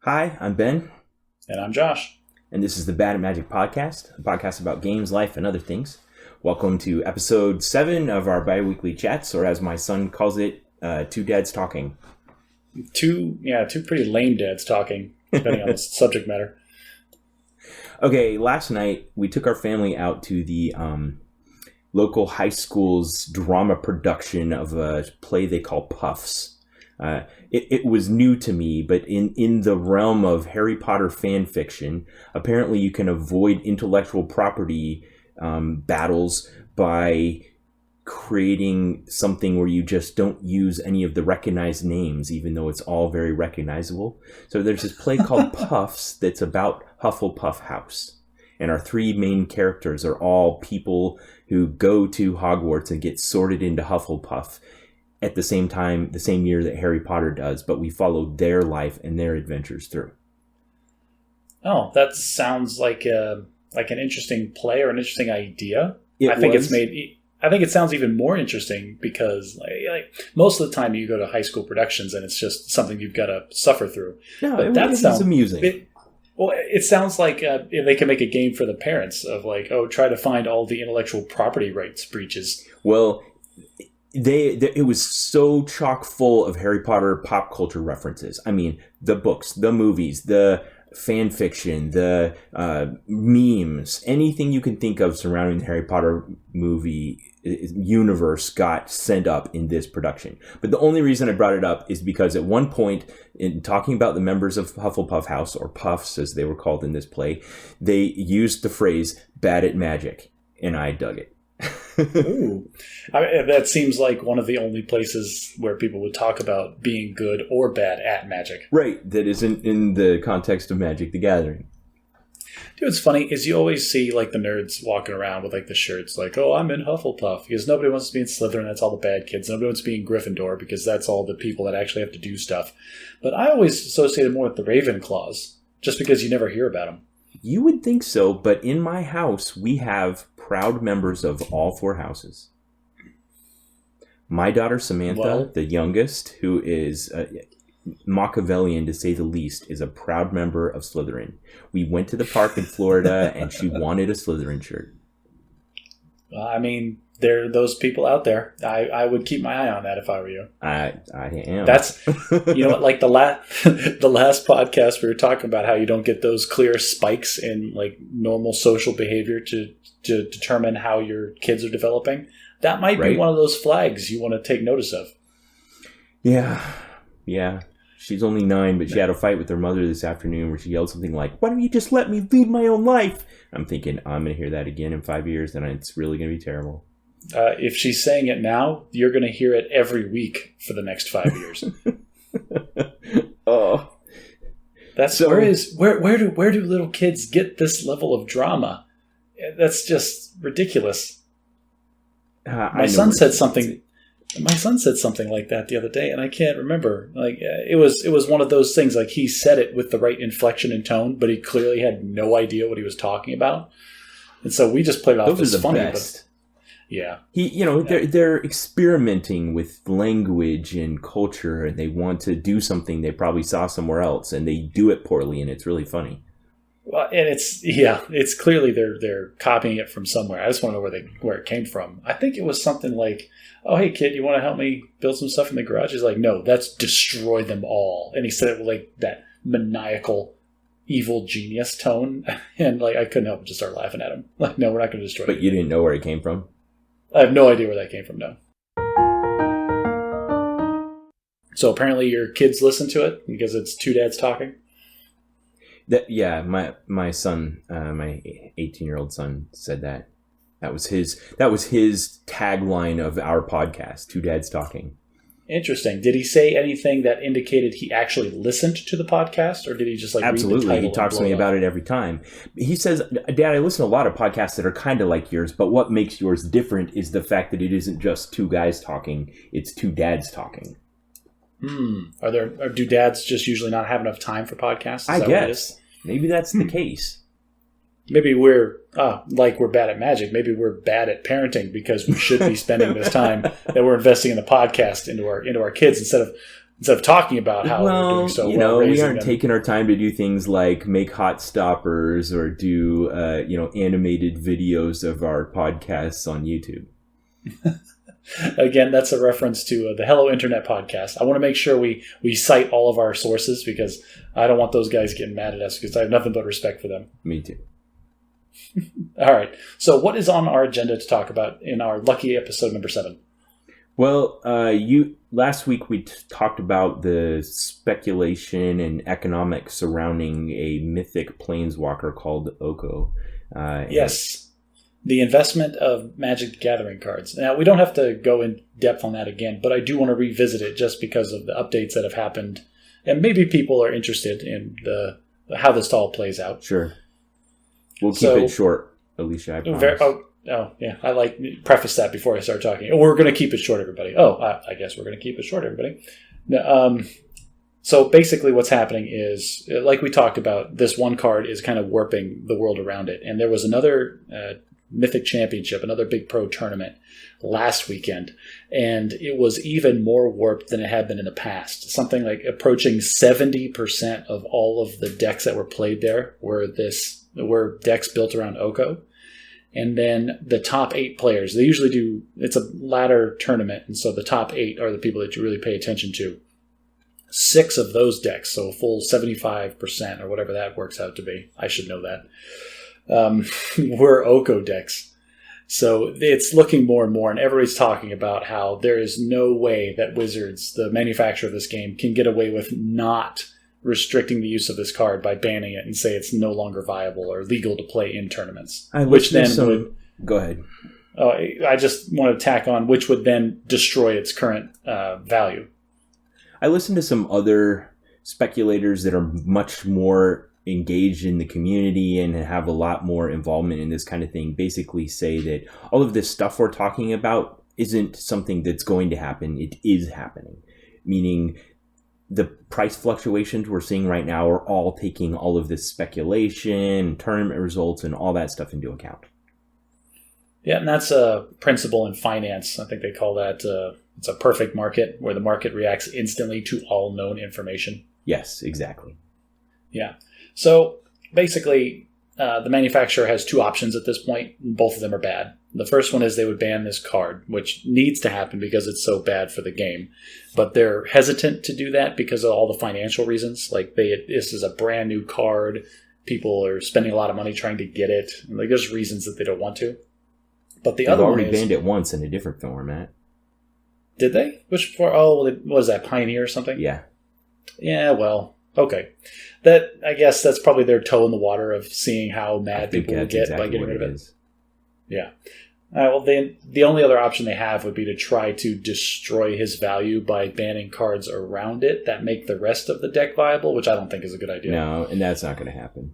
Hi, I'm Ben. And I'm Josh. And this is the Bad at Magic podcast, a podcast about games, life, and other things. Welcome to episode 7 of our bi-weekly chats, or as my son calls it, Two Dads Talking. Two pretty lame dads talking, depending on the subject matter. Okay, last night we took our family out to the local high school's drama production of a play they call Puffs. It was new to me, but in the realm of Harry Potter fan fiction, apparently you can avoid intellectual property battles by creating something where you just don't use any of the recognized names, even though it's all very recognizable. So there's this play called Puffs that's about Hufflepuff House. And our 3 main characters are all people who go to Hogwarts and get sorted into Hufflepuff at the same time, the same year that Harry Potter does, but we follow their life and their adventures through. Oh, that sounds like an interesting play or an interesting idea. I think it sounds even more interesting because like most of the time you go to high school productions and it's just something you've got to suffer through. No, but that sounds amusing. It sounds like they can make a game for the parents of like, try to find all the intellectual property rights breaches. Well, it was so chock full of Harry Potter pop culture references. I mean, the books, the movies, the fan fiction, the memes, anything you can think of surrounding the Harry Potter movie universe got sent up in this production. But the only reason I brought it up is because at one point in talking about the members of Hufflepuff House, or Puffs as they were called in this play, they used the phrase "bad at magic," and I dug it. Ooh. That seems like one of the only places where people would talk about being good or bad at magic. Right, that isn't in the context of Magic the Gathering. Dude, what's funny is you always see like the nerds walking around with like the shirts like, I'm in Hufflepuff, because nobody wants to be in Slytherin, that's all the bad kids. Nobody wants to be in Gryffindor because that's all the people that actually have to do stuff. But I always associate it more with the Ravenclaws, just because you never hear about them. You would think so, but in my house, we have proud members of all 4 houses. My daughter Samantha, the youngest, who is Machiavellian to say the least, is a proud member of Slytherin. We went to the park in Florida, and she wanted a Slytherin shirt. I mean, there are those people out there. I would keep my eye on that if I were you. I am. That's, you know what, like the last podcast we were talking about how you don't get those clear spikes in like normal social behavior to determine how your kids are developing. That might be one of those flags you want to take notice of. Yeah. She's only 9, but she had a fight with her mother this afternoon where she yelled something like, "Why don't you just let me lead my own life?" I'm thinking, I'm going to hear that again in 5 years, and it's really going to be terrible. If she's saying it now, you're going to hear it every week for the next 5 years. Oh, that's so, where do little kids get this level of drama? That's just ridiculous. My son said something like that the other day, and I can't remember. Like it was one of those things. Like he said it with the right inflection and tone, but he clearly had no idea what he was talking about, and so we just played it off as funny. But yeah, they're experimenting with language and culture, and they want to do something they probably saw somewhere else, and they do it poorly, and it's really funny. Well, and it's clearly they're copying it from somewhere. I just want to know where it came from. I think it was something like, "Oh, hey kid, you want to help me build some stuff in the garage?" He's like, "No, that's destroy them all." And he said it with like that maniacal, evil genius tone, and like I couldn't help but just start laughing at him. Like, no, we're not going to destroy. But you didn't know where it came from? I have no idea where that came from. No. So apparently your kids listen to it because it's 2 dads talking. My son, my 18-year-old son said that. That was his tagline of our podcast, 2 Dads Talking. Interesting. Did he say anything that indicated he actually listened to the podcast, or did he just like Absolutely. Read the title? He talks to me about it every time. He says, "Dad, I listen to a lot of podcasts that are kind of like yours, but what makes yours different is the fact that it isn't just 2 guys talking, it's 2 dads talking." Do dads just usually not have enough time for podcasts? I guess. Maybe that's the case. Maybe we're bad at magic. Maybe we're bad at parenting because we should be spending this time that we're investing in the podcast into our kids instead of instead of talking about how we're doing so well. We aren't taking our time to do things like make hot stoppers or do animated videos of our podcasts on YouTube. Again, that's a reference to the Hello Internet podcast. I want to make sure we cite all of our sources because I don't want those guys getting mad at us because I have nothing but respect for them. Me too. All right. So what is on our agenda to talk about in our lucky episode number 7? Well, last week we talked about the speculation and economics surrounding a mythic planeswalker called Oko. Yes. The investment of Magic the Gathering cards. Now, we don't have to go in depth on that again, but I do want to revisit it just because of the updates that have happened. And maybe people are interested in how this all plays out. Sure. We'll keep it short, Alicia, I promise. Yeah. I preface that before I start talking. We're going to keep it short, everybody. I guess we're going to keep it short, everybody. So basically what's happening is, like we talked about, this one card is kind of warping the world around it. And there was another Mythic Championship, another big pro tournament last weekend, and it was even more warped than it had been in the past. Something like approaching 70% of all of the decks that were played there were decks built around Oko. And then the top 8 players, they usually do, it's a ladder tournament, and so the top 8 are the people that you really pay attention to. 6 of those decks, so a full 75% or whatever that works out to be, I should know that, were Oko decks. So it's looking more and more, and everybody's talking about how there is no way that Wizards, the manufacturer of this game, can get away with not restricting the use of this card by banning it and say it's no longer viable or legal to play in tournaments. Go ahead. I just want to tack on, which would then destroy its current value. I listened to some other speculators that are much more engaged in the community and have a lot more involvement in this kind of thing, basically say that all of this stuff we're talking about isn't something that's going to happen. It is happening. Meaning the price fluctuations we're seeing right now are all taking all of this speculation, tournament results, and all that stuff into account. Yeah, and that's a principle in finance. I think they call that it's a perfect market, where the market reacts instantly to all known information. Yes, exactly. Yeah. So basically, the manufacturer has 2 options at this point. Both of them are bad. The first one is they would ban this card, which needs to happen because it's so bad for the game. But they're hesitant to do that because of all the financial reasons. Like, this is a brand new card. People are spending a lot of money trying to get it. And there's reasons that they don't want to. But the other one is... They've already banned it once in a different format. Did they? Which for? Oh, what was that, Pioneer or something? Yeah. Yeah, well, okay. I guess that's probably their toe in the water of seeing how mad people will get by getting rid of it. Yeah. Well, the only other option they have would be to try to destroy his value by banning cards around it that make the rest of the deck viable, which I don't think is a good idea. No, and that's not going to happen.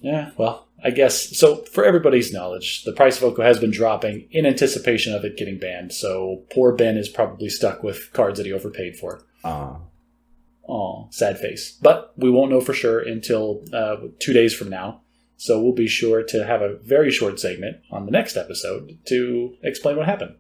Yeah, well, I guess. So for everybody's knowledge, the price of Oko has been dropping in anticipation of it getting banned. So poor Ben is probably stuck with cards that he overpaid for. Oh, sad face. But we won't know for sure until 2 days from now. So we'll be sure to have a very short segment on the next episode to explain what happened.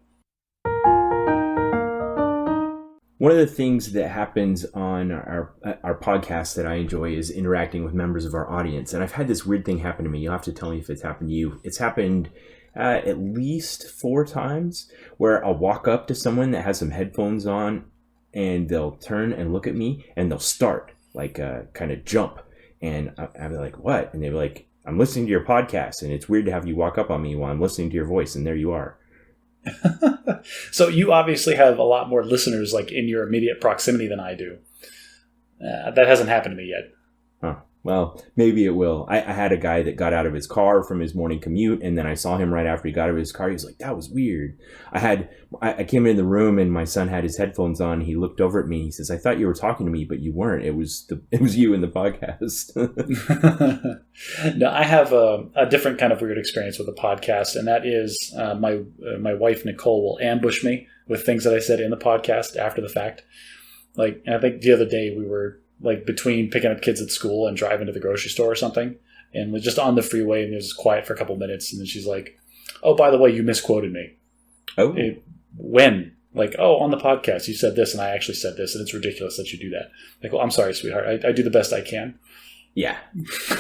One of the things that happens on our podcast that I enjoy is interacting with members of our audience. And I've had this weird thing happen to me. You'll have to tell me if it's happened to you. It's happened at least 4 times where I'll walk up to someone that has some headphones on and they'll turn and look at me and they'll start, like kind of jump. And I'll be like, what? And they'll be like, I'm listening to your podcast and it's weird to have you walk up on me while I'm listening to your voice. And there you are. So you obviously have a lot more listeners like in your immediate proximity than I do. That hasn't happened to me yet. Huh. Well, maybe it will. I had a guy that got out of his car from his morning commute, and then I saw him right after he got out of his car. He was like, that was weird. I came in the room, and my son had his headphones on. He looked over at me. He says, I thought you were talking to me, but you weren't. It was you in the podcast. No, I have a different kind of weird experience with the podcast, and that is my wife, Nicole, will ambush me with things that I said in the podcast after the fact. Like, I think the other day we were like between picking up kids at school and driving to the grocery store or something, and we're just on the freeway, and it was quiet for a couple minutes, and then she's like, oh, by the way, you misquoted me. Oh. When? Like, oh, on the podcast, you said this, and I actually said this, and it's ridiculous that you do that. Like, well, I'm sorry, sweetheart. I do the best I can. Yeah.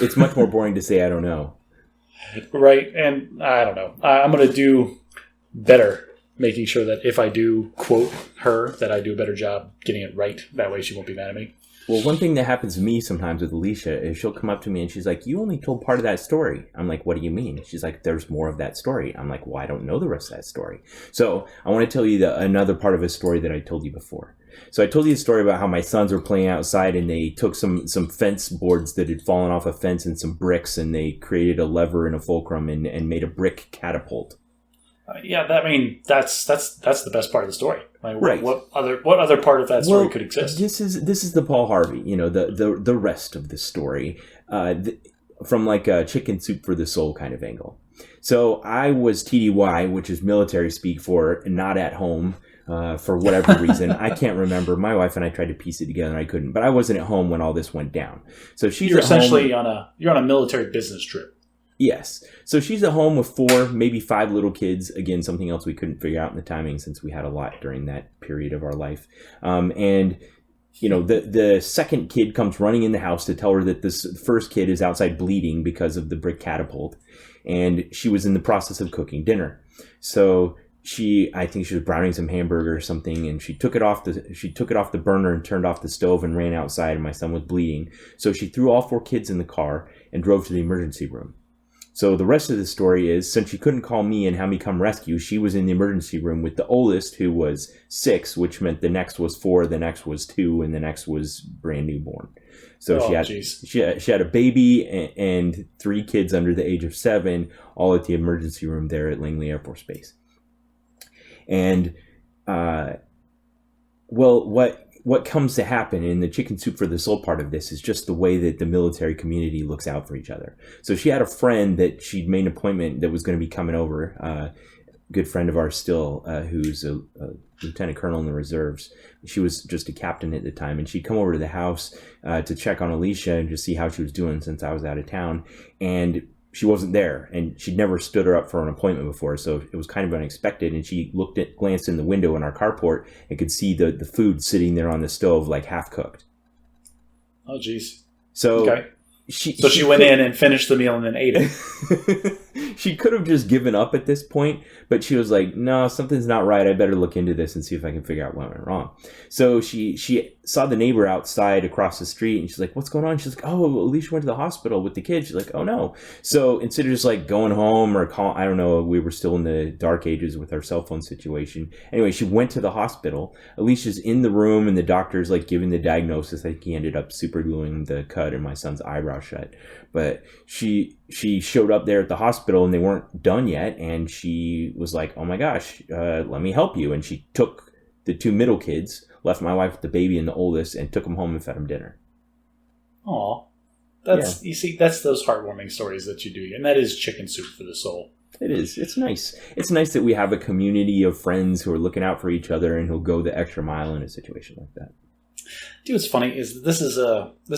It's much more boring to say I don't know. Right. And I don't know. I'm going to do better, making sure that if I do quote her, that I do a better job getting it right. That way she won't be mad at me. Well, one thing that happens to me sometimes with Alicia is she'll come up to me and she's like, you only told part of that story. I'm like, what do you mean? She's like, there's more of that story. I'm like, well, I don't know the rest of that story. So I want to tell you another part of a story that I told you before. So I told you a story about how my sons were playing outside and they took some fence boards that had fallen off a fence and some bricks, and they created a lever and a fulcrum and made a brick catapult. That's the best part of the story. Like, right. What other part of that story could exist? This is the Paul Harvey, the rest of the story, from like a chicken soup for the soul kind of angle. So I was TDY, which is military speak for not at home, for whatever reason. I can't remember. My wife and I tried to piece it together and I couldn't, but I wasn't at home when all this went down. So you're essentially on a military business trip. Yes. So she's at home with 4, maybe 5 little kids. Again, something else we couldn't figure out in the timing since we had a lot during that period of our life. And the second kid comes running in the house to tell her that this first kid is outside bleeding because of the brick catapult. And she was in the process of cooking dinner. So I think she was browning some hamburger or something, and she took it off the burner and turned off the stove and ran outside, and my son was bleeding. So she threw all 4 kids in the car and drove to the emergency room. So the rest of the story is, since she couldn't call me and have me come rescue, she was in the emergency room with the oldest, who was 6, which meant the next was 4, the next was 2, and the next was brand newborn. So she had a baby and 3 kids under the age of 7, all at the emergency room there at Langley Air Force Base. And what comes to happen in the chicken soup for the soul part of this is just the way that the military community looks out for each other. So she had a friend that she'd made an appointment that was going to be coming over, a good friend of ours still, who's a lieutenant colonel in the reserves. She was just a captain at the time, and she'd come over to the house to check on Alicia and just see how she was doing since I was out of town. And she wasn't there, and she'd never stood her up for an appointment before, so it was kind of unexpected. And she glanced in the window in our carport and could see the food sitting there on the stove, like half cooked. Oh, geez. So okay. She went in and finished the meal and then ate it. She could have just given up at this point, but she was like, no, something's not right. I better look into this and see if I can figure out what went wrong. So she saw the neighbor outside across the street, and she's like, what's going on? She's like, oh, Alicia went to the hospital with the kids. She's like, oh, no. So instead of just like going home or call, I don't know, we were still in the dark ages with our cell phone situation. Anyway, she went to the hospital. Alicia's in the room, and the doctor's like giving the diagnosis. I think he ended up super gluing the cut in my son's eyebrow shut. But she showed up there at the hospital and they weren't done yet, and she was like, oh my gosh, let me help you. And she took the 2 middle kids, left my wife with the baby and the oldest, and took them home and fed them dinner. Aw. You see, that's those heartwarming stories that you do, and that is chicken soup for the soul. It is. It's nice. It's nice that we have a community of friends who are looking out for each other and who'll go the extra mile in a situation like that. Dude, what's funny is this is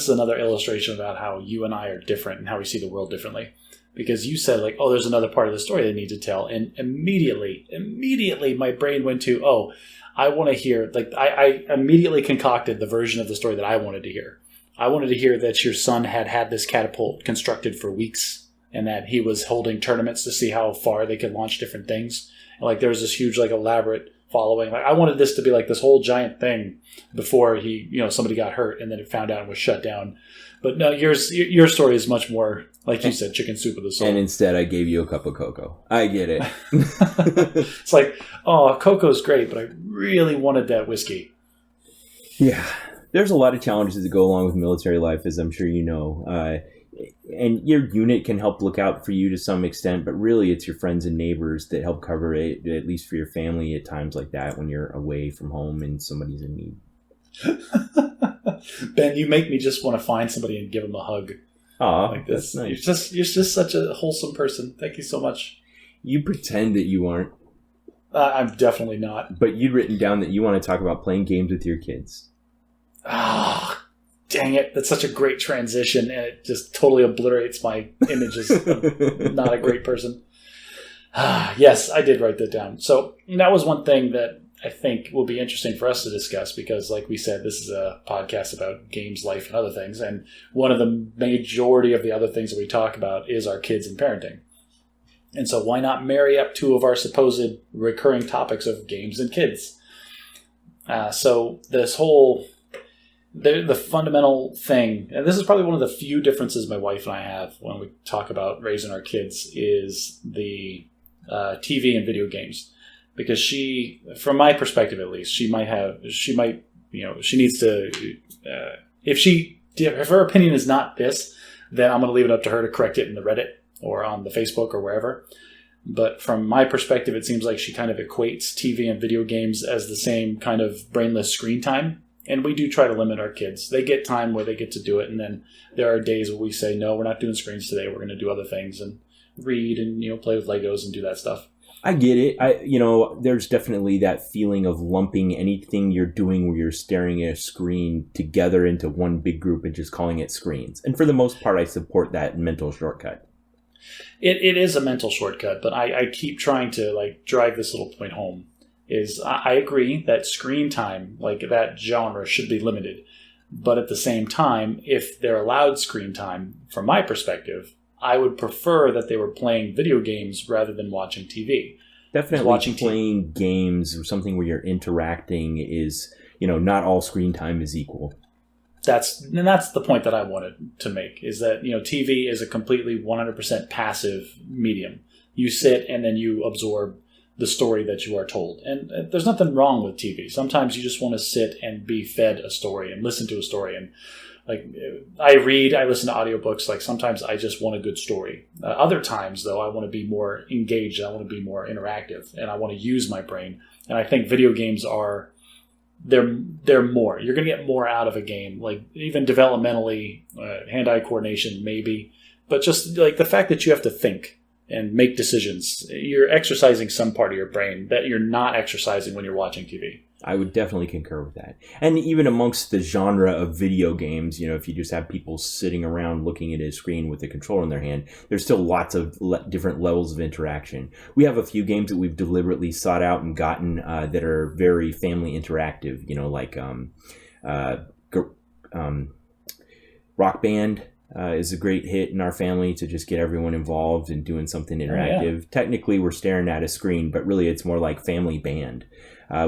another illustration about how you and I are different and how we see the world differently. Because you said, like, oh, there's another part of the story they need to tell. And immediately my brain went to, oh, I want to hear, like, I immediately concocted the version of the story that I wanted to hear. I wanted to hear that your son had this catapult constructed for weeks and that he was holding tournaments to see how far they could launch different things. And, like, there was this huge, like, elaborate following. Like, I wanted this to be like this whole giant thing before somebody got hurt and then it found out and was shut down. But no, your story is much more, like you said, chicken soup of the soul. And instead I gave you a cup of cocoa. I get it. It's like, oh, cocoa's great, but I really wanted that whiskey. Yeah. There's a lot of challenges that go along with military life, as I'm sure you know. And your unit can help look out for you to some extent, but really it's your friends and neighbors that help cover it, at least for your family at times like that when you're away from home and somebody's in need. Ben, you make me just want to find somebody and give them a hug. Aw, like this. That's nice. You're just such a wholesome person. Thank you so much. You pretend that you aren't. I'm definitely not. But you'd written down that you want to talk about playing games with your kids. Ah. Dang it, that's such a great transition, and it just totally obliterates my image as not a great person. Yes, I did write that down. So that was one thing that I think will be interesting for us to discuss because, like we said, this is a podcast about games, life, and other things. And one of the majority of the other things that we talk about is our kids and parenting. And so why not marry up two of our supposed recurring topics of games and kids? So this whole, the fundamental thing, and this is probably one of the few differences my wife and I have when we talk about raising our kids, is the TV and video games. Because she, from my perspective at least, she needs to, if her opinion is not this, then I'm going to leave it up to her to correct it in the Reddit or on the Facebook or wherever. But from my perspective, it seems like she kind of equates TV and video games as the same kind of brainless screen time. And we do try to limit our kids. They get time where they get to do it. And then there are days where we say, no, we're not doing screens today. We're going to do other things and read and, play with Legos and do that stuff. I get it. There's definitely that feeling of lumping anything you're doing where you're staring at a screen together into one big group and just calling it screens. And for the most part, I support that mental shortcut. It is a mental shortcut, but I keep trying to drive this little point home. I agree that screen time, like that genre, should be limited. But at the same time, if they're allowed screen time, from my perspective, I would prefer that they were playing video games rather than watching TV. Definitely playing games or something where you're interacting is, not all screen time is equal. That's the point that I wanted to make, is that, TV is a completely 100% passive medium. You sit and then you absorb the story that you are told. And there's nothing wrong with TV. Sometimes you just want to sit and be fed a story and listen to a story. And I listen to audiobooks. Sometimes I just want a good story. Other times, though, I want to be more engaged. I want to be more interactive, and I want to use my brain. And I think video games they're more. You're going to get more out of a game, even developmentally, hand-eye coordination maybe, but just the fact that you have to think and make decisions. You're exercising some part of your brain that you're not exercising when you're watching TV. I would definitely concur with that. And even amongst the genre of video games, if you just have people sitting around looking at a screen with a controller in their hand, there's still lots of different levels of interaction. We have a few games that we've deliberately sought out and gotten that are very family interactive, Rock Band is a great hit in our family to just get everyone involved and doing something interactive. Oh, yeah. Technically, we're staring at a screen, but really it's more like Family Band.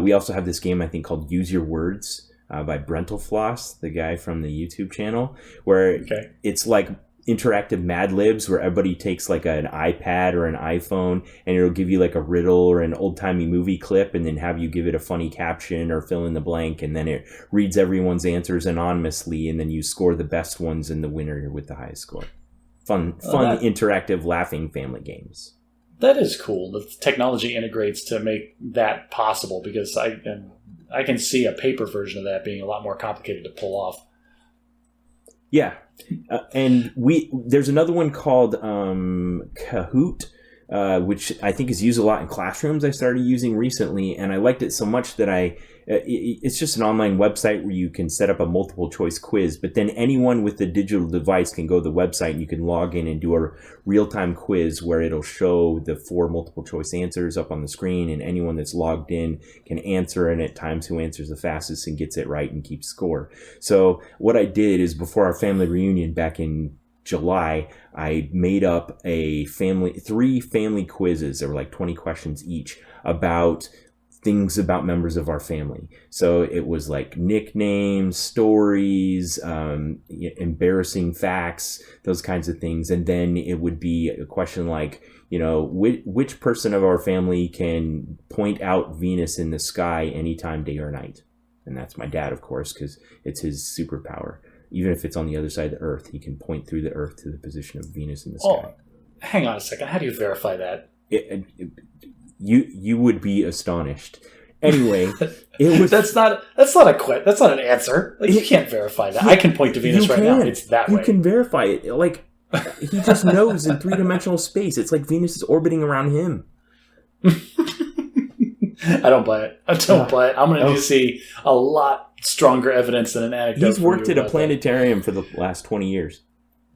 We also have this game, I think, called Use Your Words by Brentalfloss, the guy from the YouTube channel, where it's like interactive Mad Libs where everybody takes an iPad or an iPhone and it'll give you a riddle or an old-timey movie clip and then have you give it a funny caption or fill in the blank, and then it reads everyone's answers anonymously, and then you score the best ones and the winner with the highest score. Fun, interactive, laughing family games. That is cool. The technology integrates to make that possible, because I can see a paper version of that being a lot more complicated to pull off. Yeah. And there's another one called Kahoot, which I think is used a lot in classrooms. I started using recently, and I liked it so much that it's just an online website where you can set up a multiple choice quiz, but then anyone with a digital device can go to the website and you can log in and do a real-time quiz where it'll show the 4 multiple choice answers up on the screen, and anyone that's logged in can answer, and at times who answers the fastest and gets it right and keeps score. So what I did is, before our family reunion back in July, I made up 3 family quizzes. There were 20 questions each about things about members of our family. So it was nicknames, stories, embarrassing facts, those kinds of things. And then it would be a question which person of our family can point out Venus in the sky anytime, day or night? And that's my dad, of course, because it's his superpower. Even if it's on the other side of the Earth, he can point through the Earth to the position of Venus in the sky. Oh, hang on a second. How do you verify that? You would be astonished. Anyway, it was that's not an answer. You can't verify that. I can point to Venus right now. It's that way. You can verify it. He just knows in 3-dimensional space. It's like Venus is orbiting around him. I don't buy it. Buy it. I'm going to need to see a lot stronger evidence than an anecdote. He's worked at a planetarium for the last 20 years.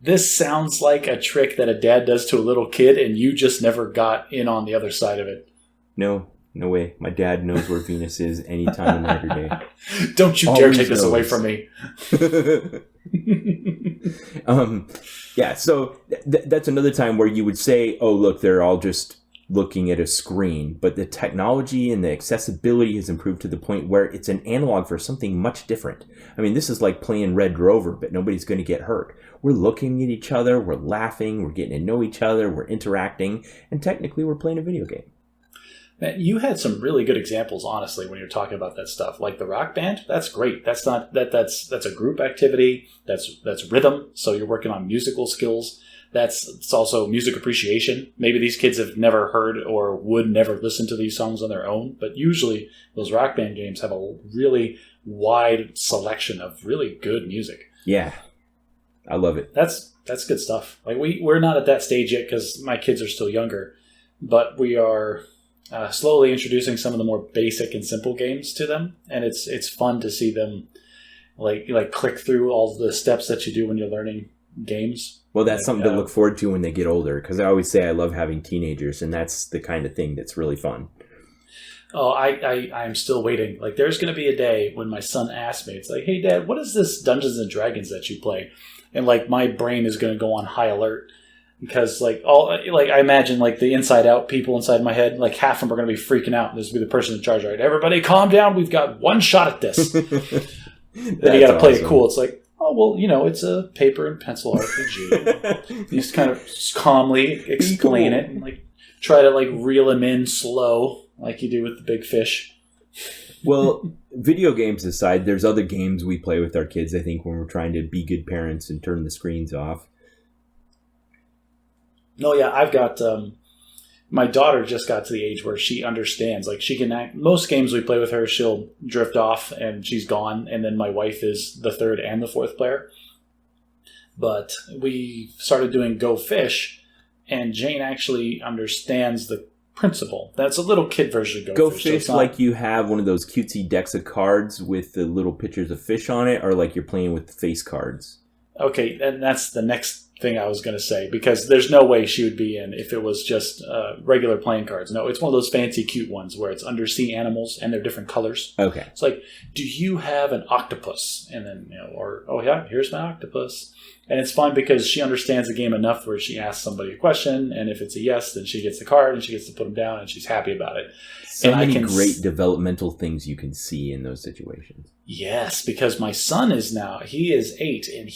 This sounds like a trick that a dad does to a little kid, and you just never got in on the other side of it. No, No way. My dad knows where Venus is any time of night or day. Don't you dare take this away from me. Yeah, so that's another time where you would say, oh, look, they're all just looking at a screen. But the technology and the accessibility has improved to the point where it's an analog for something much different. I mean, this is like playing Red Rover, but nobody's going to get hurt. We're looking at each other, we're laughing, we're getting to know each other, we're interacting, and technically we're playing a video game. Man, you had some really good examples, honestly, when you're talking about that stuff. Like the Rock Band, that's great. That's not that's a group activity. That's rhythm. So you're working on musical skills. It's also music appreciation. Maybe these kids have never heard or would never listen to these songs on their own. But usually those Rock Band games have a really wide selection of really good music. Yeah, I love it. That's good stuff. Like we're not at that stage yet because my kids are still younger, but we are. Slowly introducing some of the more basic and simple games to them, and it's fun to see them like click through all the steps that you do when you're learning games. Well, that's something to look forward to when they get older, because I always say I love having teenagers, and that's the kind of thing that's really fun. Oh, I'm still waiting. Like, there's going to be a day when my son asks me, it's like, hey, Dad, what is this Dungeons and Dragons that you play? And like my brain is going to go on high alert. Because I imagine like the Inside Out people inside my head, like half of them are going to be freaking out. This will be the person in charge, right? Everybody calm down. We've got one shot at this. Then you got to play it cool. It's like, oh, well, it's a paper and pencil RPG. You just kind of calmly explain it and like try to like reel him in slow like you do with the big fish. Well, video games aside, there's other games we play with our kids, I think, when we're trying to be good parents and turn the screens off. No, yeah, I've got my daughter just got to the age where she understands. Like she can act. Most games we play with her, she'll drift off and she's gone. And then my wife is the third and the fourth player. But we started doing Go Fish, and Jane actually understands the principle. That's a little kid version of Go Fish. So like you have one of those cutesy decks of cards with the little pictures of fish on it, or like you're playing with face cards. Okay, and that's the next thing I was going to say, because there's no way she would be in if it was just regular playing cards. No, it's one of those fancy cute ones where it's undersea animals and they're different colors. Okay. It's like, do you have an octopus? And then, or, oh yeah, here's my octopus. And it's fun because she understands the game enough where she asks somebody a question, and if it's a yes, then she gets the card and she gets to put them down and she's happy about it. So many great developmental things you can see in those situations. Yes, because my son he is 8, and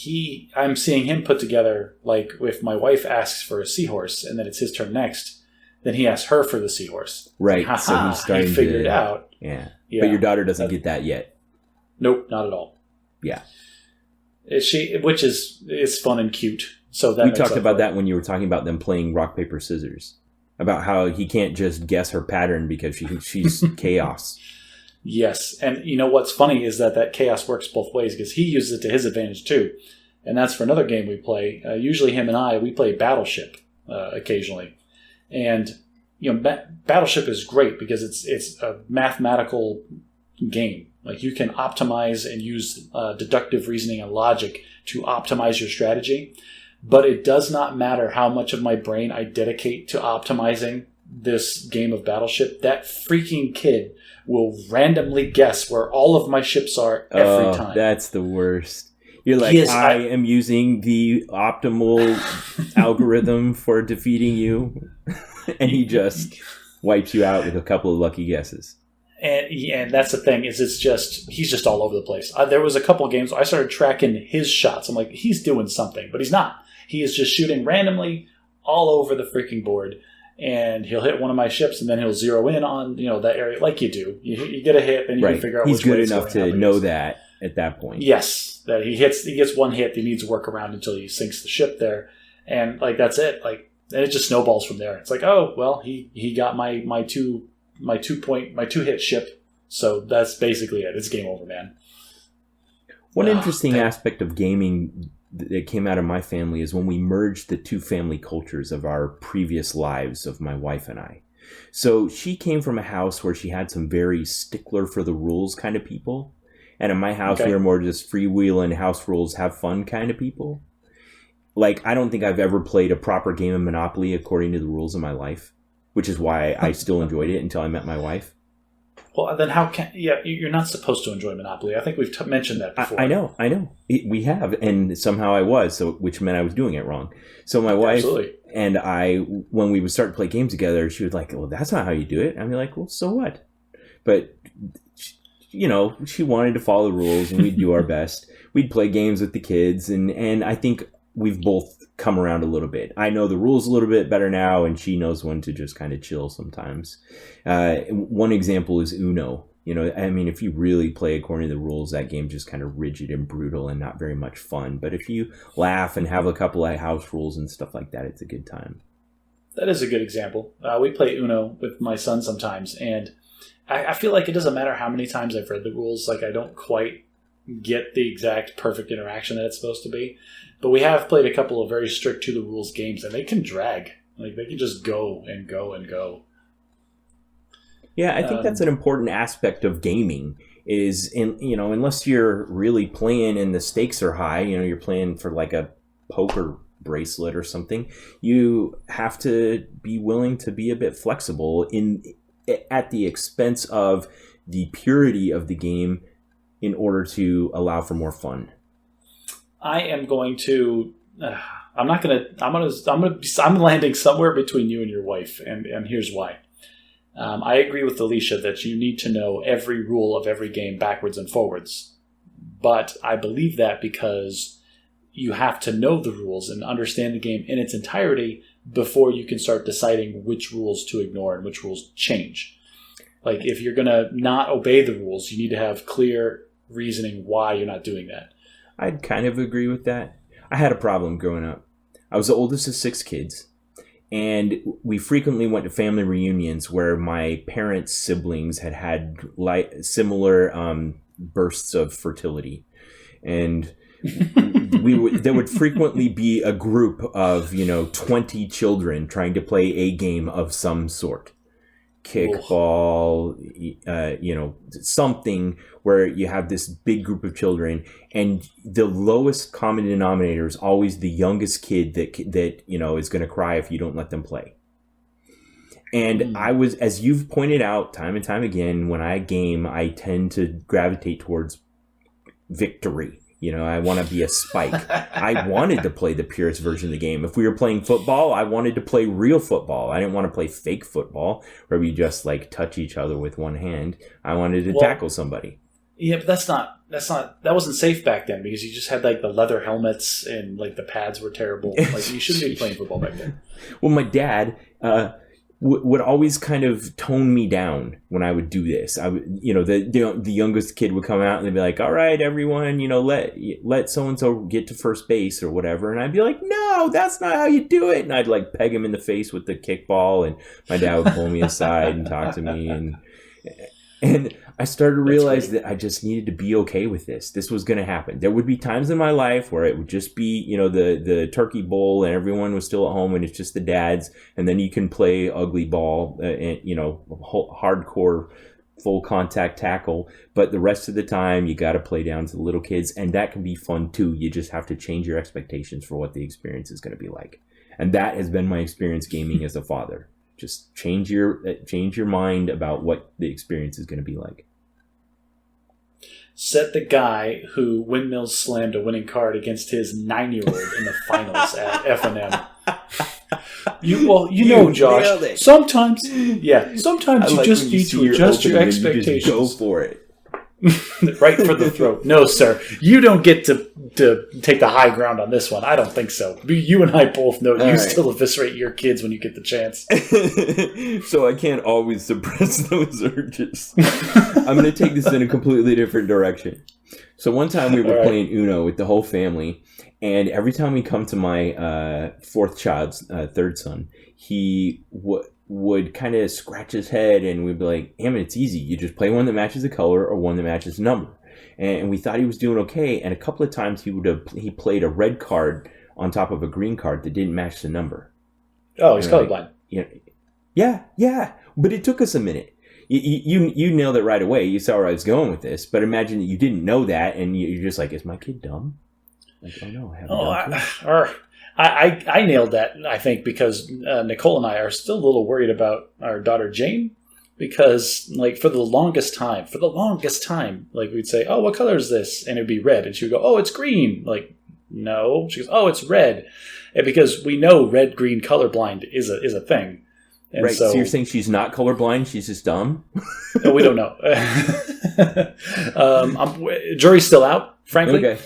I'm seeing him put together, like if my wife asks for a seahorse and then it's his turn next, then he asks her for the seahorse. Right. Like, so he's starting to figure it out. Yeah. But your daughter doesn't get that yet. Nope, not at all. Yeah. Which is fun and cute. So that we talked about that when you were talking about them playing rock, paper, scissors. About how he can't just guess her pattern because she's chaos. Yes. And you know what's funny is that chaos works both ways, because he uses it to his advantage too. And that's for another game we play. Usually him and we play Battleship occasionally. And Battleship is great because it's a mathematical game. Like you can optimize and use deductive reasoning and logic to optimize your strategy. But it does not matter how much of my brain I dedicate to optimizing this game of Battleship. That freaking kid will randomly guess where all of my ships are every time. That's the worst. You're like, I am using the optimal algorithm for defeating you. And he just wipes you out with a couple of lucky guesses. And that's the thing, is he's just all over the place. There was a couple of games where I started tracking his shots. I'm like, he's doing something, but he's not. He is just shooting randomly all over the freaking board. And he'll hit one of my ships, and then he'll zero in on that area, like you do. You get a hit, and you can figure out which way it's going. He's good enough to know that at that point. Yes, that he gets one hit. He needs to work around until he sinks the ship there, and like that's it. Like, and it just snowballs from there. It's like, oh well, he got my two hit ship, so that's basically it. It's game over, man. One interesting aspect of gaming that came out of my family is when we merged the two family cultures of our previous lives, of my wife and I. So she came from a house where she had some very stickler for the rules kind of people. And in my house, we were more just freewheeling, house rules, have fun kind of people. Like, I don't think I've ever played a proper game of Monopoly according to the rules of my life. which is why I still enjoyed it until I met my wife. Well, then you're not supposed to enjoy Monopoly. I think we've mentioned that before. I know. We have, and somehow I was, which meant I was doing it wrong. So my wife and I, when we would start to play games together, she was like, well, that's not how you do it. I'd be like, well, so what? But, she wanted to follow the rules, and we'd do our best. We'd play games with the kids, and I think we've both come around a little bit. I know the rules a little bit better now, and she knows when to just kind of chill sometimes. One example is Uno. If you really play according to the rules, that game's just kind of rigid and brutal and not very much fun. But if you laugh and have a couple of house rules and stuff like that, it's a good time. That is a good example. We play Uno with my son sometimes, and I feel like it doesn't matter how many times I've read the rules. Like, I don't quite get the exact perfect interaction that it's supposed to be. But we have played a couple of very strict to the rules games, and they can drag. Like, they can just go and go and go. Yeah, I think that's an important aspect of gaming is, unless you're really playing and the stakes are high, you're playing for like a poker bracelet or something, you have to be willing to be a bit flexible at the expense of the purity of the game in order to allow for more fun. I'm landing somewhere between you and your wife, and here's why. I agree with Alicia that you need to know every rule of every game backwards and forwards. But I believe that because you have to know the rules and understand the game in its entirety before you can start deciding which rules to ignore and which rules to change. Like, if you're going to not obey the rules, you need to have clear reasoning why you're not doing that. I'd kind of agree with that. I had a problem growing up. I was the oldest of 6 kids, and we frequently went to family reunions where my parents' siblings had similar bursts of fertility. And there would frequently be a group of, 20 children trying to play a game of some sort. Kickball, something where you have this big group of children, and the lowest common denominator is always the youngest kid that is going to cry if you don't let them play. And I was, as you've pointed out time and time again, when I game, I tend to gravitate towards victory. I want to be a Spike. I wanted to play the purest version of the game. If we were playing football, I wanted to play real football. I didn't want to play fake football where we just touch each other with one hand. I wanted to tackle somebody. Yeah, but that wasn't safe back then because you just had the leather helmets and the pads were terrible. You shouldn't be playing football back then. Well, my dad would always kind of tone me down when I would do this. I would, the youngest kid would come out and they'd be like, "All right, everyone, let so and so get to first base or whatever," and I'd be like, "No, that's not how you do it." And I'd peg him in the face with the kickball, and my dad would pull me aside and talk to me, and I started to realize that I just needed to be okay with this. This was going to happen. There would be times in my life where it would just be, the turkey bowl and everyone was still at home and it's just the dads. And then you can play ugly ball, and, hardcore full contact tackle. But the rest of the time you got to play down to the little kids. And that can be fun too. You just have to change your expectations for what the experience is going to be like. And that has been my experience gaming as a father. Just change your mind about what the experience is going to be like. Set the guy who windmills slammed a winning card against his 9-year-old in the finals at F&M. Josh. Sometimes you just need to adjust your expectations. You just go for it. Right for the throat. No, sir. You don't get to take the high ground on this one. I don't think so. You and I both know you still eviscerate your kids when you get the chance. So I can't always suppress those urges. I'm going to take this in a completely different direction. So one time we were playing Uno with the whole family, and every time we come to my fourth child's third son, he would kind of scratch his head, and we'd be like, "Hammond, it's easy. You just play one that matches the color or one that matches the number." And we thought he was doing okay. And a couple of times he played a red card on top of a green card that didn't match the number. Oh, he's colorblind. Yeah. But it took us a minute. You nailed it right away. You saw where I was going with this. But imagine that you didn't know that, and you're just like, "Is my kid dumb?" Like, "Oh no, I haven't." I nailed that, I think, because Nicole and I are still a little worried about our daughter Jane, because like for the longest time, like we'd say, "Oh, what color is this?" and it'd be red, and she would go, "Oh, it's green." Like, no, she goes, "Oh, it's red," and because we know red-green colorblind is a thing. And right. So you're saying she's not colorblind; she's just dumb. No, we don't know. Jury's still out, frankly. Okay.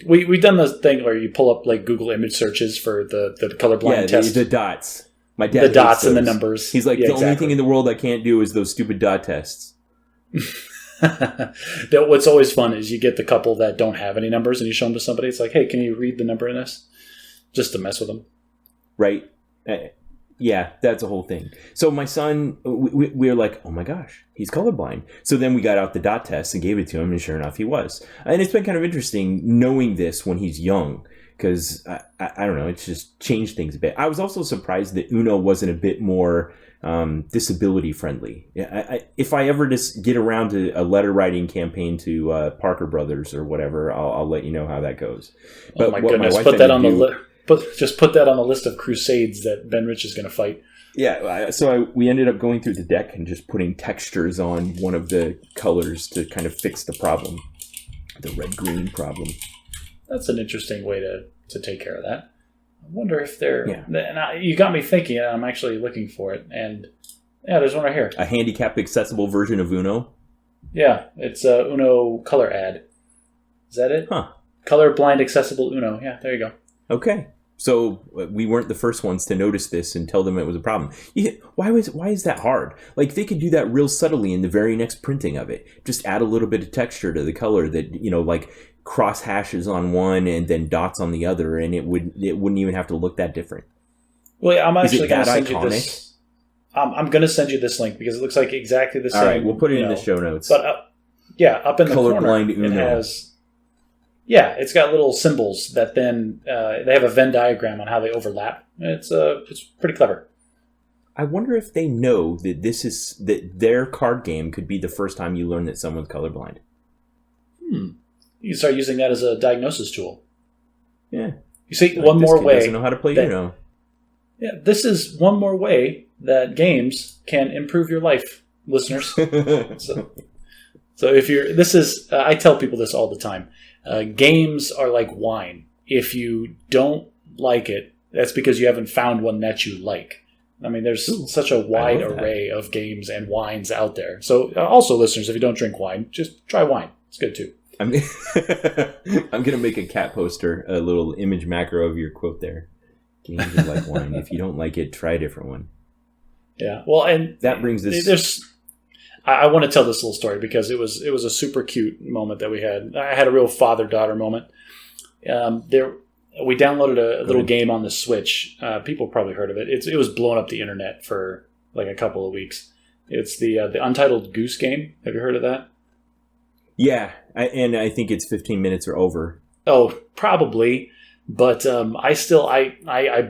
We've done the thing where you pull up like Google image searches for the colorblind test. The dots. My dad the dots those. and the numbers. He's like, the only thing in the world I can't do is those stupid dot tests. What's always fun is you get the couple that don't have any numbers and you show them to somebody. It's like, hey, can you read the number in this? Just to mess with them. Right. Yeah, that's a whole thing. So my son, we were like, oh my gosh, he's colorblind. So then we got out the dot test and gave it to him, and sure enough, he was. And it's been kind of interesting knowing this when he's young, because I don't know, it's just changed things a bit. I was also surprised that Uno wasn't a bit more disability friendly. If I ever just get around to a letter writing campaign to Parker Brothers or whatever, I'll let you know how that goes. But my goodness, put that on the list. Just put that on the list of crusades that Ben Rich is going to fight. Yeah, we ended up going through the deck and just putting textures on one of the colors to kind of fix the problem, the red-green problem. That's an interesting way to take care of that. I wonder if they're... Yeah. You got me thinking, and I'm actually looking for it. And yeah, there's one right here. A handicap accessible version of Uno? Yeah, it's a Uno color ad. Is that it? Huh. Colorblind accessible Uno. Yeah, there you go. Okay. So we weren't the first ones to notice this and tell them it was a problem. Why is that hard? Like, they could do that real subtly in the very next printing of it. Just add a little bit of texture to the color that, like cross hashes on one and then dots on the other, and it wouldn't even have to look that different. Well, yeah, I'm actually going to send you this. I'm going to send you this link because it looks like exactly the same. All right, we'll put it in the show notes. But up in the corner, Uno. It has. Yeah, it's got little symbols that then they have a Venn diagram on how they overlap. It's pretty clever. I wonder if they know that their card game could be the first time you learn that someone's colorblind. You start using that as a diagnosis tool. Yeah. You see, one more way. Doesn't know how to play Uno. Yeah, this is one more way that games can improve your life, listeners. So if I tell people this all the time. Games are like wine. If you don't like it, that's because you haven't found one that you like. I mean, there's such a wide array of games and wines out there. So also, listeners, if you don't drink wine, just try wine. It's good too. I'm going to make a cat poster, a little image macro of your quote there. Games are like wine. If you don't like it, try a different one. Yeah. Well, and that brings this... I want to tell this little story because it was a super cute moment that we had. I had a real father-daughter moment. We downloaded a little game on the Switch. People probably heard of it. It was blowing up the internet for like a couple of weeks. It's the Untitled Goose Game. Have you heard of that? Yeah, I think it's 15 minutes or over. Oh, probably. But I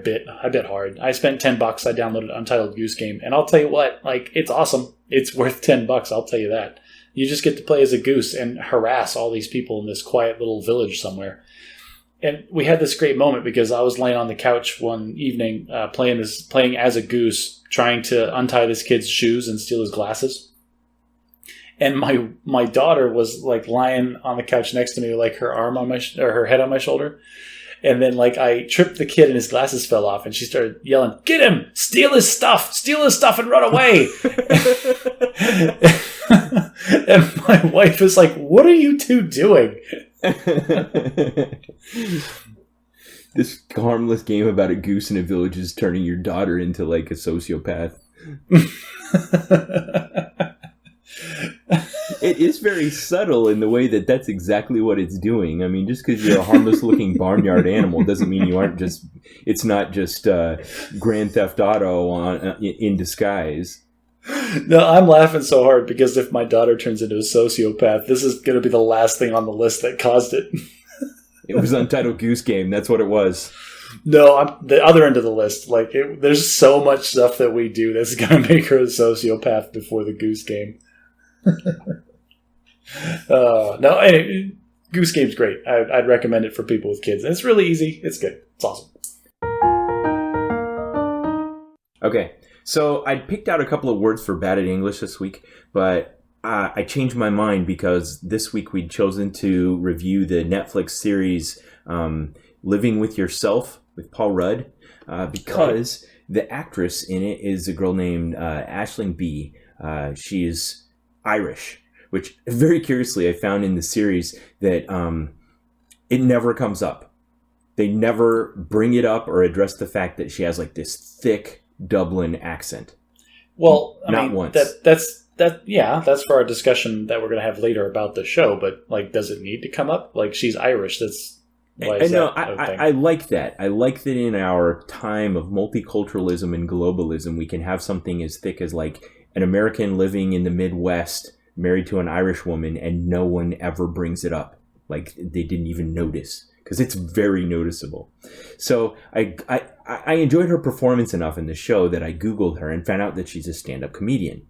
bit hard. I spent $10. I downloaded Untitled Goose Game, and I'll tell you what, like, it's awesome. It's worth $10. I'll tell you that. You just get to play as a goose and harass all these people in this quiet little village somewhere. And we had this great moment because I was laying on the couch one evening playing as a goose, trying to untie this kid's shoes and steal his glasses. And my daughter was like lying on the couch next to me, like her arm on her head on my shoulder. And then like I tripped the kid and his glasses fell off and she started yelling, "Get him! Steal his stuff and run away." And my wife is like, "What are you two doing?" This harmless game about a goose in a village is turning your daughter into like a sociopath. It is very subtle in the way that that's exactly what it's doing. I mean, just because you're a harmless-looking barnyard animal doesn't mean you aren't just... It's not just Grand Theft Auto in disguise. No, I'm laughing so hard because if my daughter turns into a sociopath, this is going to be the last thing on the list that caused it. It was Untitled Goose Game. That's what it was. No, I'm the other end of the list. Like, there's so much stuff that we do that's going to make her a sociopath before the Goose Game. No, anyway, Goose Game's great. I'd recommend it for people with kids. And it's really easy. It's good. It's awesome. Okay, so I picked out a couple of words for bad at English this week, but I changed my mind because this week we'd chosen to review the Netflix series Living with Yourself with Paul Rudd because the actress in it is a girl named Aisling B. She is Irish, which very curiously I found in the series that it never comes up. They never bring it up or address the fact that she has like this thick Dublin accent. Well, not once. That's for our discussion that we're going to have later about the show. But like, does it need to come up? Like, she's Irish. That's why. I like that. I like that in our time of multiculturalism and globalism, we can have something as thick as like an American living in the Midwest, married to an Irish woman, and no one ever brings it up. Like they didn't even notice. Because it's very noticeable. So I enjoyed her performance enough in the show that I Googled her and found out that she's a stand-up comedian.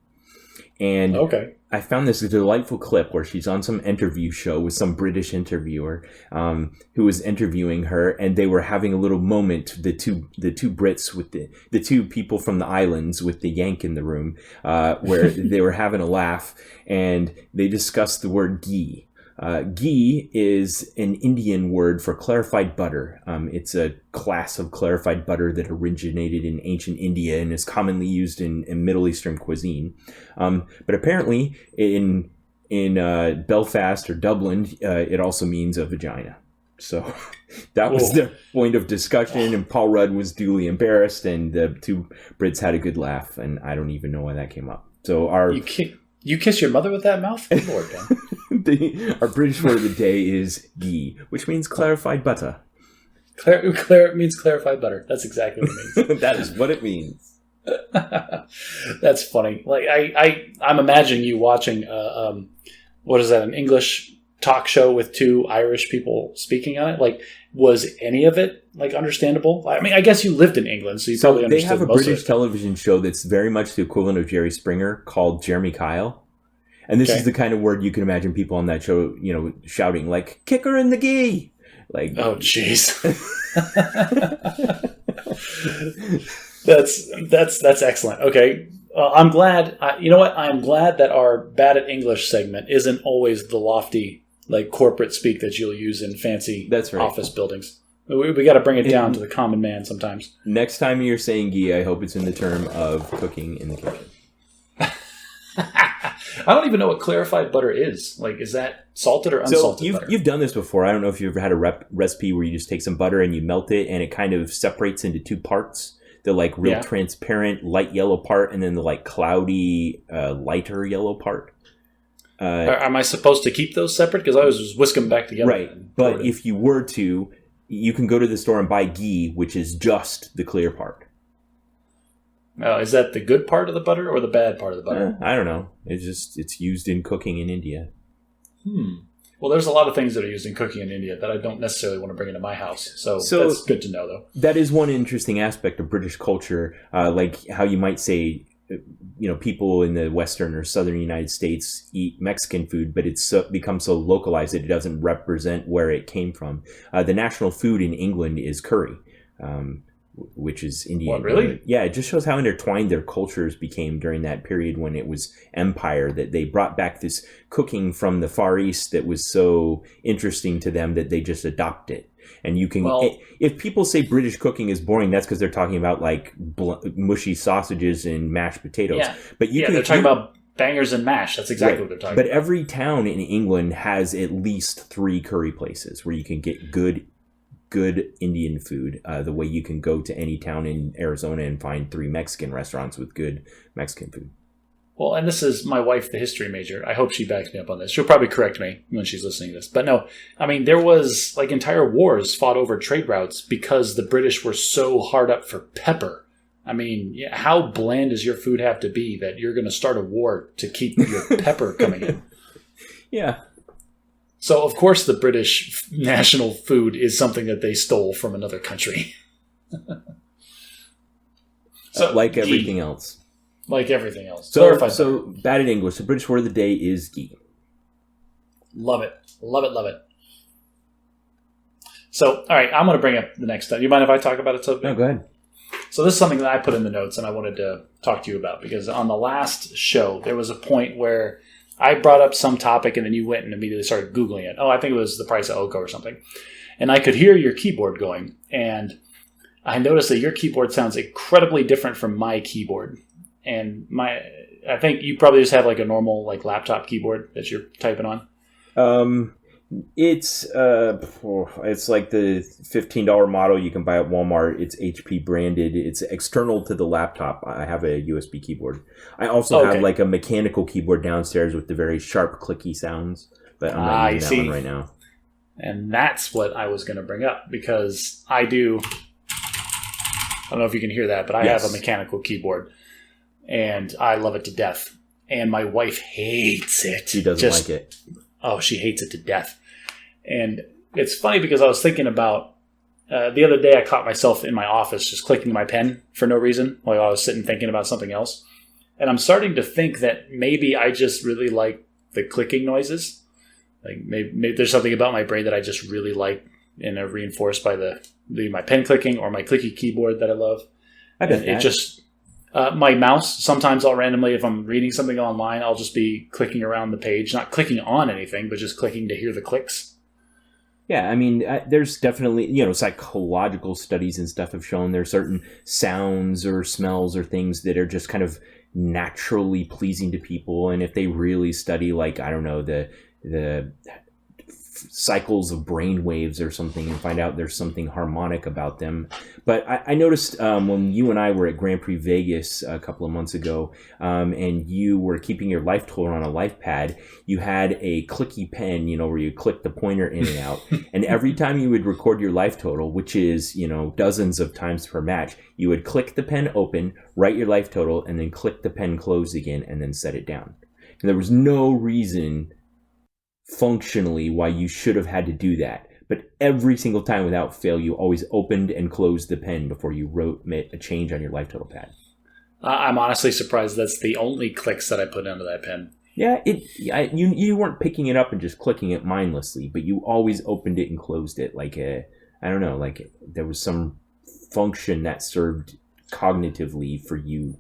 And I found this delightful clip where she's on some interview show with some British interviewer who was interviewing her, and they were having a little moment, the two Brits with the two people from the islands with the Yank in the room, where they were having a laugh, and they discussed the word ghee. Ghee is an Indian word for clarified butter. It's a class of clarified butter that originated in ancient India and is commonly used in Middle Eastern cuisine. But apparently in Belfast or Dublin, it also means a vagina. So that was the point of discussion, and Paul Rudd was duly embarrassed, and the two Brits had a good laugh, and I don't even know why that came up. So You kiss your mother with that mouth? Good Lord, Ben. Our British word of the day is ghee, which means clarified butter. It means clarified butter. That's exactly what it means. That is what it means. That's funny. Like I'm imagining you watching what is that? An English talk show with two Irish people speaking on it. Like, was any of it like understandable? I mean, I guess you lived in England, so you probably understood. They have a British television show that's very much the equivalent of Jerry Springer called Jeremy Kyle. And this is the kind of word you can imagine people on that show, shouting like "kick her in the ghee." Like, oh, jeez. That's excellent. Okay, I'm glad. You know what? I'm glad that our bad at English segment isn't always the lofty, like corporate speak that you'll use in fancy office buildings. We got to bring it down to the common man sometimes. Next time you're saying ghee, I hope it's in the term of cooking in the kitchen. I don't even know what clarified butter is. Like, is that salted or unsalted butter? You've done this before. I don't know if you've ever had a recipe where you just take some butter and you melt it, and it kind of separates into two parts. The like real transparent light yellow part, and then the like cloudy lighter yellow part. Am I supposed to keep those separate? Because I was just whisk them back together. Right, but if you were to, you can go to the store and buy ghee, which is just the clear part. Is that the good part of the butter or the bad part of the butter? I don't know. It's used in cooking in India. Well, there's a lot of things that are used in cooking in India that I don't necessarily want to bring into my house. So that's good to know, though. That is one interesting aspect of British culture, like how you might say, people in the Western or Southern United States eat Mexican food, but it's become so localized that it doesn't represent where it came from. The national food in England is curry. Which is Indian. What, really? Yeah, it just shows how intertwined their cultures became during that period when it was empire, that they brought back this cooking from the Far East that was so interesting to them that they just adopt it. And you can, if people say British cooking is boring, that's because they're talking about like mushy sausages and mashed potatoes. Yeah, but they're talking about bangers and mash. That's exactly what they're talking about. But every town in England has at least 3 curry places where you can get good Indian food, the way you can go to any town in Arizona and find 3 Mexican restaurants with good Mexican food. Well, and this is my wife, the history major. I hope she backs me up on this. She'll probably correct me when she's listening to this. But no, I mean, there was like entire wars fought over trade routes because the British were so hard up for pepper. I mean, how bland does your food have to be that you're going to start a war to keep your pepper coming in? Yeah. So, of course, the British national food is something that they stole from another country. Like everything else. Like everything else. So bad at English. The British word of the day is ghee. Love it. Love it, love it. So, all right, I'm going to bring up the next time. You mind if I talk about it? No, go ahead. So this is something that I put in the notes and I wanted to talk to you about, because on the last show, there was a point where I brought up some topic and then you went and immediately started Googling it. Oh, I think it was the price of Oko or something. And I could hear your keyboard going. And I noticed that your keyboard sounds incredibly different from my keyboard. And I think you probably just have like a normal like laptop keyboard that you're typing on. It's like the $15 model you can buy at Walmart. It's HP branded. It's external to the laptop. I have a USB keyboard. I also have like a mechanical keyboard downstairs with the very sharp clicky sounds, but I'm not using that one right now. And that's what I was going to bring up, because I don't know if you can hear that, but I have a mechanical keyboard and I love it to death. And my wife hates it. She doesn't like it. Oh, she hates it to death. And it's funny because I was thinking about the other day I caught myself in my office just clicking my pen for no reason while I was sitting thinking about something else. And I'm starting to think that maybe I just really like the clicking noises. Like maybe there's something about my brain that I just really like, and are reinforced by my pen clicking or my clicky keyboard that I love. I bet it just my mouse, sometimes I'll randomly, if I'm reading something online, I'll just be clicking around the page, not clicking on anything, but just clicking to hear the clicks. Yeah, I mean, there's definitely, psychological studies and stuff have shown there's certain sounds or smells or things that are just kind of naturally pleasing to people. And if they really study, like, I don't know, the cycles of brain waves or something, and find out there's something harmonic about them. But I noticed when you and I were at Grand Prix Vegas a couple of months ago, and you were keeping your life total on a life pad, you had a clicky pen, where you click the pointer in and out. And every time you would record your life total, which is, dozens of times per match, you would click the pen open, write your life total, and then click the pen closed again, and then set it down. And there was no reason functionally why you should have had to do that, but every single time without fail you always opened and closed the pen before you wrote a change on your life total pad. I'm honestly surprised that's the only clicks that I put into that pen. Yeah, you weren't picking it up and just clicking it mindlessly, but you always opened it and closed it like like there was some function that served cognitively for you.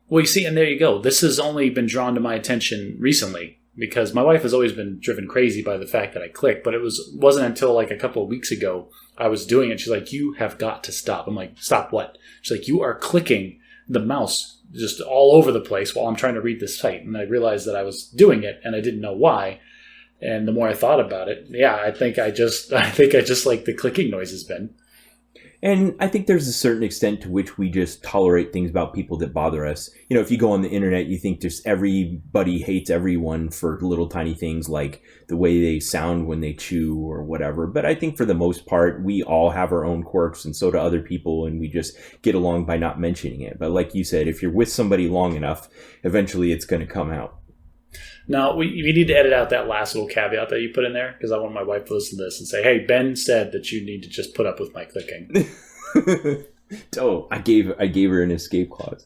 Well, you see, and there you go. This has only been drawn to my attention recently, because my wife has always been driven crazy by the fact that I click, but it wasn't until like a couple of weeks ago I was doing it. She's like, "You have got to stop." I'm like, "Stop what?" She's like, "You are clicking the mouse just all over the place while I'm trying to read this site." And I realized that I was doing it and I didn't know why. And the more I thought about it, I think I just like the clicking noises, Ben. And I think there's a certain extent to which we just tolerate things about people that bother us. If you go on the internet, you think just everybody hates everyone for little tiny things like the way they sound when they chew or whatever. But I think for the most part, we all have our own quirks, and so do other people, and we just get along by not mentioning it. But like you said, if you're with somebody long enough, eventually it's going to come out. Now, we need to edit out that last little caveat that you put in there, because I want my wife to listen to this and say, "Hey, Ben said that you need to just put up with my clicking." Oh, I gave her an escape clause.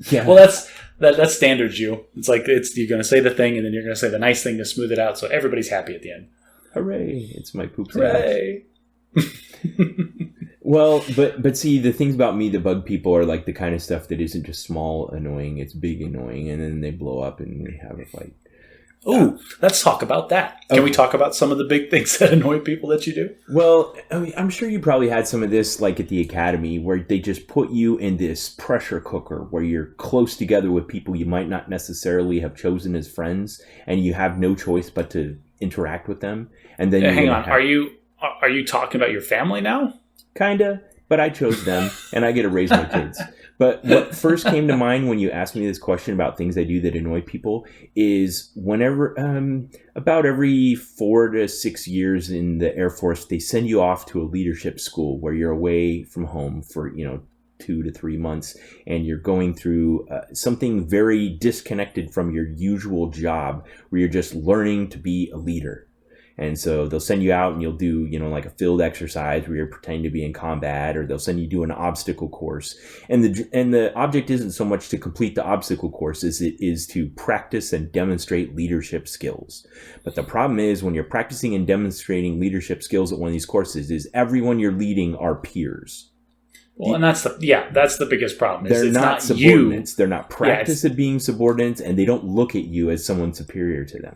Yeah. Well, that's standard you. It's like you're going to say the thing, and then you're going to say the nice thing to smooth it out, so everybody's happy at the end. Hooray! It's my poop. Hooray! Well, but see, the things about me that bug people are like the kind of stuff that isn't just small annoying, it's big annoying, and then they blow up and we have a fight. Ooh, let's talk about that. Can we talk about some of the big things that annoy people that you do? Well, I mean, I'm sure you probably had some of this like at the academy, where they just put you in this pressure cooker where you're close together with people you might not necessarily have chosen as friends, and you have no choice but to interact with them. And then hang on, are you talking about your family now? Kinda, but I chose them, and I get to raise my kids. But what first came to mind when you asked me this question about things I do that annoy people is whenever, about every 4 to 6 years in the Air Force, they send you off to a leadership school where you're away from home for, 2 to 3 months, and you're going through something very disconnected from your usual job, where you're just learning to be a leader. And so they'll send you out and you'll do, like a field exercise where you're pretending to be in combat, or they'll send you do an obstacle course. And the object isn't so much to complete the obstacle course as it is to practice and demonstrate leadership skills. But the problem is when you're practicing and demonstrating leadership skills at one of these courses is everyone you're leading are peers. Well, and that's the biggest problem. They're not subordinates. They're not practiced at being subordinates, and they don't look at you as someone superior to them.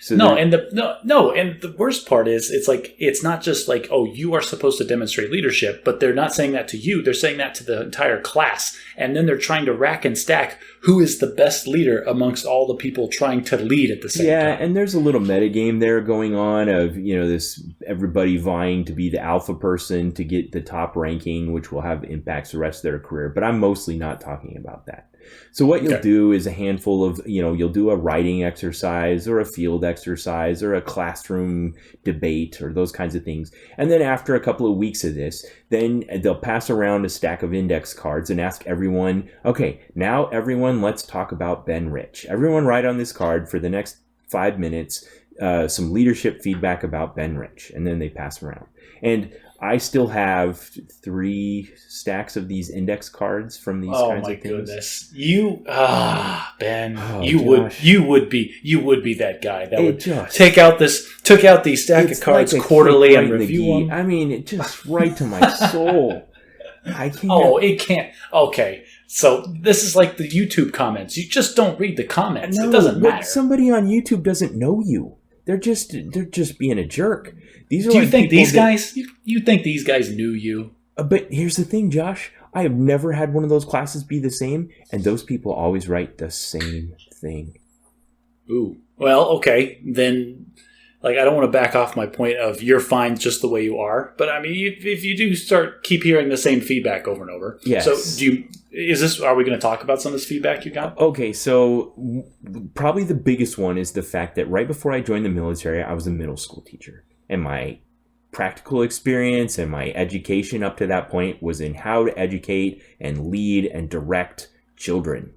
So and the worst part is it's not just like, oh, you are supposed to demonstrate leadership, but they're not saying that to you. They're saying that to the entire class, and then they're trying to rack and stack who is the best leader amongst all the people trying to lead at the same time. Yeah, and there's a little metagame there going on of this everybody vying to be the alpha person to get the top ranking, which will have impacts the rest of their career. But I'm mostly not talking about that. So what you'll do is a handful of, you'll do a writing exercise or a field exercise or a classroom debate or those kinds of things. And then after a couple of weeks of this, then they'll pass around a stack of index cards and ask everyone, okay, now everyone, let's talk about Ben Rich. Everyone write on this card for the next 5 minutes some leadership feedback about Ben Rich. And then they pass around. And I still have 3 stacks of these index cards from these kinds of things. Oh my goodness. Ben, you would be that guy that would took out these stack of cards like quarterly and review them. I mean, it just right to my soul. I can't. Oh, it can't. Okay. So this is like the YouTube comments. You just don't read the comments. It doesn't matter. Somebody on YouTube doesn't know you. They're just being a jerk. Do you think these guys? You think these guys knew you? But here's the thing, Josh. I have never had one of those classes be the same, and those people always write the same thing. Ooh. Well, okay. Then, I don't want to back off my point of you're fine just the way you are. But I mean, if you do keep hearing the same feedback over and over. Yes. So are we going to talk about some of this feedback you got? Okay. So probably the biggest one is the fact that right before I joined the military, I was a middle school teacher. And my practical experience and my education up to that point was in how to educate and lead and direct children.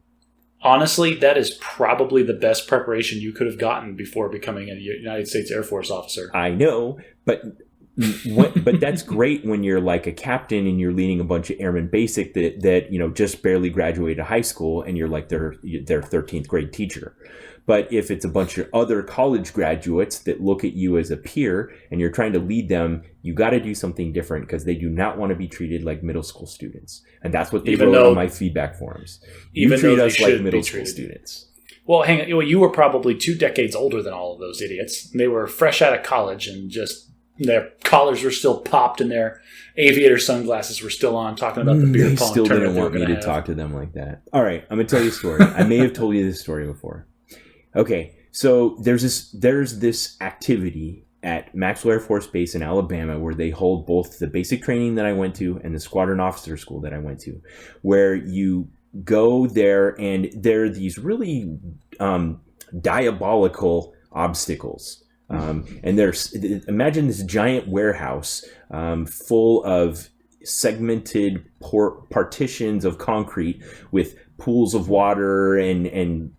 Honestly, that is probably the best preparation you could have gotten before becoming a United States Air Force officer. I know, but that's great when you're like a captain and you're leading a bunch of airmen basic that just barely graduated high school and you're like their 13th grade teacher. But if it's a bunch of other college graduates that look at you as a peer and you're trying to lead them, you got to do something different because they do not want to be treated like middle school students. And that's what they wrote on my feedback forums. You treat us like middle school students. Well, hang on. You were probably 2 decades older than all of those idiots. They were fresh out of college and just their collars were still popped and their aviator sunglasses were still on, talking about the beer pong tournament. They still didn't want me to talk to them like that. All right, I'm going to tell you a story. I may have told you this story before. Okay, so there's this activity at Maxwell Air Force Base in Alabama where they hold both the basic training that I went to and the squadron officer school that I went to, where you go there and there are these really diabolical obstacles. And imagine this giant warehouse full of segmented partitions of concrete with pools of water and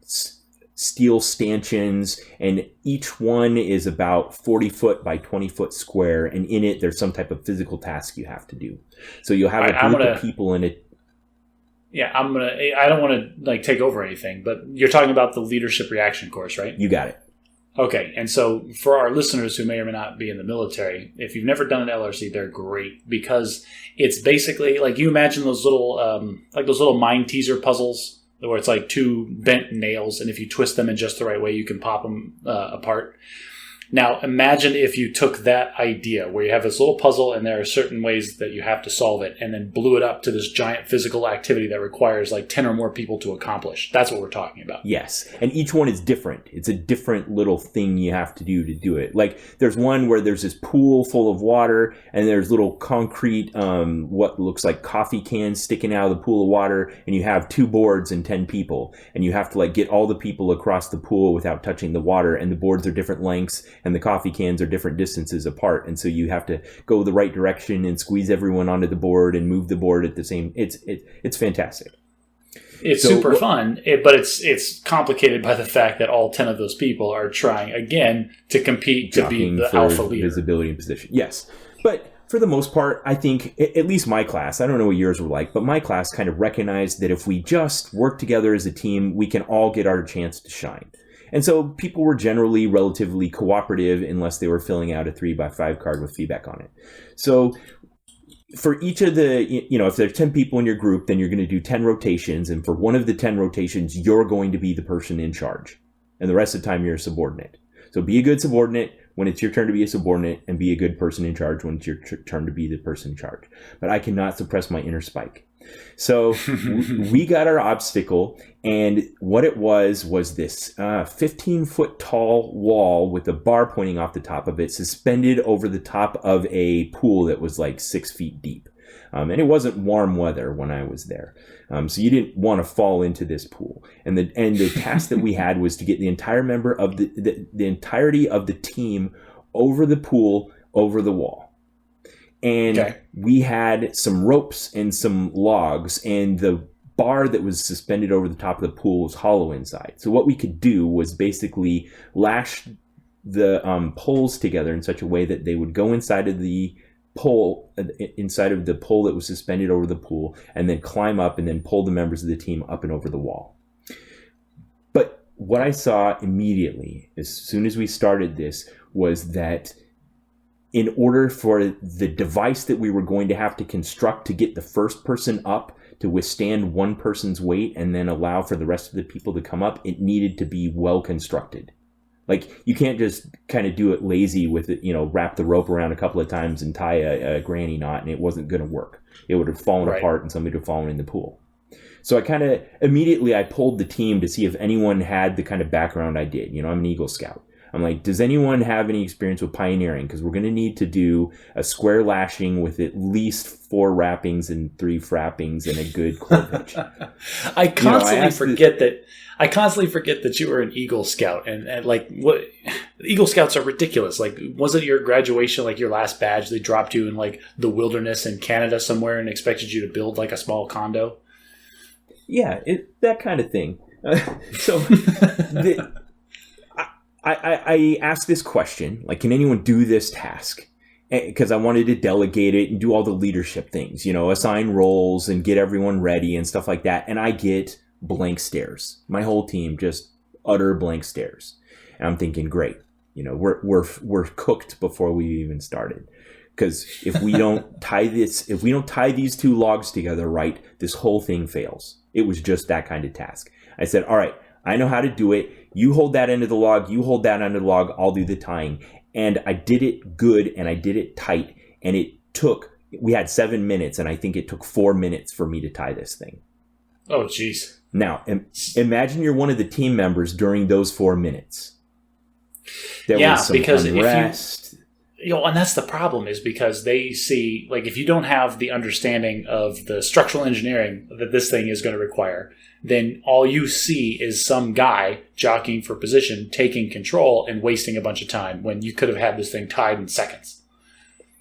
steel stanchions, and each one is about 40 foot by 20 foot square, and in it there's some type of physical task you have to do. So you'll have a group of people in it. Yeah, I don't want to take over anything, but you're talking about the leadership reaction course, right? You got it. Okay, and so for our listeners who may or may not be in the military, if you've never done an LRC, they're great because it's basically you imagine those little mind teaser puzzles where it's like 2 bent nails, and if you twist them in just the right way, you can pop them apart. Now, imagine if you took that idea where you have this little puzzle and there are certain ways that you have to solve it and then blew it up to this giant physical activity that requires 10 or more people to accomplish. That's what we're talking about. Yes. And each one is different. It's a different little thing you have to do it. There's one where there's this pool full of water and there's little concrete, what looks like coffee cans sticking out of the pool of water, and you have 2 boards and 10 people, and you have to get all the people across the pool without touching the water, and the boards are different lengths and the coffee cans are different distances apart, and so you have to go the right direction and squeeze everyone onto the board and move the board at the same. It's fantastic. It's super fun, but it's complicated by the fact that all 10 of those people are trying again to compete to be the alpha leader. Visibility and position. Yes, but for the most part, I think at least my class. I don't know what yours were like, but my class kind of recognized that if we just work together as a team, we can all get our chance to shine. And so people were generally relatively cooperative unless they were filling out a 3x5 card with feedback on it. So for each of the, if there's 10 people in your group, then you're going to do 10 rotations. And for one of the 10 rotations, you're going to be the person in charge. And the rest of the time, you're a subordinate. So be a good subordinate when it's your turn to be a subordinate, and be a good person in charge when it's your turn to be the person in charge. But I cannot suppress my inner Spike. So we got our obstacle, and what it was this 15-foot tall wall with a bar pointing off the top of it, suspended over the top of a pool that was like 6 feet deep. And it wasn't warm weather when I was there. So you didn't want to fall into this pool. And the task that we had was to get the entire member of the entirety of the team over the pool, over the wall. And we had some ropes and some logs, and the bar that was suspended over the top of the pool was hollow inside. So what we could do was basically lash the poles together in such a way that they would go inside of the pole that was suspended over the pool, and then climb up and then pull the members of the team up and over the wall. But what I saw immediately, as soon as we started this, was that in order for the device that we were going to have to construct to get the first person up to withstand one person's weight and then allow for the rest of the people to come up, it needed to be well constructed. Like, you can't just kind of do it lazy with it, wrap the rope around a couple of times and tie a granny knot, and it wasn't going to work. It would have fallen apart and somebody would have fallen in the pool. So I kind of immediately I polled the team to see if anyone had the kind of background I did. I'm an Eagle Scout. I'm like, does anyone have any experience with pioneering? Because we're going to need to do a square lashing with at least 4 wrappings and 3 frappings and a good cleavage. I constantly forget that you were an Eagle Scout, and like, what Eagle Scouts are ridiculous. Like, wasn't your graduation, like your last badge, they dropped you in like the wilderness in Canada somewhere and expected you to build like a small condo? Yeah, that kind of thing. I asked this question, like, can anyone do this task? Because I wanted to delegate it and do all the leadership things, assign roles and get everyone ready and stuff like that. And I get blank stares. My whole team just utter blank stares. And I'm thinking, great, we're cooked before we even started. Because if we don't tie these 2 logs together right, this whole thing fails. It was just that kind of task. I said, all right, I know how to do it. You hold that end of the log. You hold that end of the log. I'll do the tying. And I did it good, and I did it tight. And we had 7 minutes, and I think it took 4 minutes for me to tie this thing. Oh, jeez. Now, imagine you're one of the team members during those 4 minutes. There was some unrest. And that's the problem, is because they see, like, if you don't have the understanding of the structural engineering that this thing is going to require, then all you see is some guy jockeying for position, taking control, and wasting a bunch of time when you could have had this thing tied in seconds.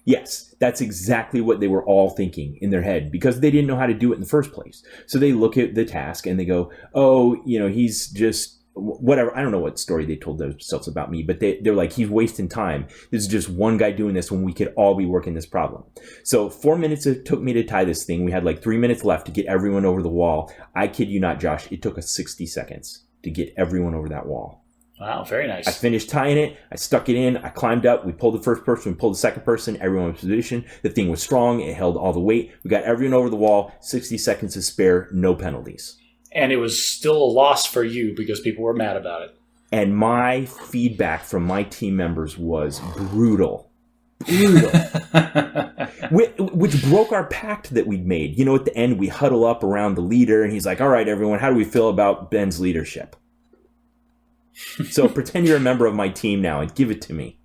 Yes, that's exactly what they were all thinking in their head, because they didn't know how to do it in the first place. So they look at the task and they go, oh, he's just whatever. I don't know what story they told themselves about me, but they're like, he's wasting time. This is just one guy doing this when we could all be working this problem. So 4 minutes it took me to tie this thing. We had like 3 minutes left to get everyone over the wall. I kid you not, Josh, it took us 60 seconds to get everyone over that wall. Wow, very nice. I finished tying it. I stuck it in. I climbed up. We pulled the first person. We pulled the second person. Everyone was in position. The thing was strong. It held all the weight. We got everyone over the wall. 60 seconds to spare. No penalties. And it was still a loss for you because people were mad about it. And my feedback from my team members was brutal. Brutal. Which broke our pact that we'd made. At the end, we huddle up around the leader, and he's like, all right, everyone, how do we feel about Ben's leadership? So pretend you're a member of my team now and give it to me.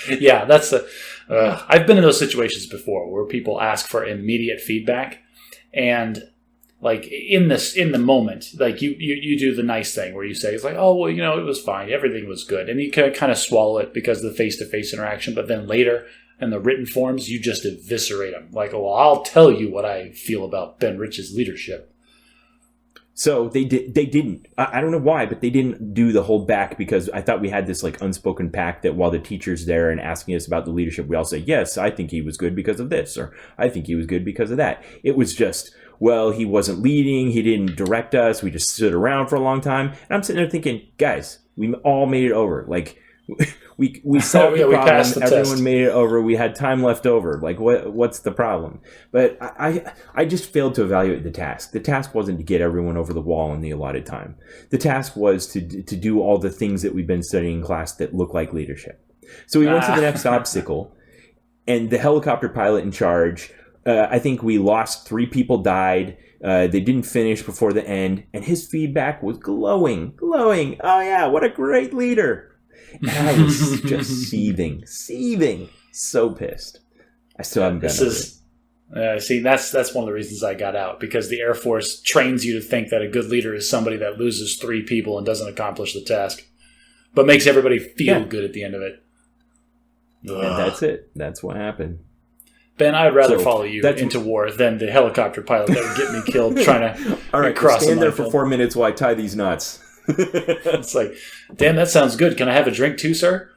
Yeah, that's I've been in those situations before where people ask for immediate feedback, and like in the moment, like you do the nice thing where you say, it's like, oh, well, it was fine, everything was good, and you can kind of swallow it because of the face-to-face interaction, but then later in the written forms, you just eviscerate them. Like, oh, well, I'll tell you what I feel about Ben Rich's leadership. So they didn't. I don't know why, but they didn't do the whole back, because I thought we had this like unspoken pact that while the teacher's there and asking us about the leadership, we all say, yes, I think he was good because of this, or I think he was good because of that. It was just, well, he wasn't leading, he didn't direct us, we just stood around for a long time. And I'm sitting there thinking, guys, we all made it over. Like, we solved the problem. Passed the Everyone test. made it over. We had time left over. Like, what's the problem? But I just failed to evaluate the task. The task wasn't to get everyone over the wall in the allotted time. The task was to do all the things that we've been studying in class that look like leadership. So we went to the next obstacle, and the helicopter pilot in charge, I think we lost 3 people died. They didn't finish before the end, and his feedback was glowing. Oh yeah, what a great leader. And I was just seething, so pissed. I still haven't gotten over it. See, that's one of the reasons I got out, because the Air Force trains you to think that a good leader is somebody that loses 3 people and doesn't accomplish the task, but makes everybody feel good at the end of it. And that's it. That's what happened. Ben, I'd rather follow you into war than the helicopter pilot that would get me killed trying to all right, cross stand there for 4 minutes while I tie these knots. It's like, damn, that sounds good. Can I have a drink too, sir?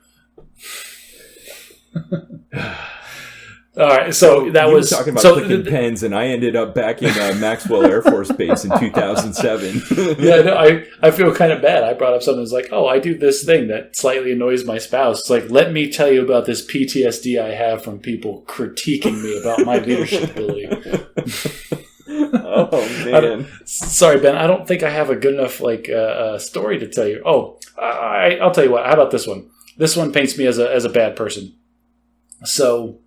All right, so that you was were talking about clicking pens, and I ended up back in Maxwell Air Force Base in 2007. Yeah, no, I feel kind of bad. I brought up something that's like, oh, I do this thing that slightly annoys my spouse. It's like, let me tell you about this PTSD I have from people critiquing me about my leadership ability. Oh man! Sorry, Ben. I don't think I have a good enough story to tell you. Oh, I'll tell you what. How about this one? This one paints me as a bad person. So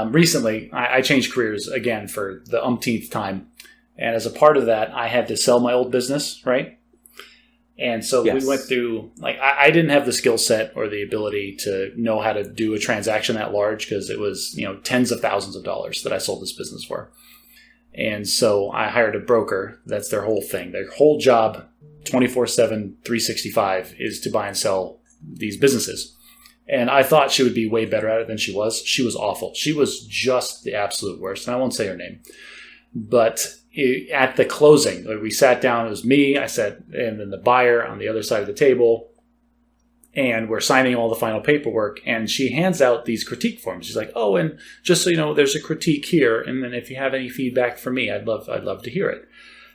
recently, I changed careers again for the umpteenth time, and as a part of that, I had to sell my old business, right? And so we went through, I didn't have the skill set or the ability to know how to do a transaction that large, because it was tens of thousands of dollars that I sold this business for. And so I hired a broker. That's their whole thing. Their whole job, 24/7, 365, is to buy and sell these businesses. And I thought she would be way better at it than she was. She was awful. She was just the absolute worst. And I won't say her name. But at the closing, we sat down. It was me, I sat, and then the buyer on the other side of the table. And we're signing all the final paperwork, and she hands out these critique forms. She's like, "Oh, and just so you know, there's a critique here, and then if you have any feedback for me, I'd love to hear it."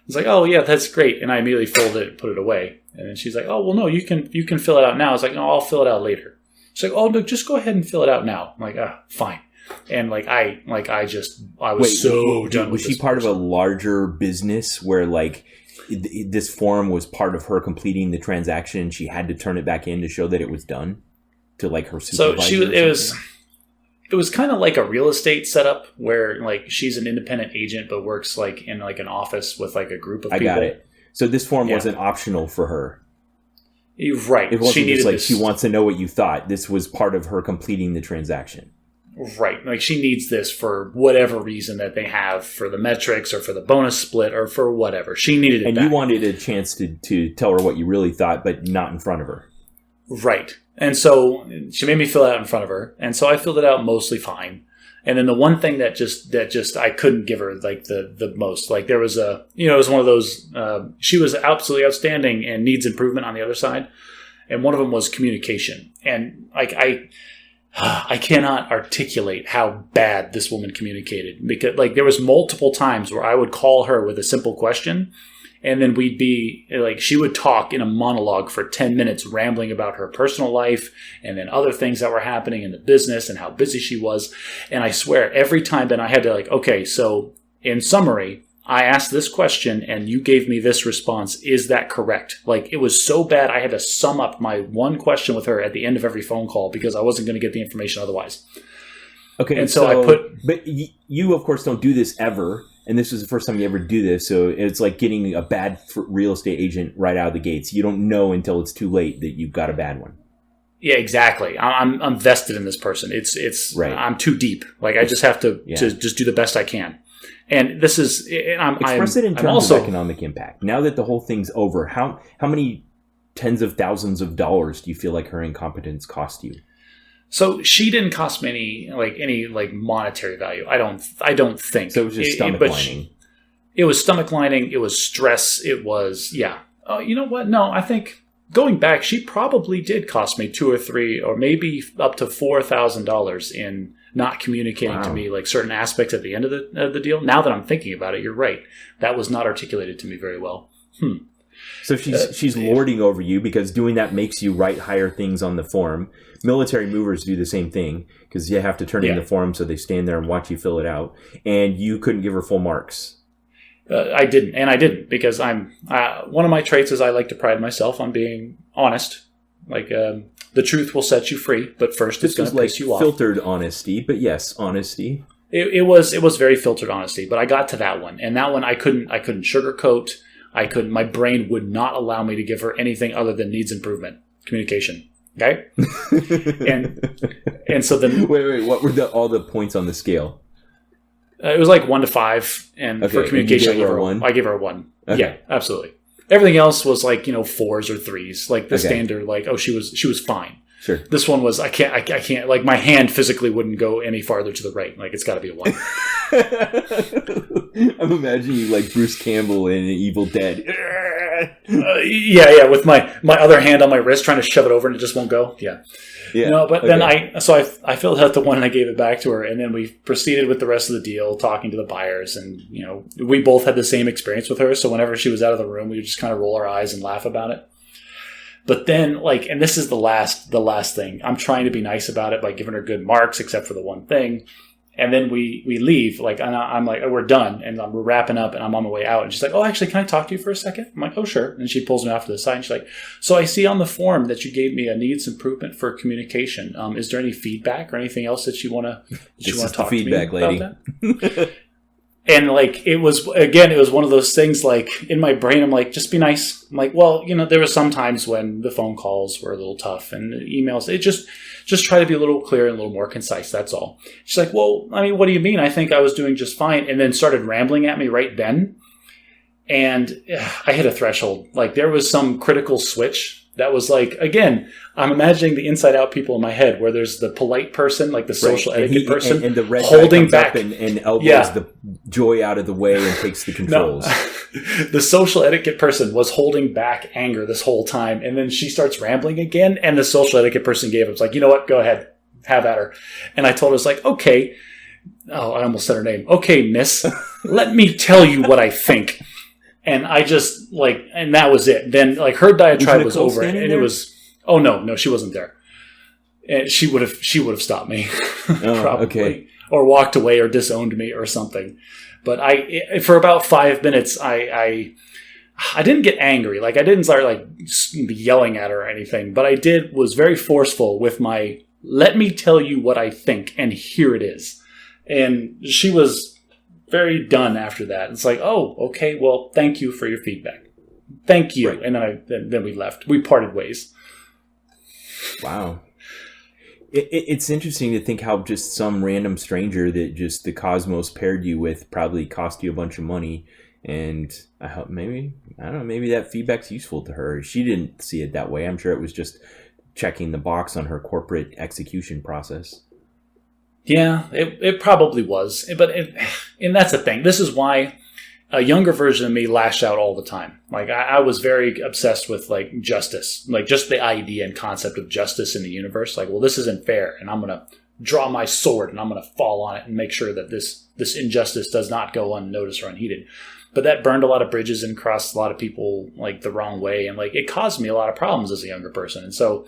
It's like, "Oh yeah, that's great," and I immediately folded it and put it away. And then she's like, "Oh well, no, you can fill it out now." I was like, "No, I'll fill it out later." She's like, "Oh no, just go ahead and fill it out now." I'm like, fine. And I was so done. Was she part of a larger business where this form was part of her completing the transaction? She had to turn it back in to show that it was done to her supervisor. So it was kind of like a real estate setup where she's an independent agent but works in an office with a group of people. I got it. So this form wasn't optional for her. You're right. It wasn't just she wants to know what you thought. This was part of her completing the transaction. Right. She needs this for whatever reason that they have, for the metrics or for the bonus split or for whatever. She needed it. And you wanted a chance to tell her what you really thought, but not in front of her. Right. And so she made me fill it out in front of her. And so I filled it out mostly fine. And then the one thing that just I couldn't give her the most, there was it was one of those, she was absolutely outstanding and needs improvement on the other side. And one of them was communication. And I cannot articulate how bad this woman communicated, because there was multiple times where I would call her with a simple question, and then we'd be she would talk in a monologue for 10 minutes, rambling about her personal life and then other things that were happening in the business and how busy she was. And I swear every time then I had to okay, so in summary, I asked this question and you gave me this response. Is that correct? It was so bad I had to sum up my one question with her at the end of every phone call because I wasn't going to get the information otherwise. Okay, and so but you of course don't do this ever, and this was the first time you ever do this, so it's like getting a bad real estate agent right out of the gates. You don't know until it's too late that you've got a bad one. Yeah, exactly. I'm vested in this person. It's right. I'm too deep. I just have to just do the best I can. And this is, express it in terms of economic impact. Now that the whole thing's over, how many tens of thousands of dollars do you feel like her incompetence cost you? So she didn't cost me any monetary value. I don't think. So it was just stomach lining. It was stomach lining. It was stress. It was Oh, you know what? No, I think going back, she probably did cost me $2,000 or $3,000 or maybe up to $4,000 in not communicating to me certain aspects at the end of the deal. Now that I'm thinking about it, you're right. That was not articulated to me very well. So she's lording over you because doing that makes you write higher things on the form. Military movers do the same thing because you have to turn in the form so they stand there and watch you fill it out. And you couldn't give her full marks. I didn't because I'm one of my traits is I like to pride myself on being honest. Like the truth will set you free, but first it's going to piss you off. Filtered honesty, but yes, honesty. It was very filtered honesty, but I got to that one, and that one I couldn't sugarcoat. My brain would not allow me to give her anything other than needs improvement, communication. Okay, and so then wait, what were all the points on the scale? It was like 1 to 5, and for communication, I gave her a 1. Okay. Yeah, absolutely. Everything else was like 4s or 3s, like the standard. Like, oh, she was fine. Sure. This one was I can't like my hand physically wouldn't go any farther to the right. Like it's got to be a 1. I'm imagining you like Bruce Campbell in Evil Dead. Yeah, with my other hand on my wrist trying to shove it over and it just won't go. Yeah. No, but then I filled out the one and I gave it back to her, and then we proceeded with the rest of the deal, talking to the buyers, and we both had the same experience with her. So whenever she was out of the room, we would just kind of roll our eyes and laugh about it. But then, and this is the last thing. I'm trying to be nice about it by giving her good marks, except for the one thing. And then we leave. Like, and I'm like, oh, we're done. And we're wrapping up, and I'm on my way out. And she's like, oh, actually, can I talk to you for a second? I'm like, oh, sure. And she pulls me off to the side. And she's like, so I see on the form that you gave me a needs improvement for communication. Is there any feedback or anything else that you want to talk to me about lady. That? And it was one of those things, like in my brain, I'm like, just be nice. I'm like, well, there were some times when the phone calls were a little tough and the emails, it just try to be a little clearer and a little more concise. That's all. She's like, well, I mean, what do you mean? I think I was doing just fine. And then started rambling at me right then. And I hit a threshold. Like there was some critical switch that was like, again, I'm imagining the inside out people in my head where there's the polite person, like the social etiquette person, and the red holding guy back up and elbows the joy out of the way and takes the controls. No. The social etiquette person was holding back anger this whole time. And then she starts rambling again. And the social etiquette person gave up. It's like, you know what? Go ahead. Have at her. And I told her, it's like, okay. Oh, I almost said her name. Okay, miss, let me tell you what I think. And I just and that was it. Then her diatribe was over, and it was, oh no, she wasn't there. And she would have stopped me, probably, okay. Or walked away or disowned me or something. But for about 5 minutes, I didn't get angry. Like I didn't start yelling at her or anything. But I was very forceful with my, let me tell you what I think, and here it is. And she was very done after that. It's like, oh, okay, well, thank you for your feedback. Thank you. Right. And then we left. We parted ways. Wow. It's interesting to think how just some random stranger that just the cosmos paired you with probably cost you a bunch of money. And I hope maybe that feedback's useful to her. She didn't see it that way. I'm sure it was just checking the box on her corporate execution process. Yeah, it probably was. And that's the thing. This is why a younger version of me lashed out all the time. Like I was very obsessed with justice, just the idea and concept of justice in the universe. Like, well, this isn't fair, and I'm going to draw my sword and I'm going to fall on it and make sure that this injustice does not go unnoticed or unheeded. But that burned a lot of bridges and crossed a lot of people the wrong way, and it caused me a lot of problems as a younger person. And so,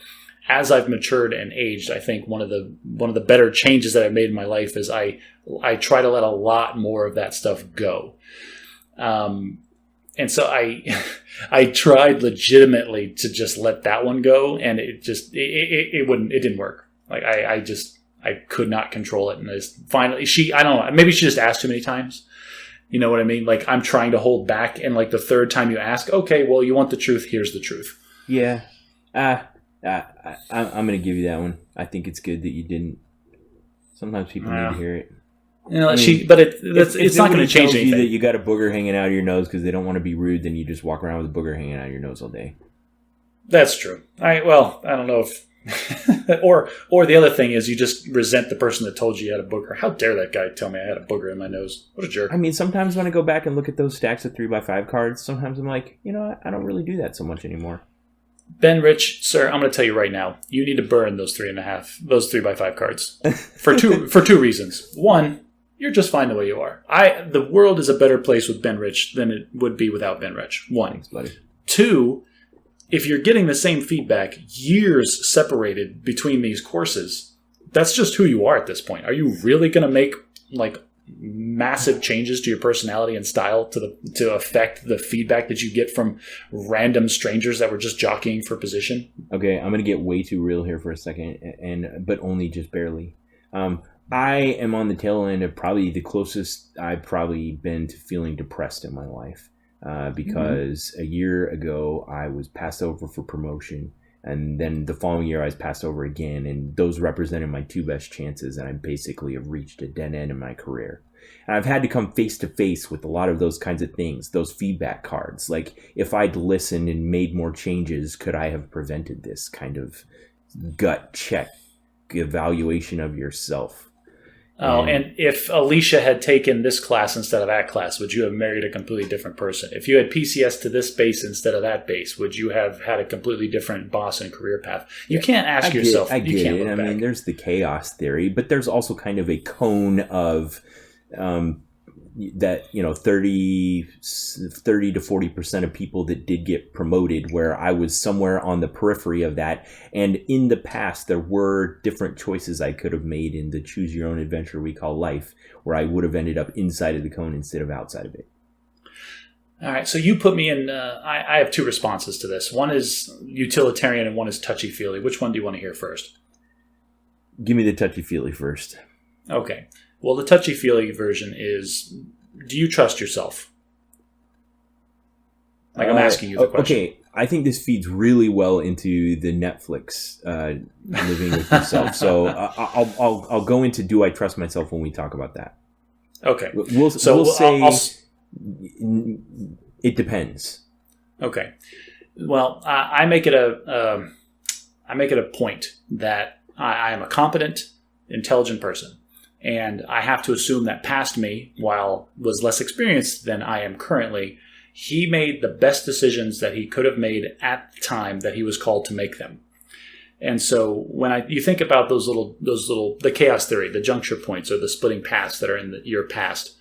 as I've matured and aged, I think one of the better changes that I've made in my life is I try to let a lot more of that stuff go. And so I tried legitimately to just let that one go, and it didn't work. I could not control it. And finally, I don't know, maybe she just asked too many times. You know what I mean? I'm trying to hold back, and the third time you ask, okay, well, you want the truth, here's the truth. Yeah. I'm going to give you that one. I think it's good that you didn't. Sometimes people need to hear it. It's not going to change anything. That you got a booger hanging out of your nose because they don't want to be rude, then you just walk around with a booger hanging out of your nose all day. That's true. I don't know if... or the other thing is you just resent the person that told you had a booger. How dare that guy tell me I had a booger in my nose? What a jerk. I mean, sometimes when I go back and look at those stacks of 3x5 cards, sometimes I'm like, I don't really do that so much anymore. Ben Rich, sir, I'm going to tell you right now, you need to burn those 3x5 cards for two reasons. One, you're just fine the way you are. The world is a better place with Ben Rich than it would be without Ben Rich. One. Thanks, buddy. Two, if you're getting the same feedback, years separated between these courses, that's just who you are at this point. Are you really going to make like massive changes to your personality and style to affect the feedback that you get from random strangers that were just jockeying for position? Okay, I'm going to get way too real here for a second, but only just barely. I am on the tail end of probably the closest I've probably been to feeling depressed in my life. Because a year ago I was passed over for promotion, and then the following year I was passed over again, and those represented my two best chances, and I basically have reached a dead end in my career. And I've had to come face to face with a lot of those kinds of things, those feedback cards. Like, if I'd listened and made more changes, could I have prevented this kind of gut check evaluation of yourself? Oh, and if Alicia had taken this class instead of that class, would you have married a completely different person? If you had PCS to this base instead of that base, would you have had a completely different boss and career path? You can't ask yourself. I get it. I mean, there's the chaos theory, but there's also kind of a cone of that, 30 to 40% of people that did get promoted, where I was somewhere on the periphery of that. And in the past, there were different choices I could have made in the choose your own adventure we call life, where I would have ended up inside of the cone instead of outside of it. All right. So you put me in, I have two responses to this. One is utilitarian and one is touchy-feely. Which one do you want to hear first? Give me the touchy-feely first. Okay. Well, the touchy-feely version is, do you trust yourself? Like, I'm asking you the question. Okay, I think this feeds really well into the Netflix living with yourself. So I'll go into do I trust myself when we talk about that. Okay. We'll say it depends. Okay. Well, I make it a point that I am a competent, intelligent person. And I have to assume that past me, while was less experienced than I am currently, he made the best decisions that he could have made at the time that he was called to make them. And so when you think about those little the chaos theory, the juncture points or the splitting paths that are in your past,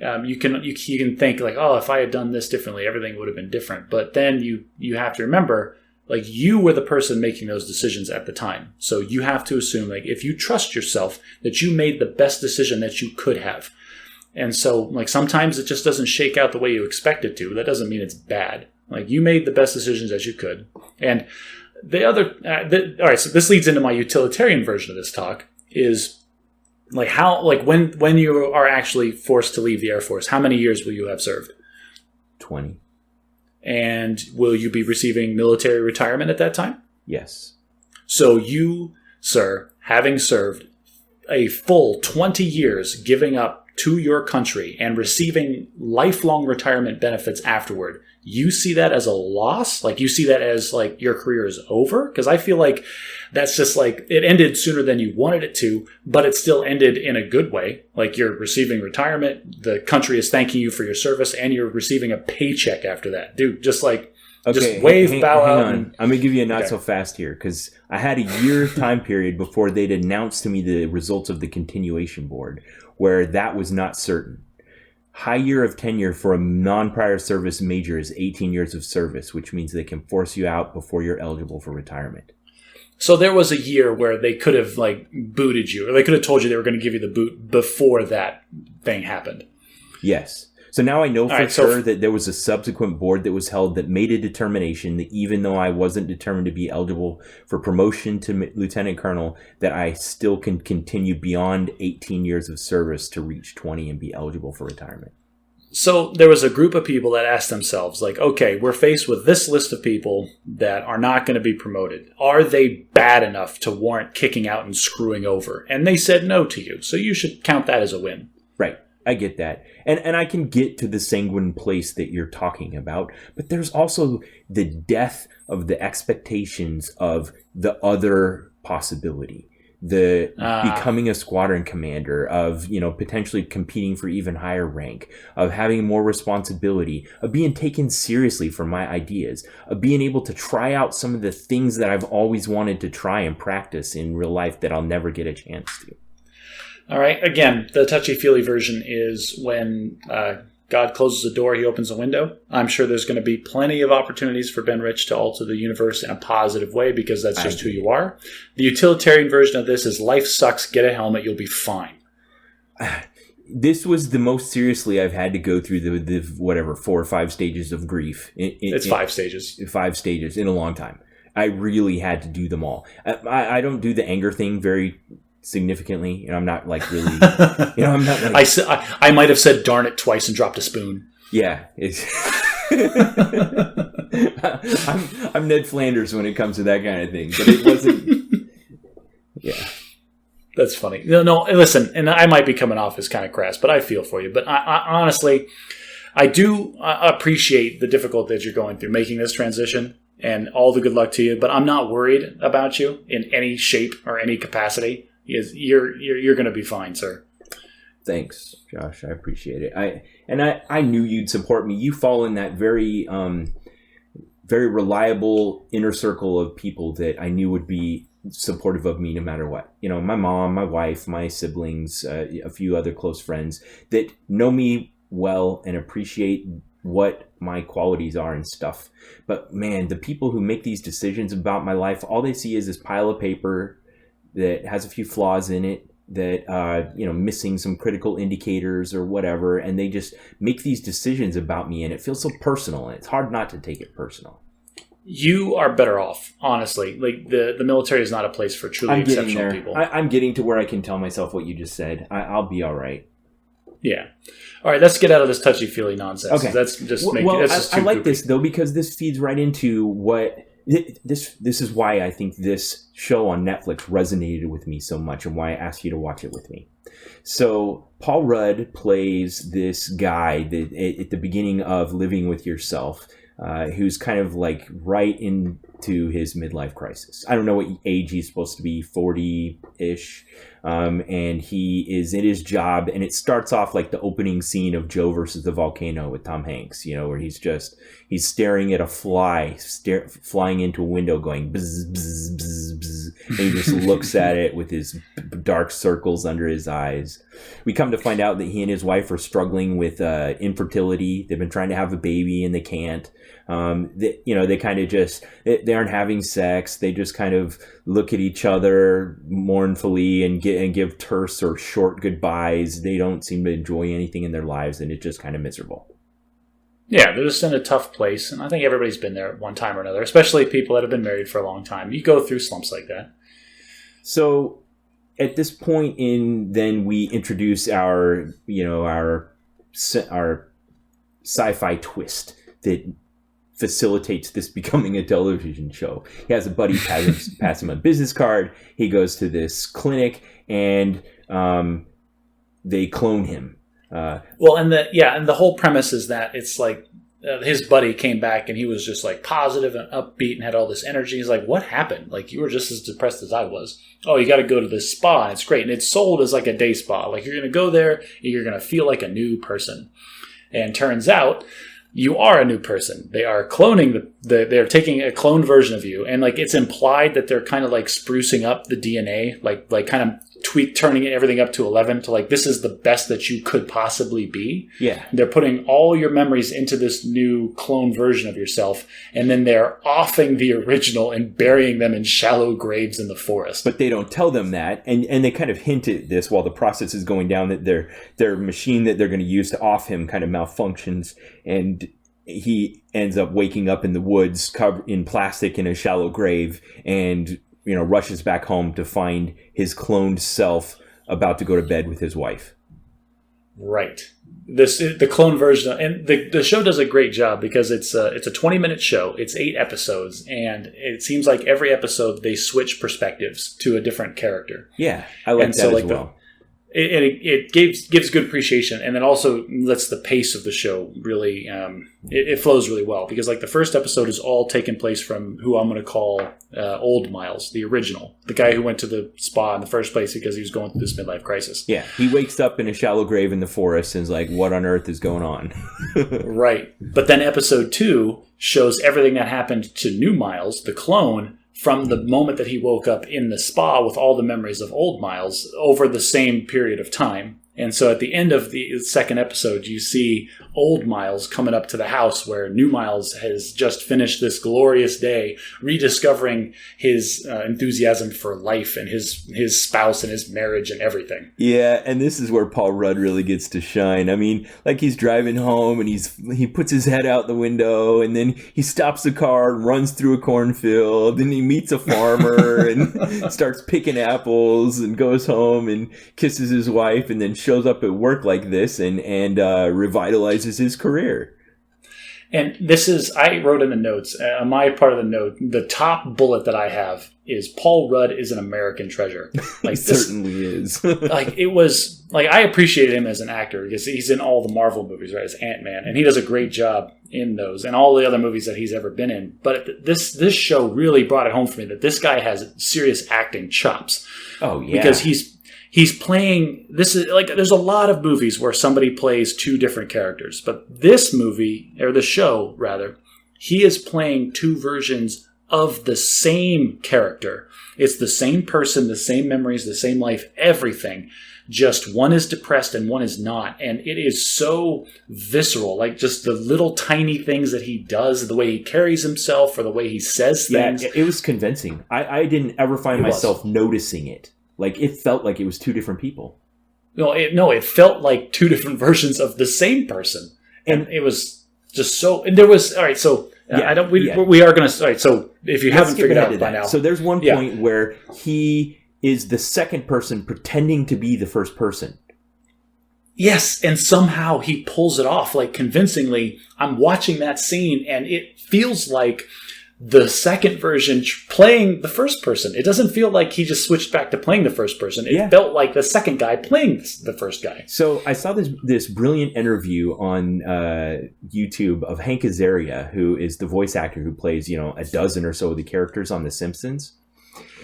you can think like, oh, if I had done this differently, everything would have been different. But then you have to remember, like, you were the person making those decisions at the time. So you have to assume, like, if you trust yourself, that you made the best decision that you could have. And so, like, sometimes it just doesn't shake out the way you expect it to. That doesn't mean it's bad. Like, you made the best decisions as you could. And the other, all right, so this leads into my utilitarian version of this talk, is like when you are actually forced to leave the Air Force, how many years will you have served? 20. And will you be receiving military retirement at that time? Yes. So you, sir, having served a full 20 years, giving up to your country and receiving lifelong retirement benefits afterward, you see that as a loss? Like, you see that as like your career is over? Because I feel like that's just like it ended sooner than you wanted it to, but it still ended in a good way. Like, you're receiving retirement, the country is thanking you for your service, and you're receiving a paycheck after that. Dude, just like, just wave, bow out. Hang on. I'm going to give you a not so fast here, because I had a year time period before they'd announced to me the results of the continuation board, where that was not certain. High year of tenure for a non-prior service major is 18 years of service, which means they can force you out before you're eligible for retirement. So there was a year where they could have like booted you, or they could have told you they were going to give you the boot before that thing happened. Yes. So now I know for sure that there was a subsequent board that was held that made a determination that even though I wasn't determined to be eligible for promotion to lieutenant colonel, that I still can continue beyond 18 years of service to reach 20 and be eligible for retirement. So there was a group of people that asked themselves, like, okay, we're faced with this list of people that are not going to be promoted. Are they bad enough to warrant kicking out and screwing over? And they said no to you. So you should count that as a win. Right. I get that. And I can get to the sanguine place that you're talking about, but there's also the death of the expectations of the other possibility, the becoming a squadron commander, of, potentially competing for even higher rank, of having more responsibility, of being taken seriously for my ideas, of being able to try out some of the things that I've always wanted to try and practice in real life that I'll never get a chance to. All right. Again, the touchy-feely version is when God closes a door, he opens a window. I'm sure there's going to be plenty of opportunities for Ben Rich to alter the universe in a positive way because that's just who you are. The utilitarian version of this is life sucks, get a helmet, you'll be fine. This was the most seriously I've had to go through the 4 or 5 stages of grief. It's 5 stages. 5 stages in a long time. I really had to do them all. I don't do the anger thing very significantly. I'm not like really. I'm not. Like, I might have said "darn it" twice and dropped a spoon. Yeah, I'm Ned Flanders when it comes to that kind of thing, but it wasn't. Yeah. That's funny. No, listen, and I might be coming off as kind of crass, but I feel for you. But I honestly, I do appreciate the difficulty that you're going through making this transition, and all the good luck to you. But I'm not worried about you in any shape or any capacity. You're going to be fine, sir. Thanks, Josh. I appreciate it. I knew you'd support me. You fall in that very very reliable inner circle of people that I knew would be supportive of me no matter what. My mom, my wife, my siblings, a few other close friends that know me well and appreciate what my qualities are and stuff. But man, the people who make these decisions about my life, all they see is this pile of paper that has a few flaws in it, that missing some critical indicators or whatever, and they just make these decisions about me, and it feels so personal, and it's hard not to take it personal. You are better off, honestly. Like the military is not a place for truly exceptional people. I'm getting to where I can tell myself what you just said. I'll be all right. Yeah. All right. Let's get out of this touchy-feely nonsense. Okay. That's just I like this though, because this feeds right into what this is why I think this show on Netflix resonated with me so much, and why I asked you to watch it with me. So Paul Rudd plays this guy that at the beginning of Living with Yourself. Who's kind of like right into his midlife crisis. I don't know what age he's supposed to be, 40-ish. And he is in his job, and it starts off like the opening scene of Joe versus the Volcano with Tom Hanks, where he's staring at a fly flying into a window going bzz, bzz, bzz, bzz. And he just looks at it with his dark circles under his eyes. We come to find out that he and his wife are struggling with infertility. They've been trying to have a baby and they can't. They kind of they aren't having sex. They just kind of look at each other mournfully and give terse or short goodbyes. They don't seem to enjoy anything in their lives, and it's just kind of miserable. Yeah, they're just in a tough place, and I think everybody's been there at one time or another, especially people that have been married for a long time. You go through slumps like that. So at this point then we introduce our sci-fi twist that facilitates this becoming a television show. He has a buddy pass him a business card. He goes to this clinic, and they clone him. And the whole premise is that it's like his buddy came back and he was just like positive and upbeat and had all this energy. He's like, what happened? Like, you were just as depressed as I was. Oh, you got to go to this spa, and it's great. And it's sold as like a day spa. Like, you're going to go there and you're going to feel like a new person. And turns out you are a new person. They are cloning they're taking a cloned version of you. And like, it's implied that they're kind of like sprucing up the DNA, like kind of turning everything up to 11 to like, this is the best that you could possibly be. Yeah. They're putting all your memories into this new clone version of yourself, and then they're offing the original and burying them in shallow graves in the forest. But they don't tell them that, and they kind of hint at this while the process is going down, that their machine that they're going to use to off him kind of malfunctions, and he ends up waking up in the woods covered in plastic in a shallow grave, and rushes back home to find his cloned self about to go to bed with his wife. Right. The clone version, and the show does a great job because it's a 20-minute show. It's 8 episodes, and it seems like every episode they switch perspectives to a different character. Yeah, I like that as well. It gives good appreciation, and then also lets the pace of the show really it flows really well, because like the first episode is all taking place from who I'm going to call Old Miles, the original, the guy who went to the spa in the first place because he was going through this midlife crisis. Yeah, he wakes up in a shallow grave in the forest and is like, what on earth is going on? Right. But then episode 2 shows everything that happened to New Miles, the clone, from the moment that he woke up in the spa with all the memories of Old Miles over the same period of time. And so at the end of the second episode, you see old Miles coming up to the house where new Miles has just finished this glorious day, rediscovering his enthusiasm for life and his spouse and his marriage and everything. Yeah, and this is where Paul Rudd really gets to shine. I mean, like he's driving home and he puts his head out the window and then he stops the car and runs through a cornfield and he meets a farmer and starts picking apples and goes home and kisses his wife and then shows up at work like this and revitalizes his career. And this is, I wrote in the notes, my part of the note, the top bullet that I have is Paul Rudd is an American treasure. Like he certainly is. Like it was, like I appreciated him as an actor because he's in all the Marvel movies, right, as Ant-Man, and he does a great job in those and all the other movies that he's ever been in. But this show really brought it home for me that this guy has serious acting chops. Oh, yeah. Because he's playing, this is like, there's a lot of movies where somebody plays two different characters, but this movie, or the show rather, he is playing two versions of the same character. It's the same person, the same memories, the same life, everything. Just one is depressed and one is not. And it is so visceral, like just the little tiny things that he does, the way he carries himself or the way he says things. Yeah, it was convincing. I didn't ever find myself noticing it. Like, it felt like it was two different people. No, it felt like two different versions of the same person. And it was just so... And there was... All right, so... We are going to... All right, so if you haven't figured out by now... So there's one point where he is the second person pretending to be the first person. Yes, and somehow he pulls it off, like, convincingly. I'm watching that scene, and it feels like the second version playing the first person. It doesn't feel like he just switched back to playing the first person. It felt like the second guy playing the first guy. So I saw this brilliant interview on YouTube of Hank Azaria, who is the voice actor who plays, a dozen or so of the characters on The Simpsons.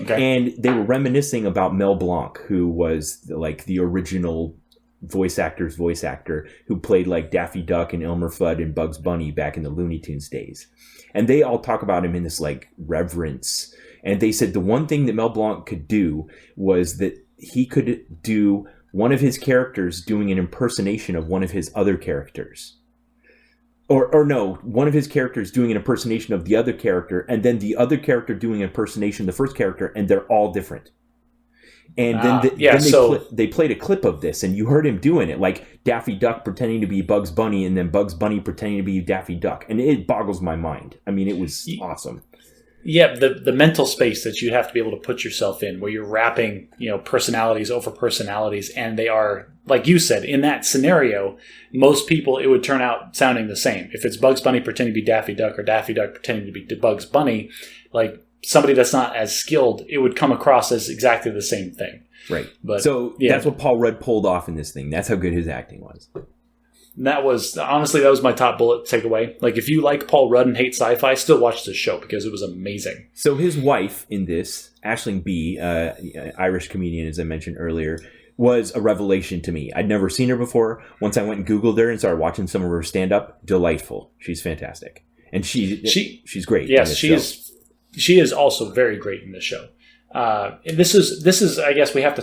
Okay. And they were reminiscing about Mel Blanc, who was like the original voice actor who played like Daffy Duck and Elmer Fudd and Bugs Bunny back in the Looney Tunes days. And they all talk about him in this like reverence. And they said the one thing that Mel Blanc could do was that he could do one of his characters doing an impersonation of one of his other characters. Or no, one of his characters doing an impersonation of the other character, and then the other character doing an impersonation of the first character, and they're all different. And then they played a clip of this, and you heard him doing it, like Daffy Duck pretending to be Bugs Bunny, and then Bugs Bunny pretending to be Daffy Duck. And it boggles my mind. I mean, it was awesome. Yeah, the mental space that you have to be able to put yourself in, where you're wrapping, personalities over personalities, and they are, like you said, in that scenario, most people, it would turn out sounding the same. If it's Bugs Bunny pretending to be Daffy Duck or Daffy Duck pretending to be Bugs Bunny, like somebody that's not as skilled, it would come across as exactly the same thing. Right. But so that's what Paul Rudd pulled off in this thing. That's how good his acting was. And that was my top bullet takeaway. Like, if you like Paul Rudd and hate sci-fi, still watch this show because it was amazing. So his wife in this, Aisling B., Irish comedian, as I mentioned earlier, was a revelation to me. I'd never seen her before. Once I went and Googled her and started watching some of her stand-up, delightful. She's fantastic. And she's great. Yes, she is also very great in this show. And this is I guess we have to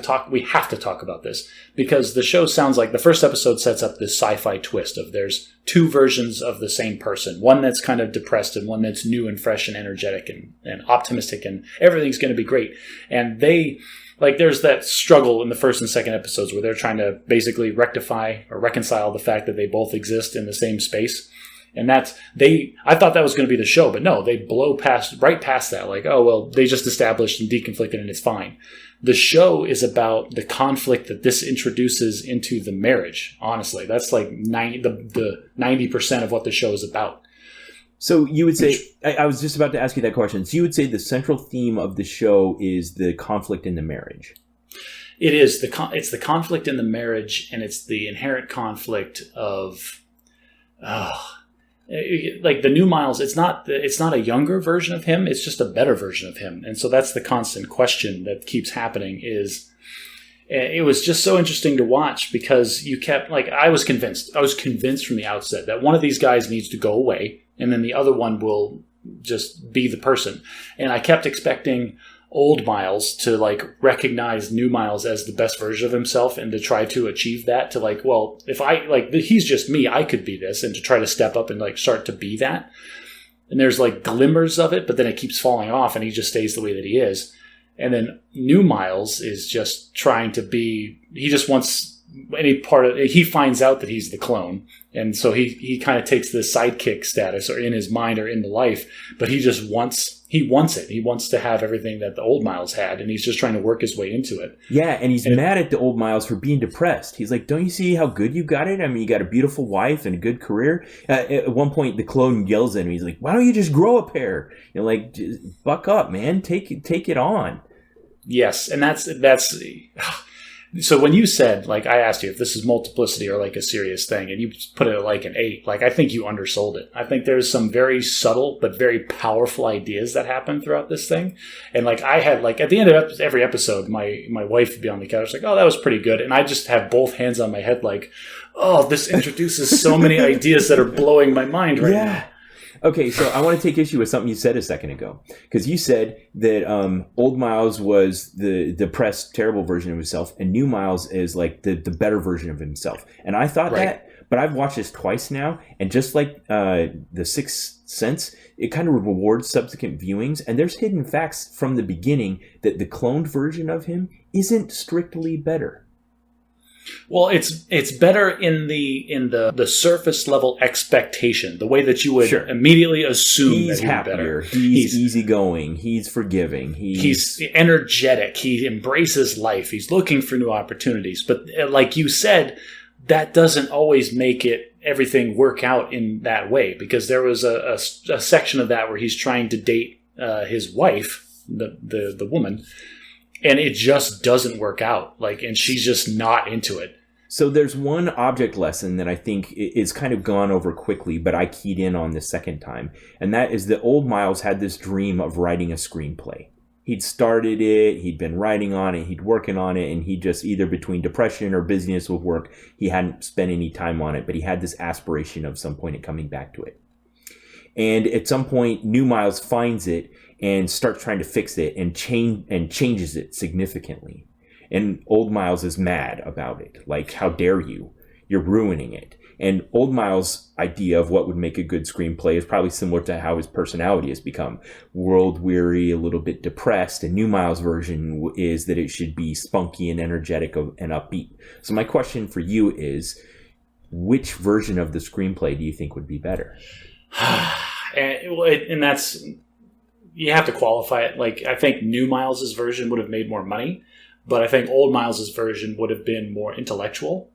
talk about this because the show sounds like the first episode sets up this sci-fi twist of there's two versions of the same person, one that's kind of depressed and one that's new and fresh and energetic and optimistic and everything's going to be great. And there's that struggle in the first and second episodes where they're trying to basically rectify or reconcile the fact that they both exist in the same space. And I thought that was going to be the show, but no, they blow right past that. Like, oh, well, they just established and deconflicted and it's fine. The show is about the conflict that this introduces into the marriage. Honestly, that's like the 90% of what the show is about. So you would say, I was just about to ask you that question. So you would say the central theme of the show is the conflict in the marriage. It is. It's the conflict in the marriage, and it's the inherent conflict of... like the new Miles, it's not a younger version of him, it's just a better version of him. And so that's the constant question that keeps happening is it was just so interesting to watch because you kept, like, I was convinced from the outset that one of these guys needs to go away and then the other one will just be the person. And I kept expecting, old Miles to like recognize new Miles as the best version of himself and to try to achieve that, to like, well, if I like, he's just me, I could be this, and to try to step up and like start to be that. And there's like glimmers of it, but then it keeps falling off and he just stays the way that he is. And then new Miles is just trying to be, he just wants any part of it. He finds out that he's the clone. And so he kind of takes the sidekick status, or in his mind or in the life, but he wants it. He wants to have everything that the old Miles had, and he's just trying to work his way into it. Yeah, and he's mad at the old Miles for being depressed. He's like, don't you see how good you got it? I mean, you got a beautiful wife and a good career. At one point, the clone yells at him. He's like, why don't you just grow a pair? You know, like, just buck up, man. Take it on. Yes, and that's so when you said, like, I asked you if this is multiplicity or like a serious thing, and you put it at like an 8, like, I think you undersold it. I think there's some very subtle but very powerful ideas that happen throughout this thing. And like, I had like, at the end of every episode, my wife would be on the couch like, oh, that was pretty good. And I just have both hands on my head like, oh, this introduces so many ideas that are blowing my mind right now. Okay, so I want to take issue with something you said a second ago. Because you said that old Miles was the depressed, terrible version of himself, and new Miles is like the better version of himself. And I thought that, but I've watched this twice now, and just like The Sixth Sense, it kind of rewards subsequent viewings. And there's hidden facts from the beginning that the cloned version of him isn't strictly better. Well, it's better in the surface level expectation, the way that you would immediately assume he's that he's happier. Better. He's easygoing. He's forgiving. He's energetic. He embraces life. He's looking for new opportunities. But like you said, that doesn't always make everything work out in that way, because there was a section of that where he's trying to date his wife, the woman. And it just doesn't work out. Like, and she's just not into it. So there's one object lesson that I think is kind of gone over quickly, but I keyed in on the second time. And that is that old Miles had this dream of writing a screenplay. He'd started it, he'd been writing on it, he'd working on it, and he just, either between depression or busyness with work, he hadn't spent any time on it, but he had this aspiration of some point of coming back to it. And at some point, new Miles finds it and starts trying to fix it and changes it significantly. And old Miles is mad about it. Like, how dare you? You're ruining it. And old Miles' idea of what would make a good screenplay is probably similar to how his personality has become. World-weary, a little bit depressed. And new Miles' version is that it should be spunky and energetic and upbeat. So my question for you is, which version of the screenplay do you think would be better? And that's... You have to qualify it. Like, I think new Miles' version would have made more money, but I think old Miles' version would have been more intellectual,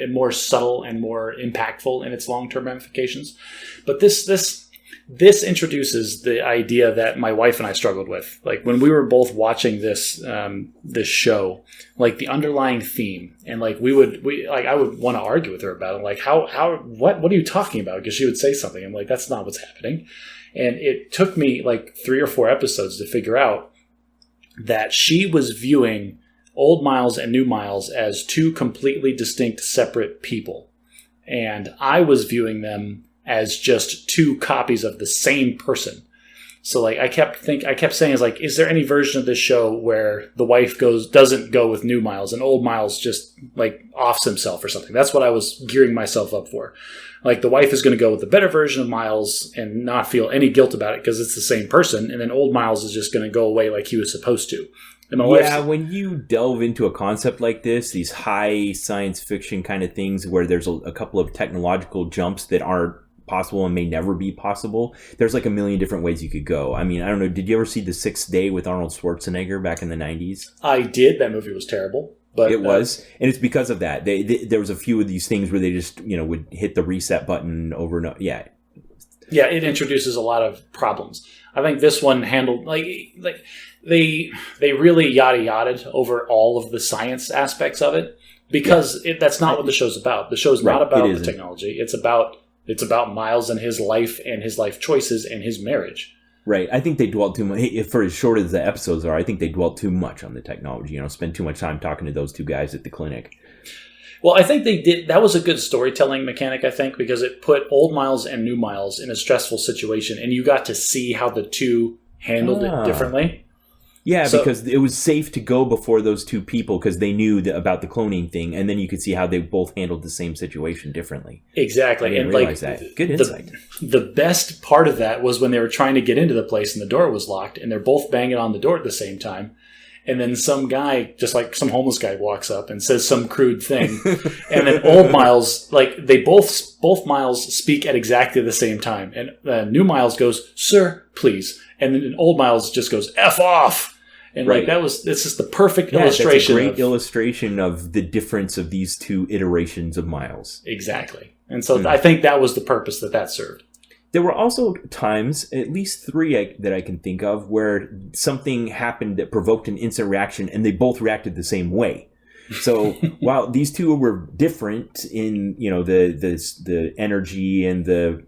more subtle, and more impactful in its long-term ramifications. But this introduces the idea that my wife and I struggled with. Like, when we were both watching this show, like, the underlying theme, and like I would want to argue with her about it. Like, what are you talking about? Because she would say something. I'm like, that's not what's happening. And it took me like 3 or 4 episodes to figure out that she was viewing old Miles and new Miles as 2 completely distinct, separate people. And I was viewing them as just 2 copies of the same person. So like, I kept saying, is like, is there any version of this show where the wife doesn't go with new Miles and old Miles just like offs himself or something? That's what I was gearing myself up for. Like, the wife is going to go with the better version of Miles and not feel any guilt about it because it's the same person. And then old Miles is just going to go away like he was supposed to. And when you delve into a concept like this, these high science fiction kind of things where there's a couple of technological jumps that aren't possible and may never be possible, there's like a million different ways you could go. I mean, I don't know. Did you ever see The Sixth Day with Arnold Schwarzenegger back in the 90s? I did. That movie was terrible. But it was, and it's because of that. There was a few of these things where they just, would hit the reset button over and over. Yeah, it introduces a lot of problems. I think this one handled like they really yada-yada'd over all of the science aspects of it, because that's not what the show's about. The show's not about the technology. It's about Miles and his life and his life choices and his marriage. Right. I think they dwelt too much. For as short as the episodes are, I think they dwelt too much on the technology. Spend too much time talking to those 2 guys at the clinic. Well, I think they did. That was a good storytelling mechanic, I think, because it put old Miles and new Miles in a stressful situation, and you got to see how the 2 handled it differently. Yeah, because it was safe to go before those two people because they knew about the cloning thing, and then you could see how they both handled the same situation differently. Exactly. I didn't realize that. Good insight. The best part of that was when they were trying to get into the place and the door was locked, and they're both banging on the door at the same time. And then some guy, just like some homeless guy, walks up and says some crude thing. And then old Miles, like they both Miles speak at exactly the same time. And new Miles goes, "Sir, please." And then old Miles just goes, "F off." And like it's just the perfect illustration. That's a great illustration of the difference of these two iterations of Miles. Exactly. And so I think that was the purpose that served. There were also times, at least 3 that I can think of, where something happened that provoked an instant reaction and they both reacted the same way. So while these two were different in, the energy and the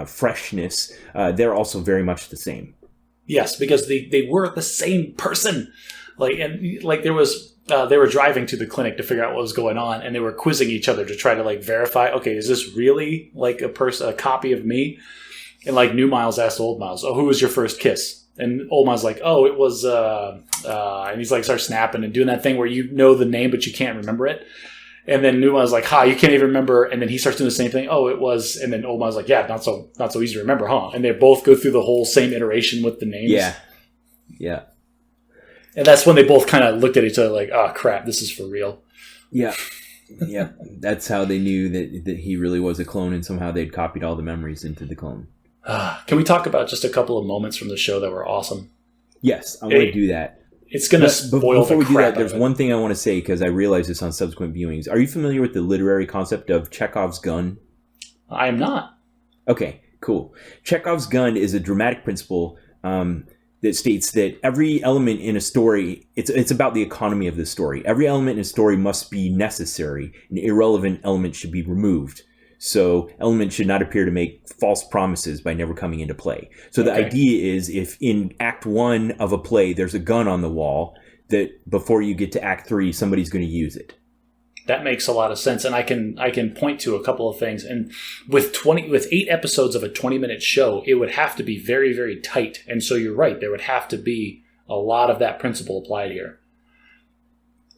freshness, they're also very much the same. Yes, because they were the same person. There was they were driving to the clinic to figure out what was going on, and they were quizzing each other to try to verify. Okay, is this really a copy of me? And new Miles asked old Miles, "Oh, who was your first kiss?" And old Miles "Oh, it was," and he's starts snapping and doing that thing where you know the name but you can't remember it. And then new Miles "Ha, you can't even remember." And then he starts doing the same thing. "Oh, it was," and then old Miles "Yeah, not so easy to remember, huh?" And they both go through the whole same iteration with the names. Yeah. And that's when they both kind of looked at each other like, "Oh crap, this is for real." Yeah. That's how they knew that he really was a clone, and somehow they'd copied all the memories into the clone. Can we talk about just a couple of moments from the show that were awesome? Yes, I want to do that. It's going to spoil the crap. Before we do that, there's one thing I want to say because I realized this on subsequent viewings. Are you familiar with the literary concept of Chekhov's gun? I am not. Okay, cool. Chekhov's gun is a dramatic principle that states that every element in a story, it's about the economy of the story. Every element in a story must be necessary, and irrelevant elements should be removed. So elements should not appear to make false promises by never coming into play. So the idea is if in Act 1 of a play there's a gun on the wall, that before you get to Act 3, somebody's going to use it. That makes a lot of sense, and I can point to a couple of things. And with 8 episodes of a 20-minute show, it would have to be very, very tight. And so you're right, there would have to be a lot of that principle applied here.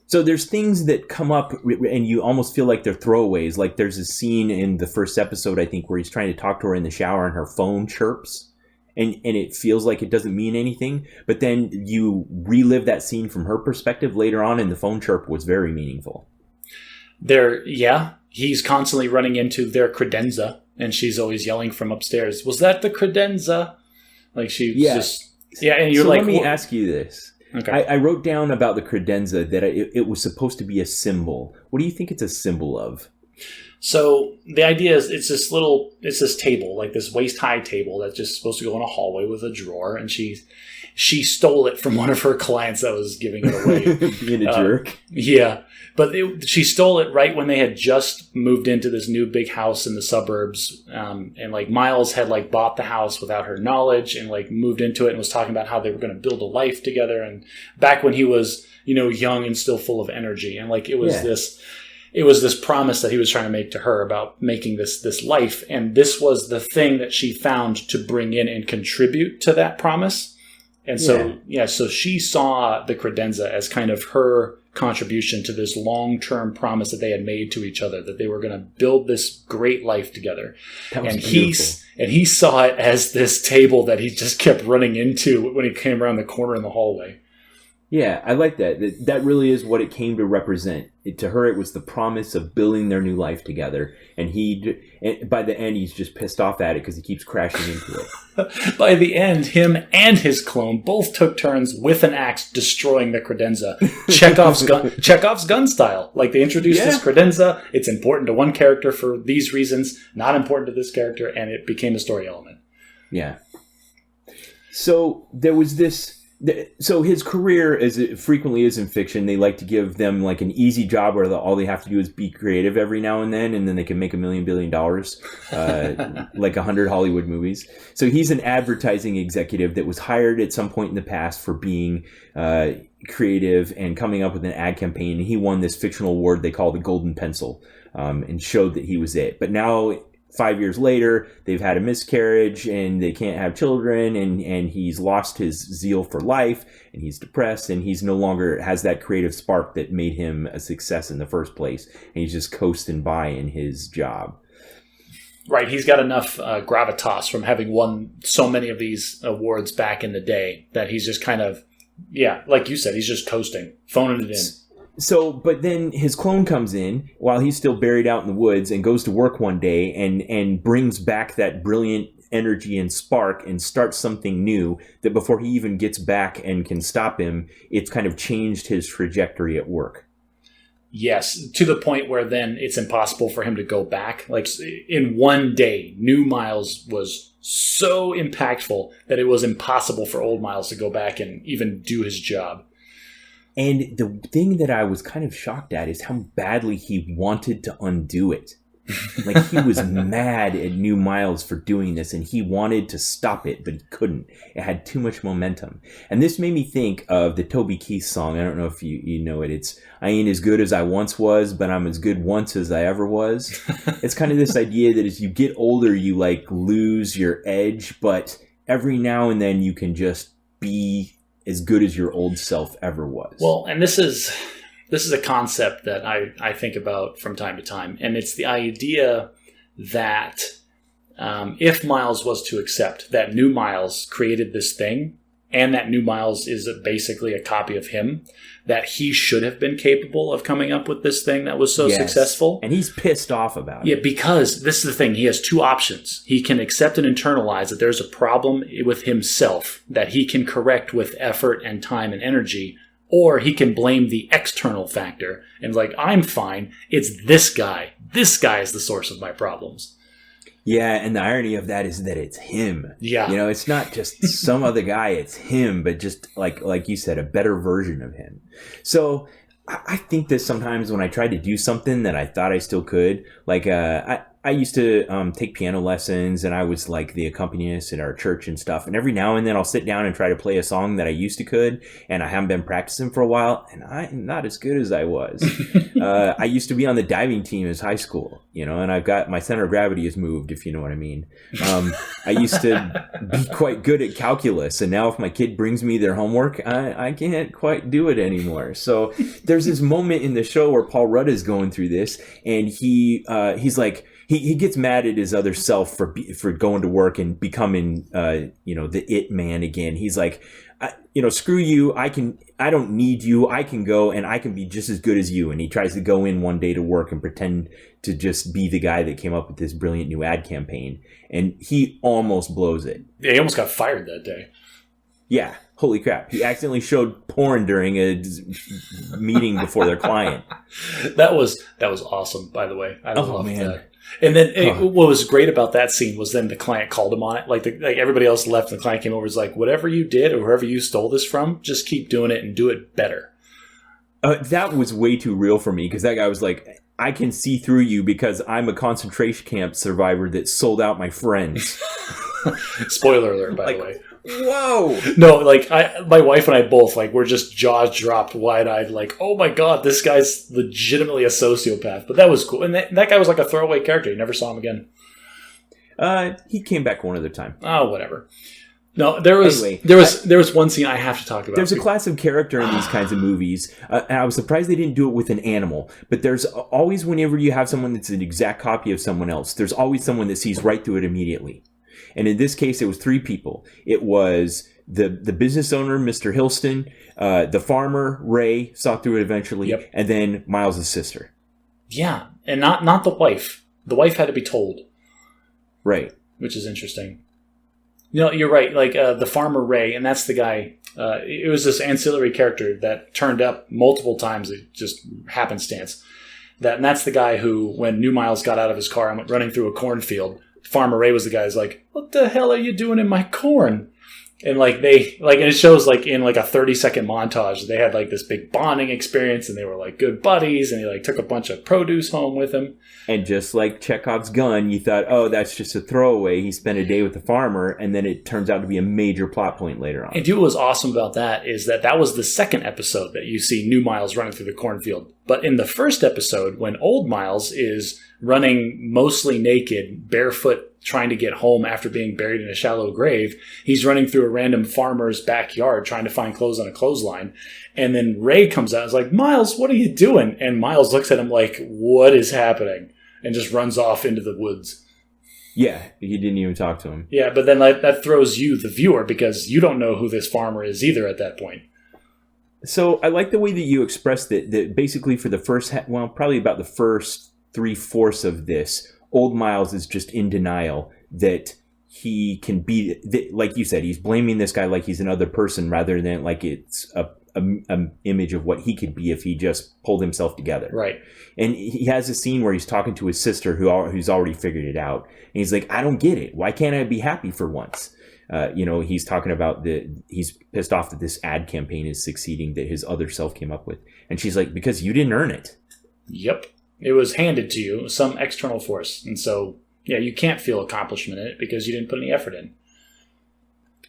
So there's things that come up and you almost feel like they're throwaways. Like there's a scene in the first episode, I think, where he's trying to talk to her in the shower and her phone chirps. And it feels like it doesn't mean anything. But then you relive that scene from her perspective later on, and the phone chirp was very meaningful. He's constantly running into their credenza, and she's always yelling from upstairs, "Was that the credenza?" And you're so let me ask you this. Okay. I wrote down about the credenza that it was supposed to be a symbol. What do you think it's a symbol of? So the idea is it's this table, like this waist-high table that's just supposed to go in a hallway with a drawer, and she stole it from one of her clients that was giving it away. Being a jerk. Yeah. But she stole it right when they had just moved into this new big house in the suburbs. And Miles had bought the house without her knowledge and moved into it and was talking about how they were going to build a life together. And back when he was, young and still full of energy. And it was this promise that he was trying to make to her about making this life. And this was the thing that she found to bring in and contribute to that promise. And so she saw the credenza as kind of her contribution to this long-term promise that they had made to each other, that they were going to build this great life together. And he saw it as this table that he just kept running into when he came around the corner in the hallway. Yeah, I like that. That really is what it came to represent. To her, it was the promise of building their new life together. And by the end, he's just pissed off at it because he keeps crashing into it. By the end, him and his clone both took turns with an axe destroying the credenza. Chekhov's gun style. They introduced this credenza. It's important to one character for these reasons, not important to this character, and it became a story element. Yeah. So there was this... So his career, as it frequently is in fiction, they like to give them an easy job where all they have to do is be creative every now and then they can make $1 billion, like 100 Hollywood movies. So he's an advertising executive that was hired at some point in the past for being creative and coming up with an ad campaign. And he won this fictional award they call the Golden Pencil, and showed that he was it. But now 5 years later, they've had a miscarriage and they can't have children, and he's lost his zeal for life, and he's depressed, and he's no longer has that creative spark that made him a success in the first place, and he's just coasting by in his job. Right, he's got enough gravitas from having won so many of these awards back in the day that he's just kind of, like you said, he's just coasting, phoning it in. So, but then his clone comes in while he's still buried out in the woods and goes to work one day and brings back that brilliant energy and spark and starts something new that before he even gets back and can stop him, it's kind of changed his trajectory at work. Yes, to the point where then it's impossible for him to go back. Like in one day, new Miles was so impactful that it was impossible for old Miles to go back and even do his job. And the thing that I was kind of shocked at is how badly he wanted to undo it. Like, he was mad at New Miles for doing this, and he wanted to stop it, but he couldn't. It had too much momentum. And this made me think of the Toby Keith song. I don't know if you know it. It's, I ain't as good as I once was, but I'm as good once as I ever was. It's kind of this idea that as you get older, you, like, lose your edge, but every now and then you can just be as good as your old self ever was. Well, and this is a concept that I think about from time to time, and it's the idea that if Miles was to accept that New Miles created this thing, and that New Miles is basically a copy of him, that he should have been capable of coming up with this thing that was so successful. And he's pissed off about it. Yeah, because this is the thing. He has two options. He can accept and internalize that there's a problem with himself that he can correct with effort and time and energy, or he can blame the external factor and like, I'm fine. It's this guy. This guy is the source of my problems. Yeah, and the irony of that is that it's him. Yeah. You know, it's not just some other guy, it's him, but just like you said, a better version of him. So I think that sometimes when I try to do something that I thought I still could, like I used to take piano lessons, and I was like the accompanist at our church and stuff. And every now and then I'll sit down and try to play a song that I used to could, and I haven't been practicing for a while, and I'm not as good as I was. I used to be on the diving team as high school, you know, and I've got my center of gravity has moved, if you know what I mean. I used to be quite good at calculus, and now if my kid brings me their homework, I can't quite do it anymore. So there's this moment in the show where Paul Rudd is going through this, and he's like, he gets mad at his other self for going to work and becoming, the it man again. He's like, screw you. I don't need you. I can go and I can be just as good as you. And he tries to go in one day to work and pretend to just be the guy that came up with this brilliant new ad campaign. And he almost blows it. Yeah, he almost got fired that day. Yeah. Holy crap. He accidentally showed porn during a meeting before their client. That was awesome, by the way. I loved man. that. And then what was great about that scene was then the client called him on it. Like everybody else left, and the client came over and was like, whatever you did or whoever you stole this from, just keep doing it and do it better. That was way too real for me, because that guy was like, I can see through you because I'm a concentration camp survivor that sold out my friends. Spoiler alert, by the way. Whoa! No, like my wife and I both we're just jaws dropped, wide eyed, like, oh my god, this guy's legitimately a sociopath. But that was cool, and that guy was like a throwaway character. You never saw him again. He came back one other time. Oh, whatever. No, there was one scene I have to talk about. There's a class of character in these kinds of movies, and I was surprised they didn't do it with an animal. But there's always, whenever you have someone that's an exact copy of someone else, there's always someone that sees right through it immediately. And in this case, it was three people. It was the business owner, Mr. Hilston, the farmer, Ray, saw through it eventually, and then Miles' sister. Yeah, and not the wife. The wife had to be told. Right. Which is interesting. You know, you're right. Like the farmer, Ray, and that's the guy. It was this ancillary character that turned up multiple times. It just happenstance. And that's the guy who, when New Miles got out of his car and went running through a cornfield, Farmer Ray was the guy who's like, what the hell are you doing in my corn? And like and it shows like in like a 30-second montage, they had like this big bonding experience and they were like good buddies and he like took a bunch of produce home with him. And just like Chekhov's gun, you thought, oh, that's just a throwaway. He spent a day with the farmer, and then it turns out to be a major plot point later on. And what was awesome about that is that was the second episode that you see new Miles running through the cornfield. But in the first episode, when old Miles is running mostly naked, barefoot, trying to get home after being buried in a shallow grave, he's running through a random farmer's backyard trying to find clothes on a clothesline. And then Ray comes out and is like, Miles, what are you doing? And Miles looks at him like, what is happening? And just runs off into the woods. Yeah, he didn't even talk to him. Yeah, but then that throws you, the viewer, because you don't know who this farmer is either at that point. So I like the way that you expressed it, that basically for the first, probably about the first 3/4 of this, old Miles is just in denial that he can be, like you said, he's blaming this guy like he's another person rather than like it's a image of what he could be if he just pulled himself together. Right. And he has a scene where he's talking to his sister who's already figured it out. And he's like, I don't get it. Why can't I be happy for once? He's talking about he's pissed off that this ad campaign is succeeding that his other self came up with. And she's like, because you didn't earn it. Yep. It was handed to you, some external force. And so, yeah, you can't feel accomplishment in it because you didn't put any effort in.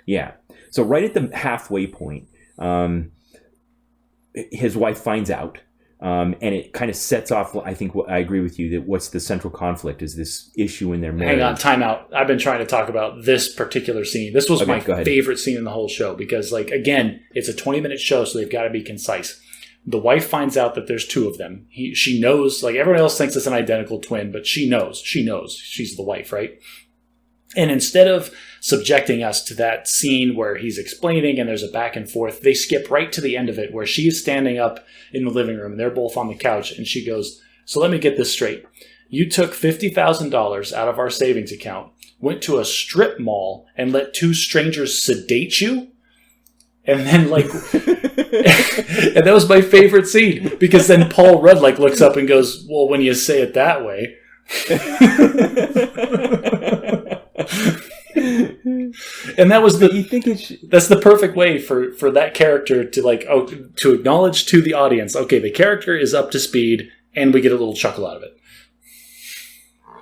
Yeah. So right at the halfway point, his wife finds out. And it kind of sets off, I think I agree with you, that what's the central conflict is this issue in their marriage. Hang on, time out. I've been trying to talk about this particular scene. This was my favorite scene in the whole show because, like, again, it's a 20-minute show, so they've got to be concise. The wife finds out that there's two of them. She knows, like, everyone else thinks it's an identical twin, but she knows. She knows. She's the wife, right? And instead of subjecting us to that scene where he's explaining and there's a back and forth, they skip right to the end of it where she's standing up in the living room and they're both on the couch and she goes, so let me get this straight. You took $50,000 out of our savings account, went to a strip mall and let two strangers sedate you? And then like, and that was my favorite scene because then Paul Rudd like looks up and goes, well, when you say it that way. And that was that's the perfect way for that character to like to acknowledge to the audience, okay, the character is up to speed and we get a little chuckle out of it.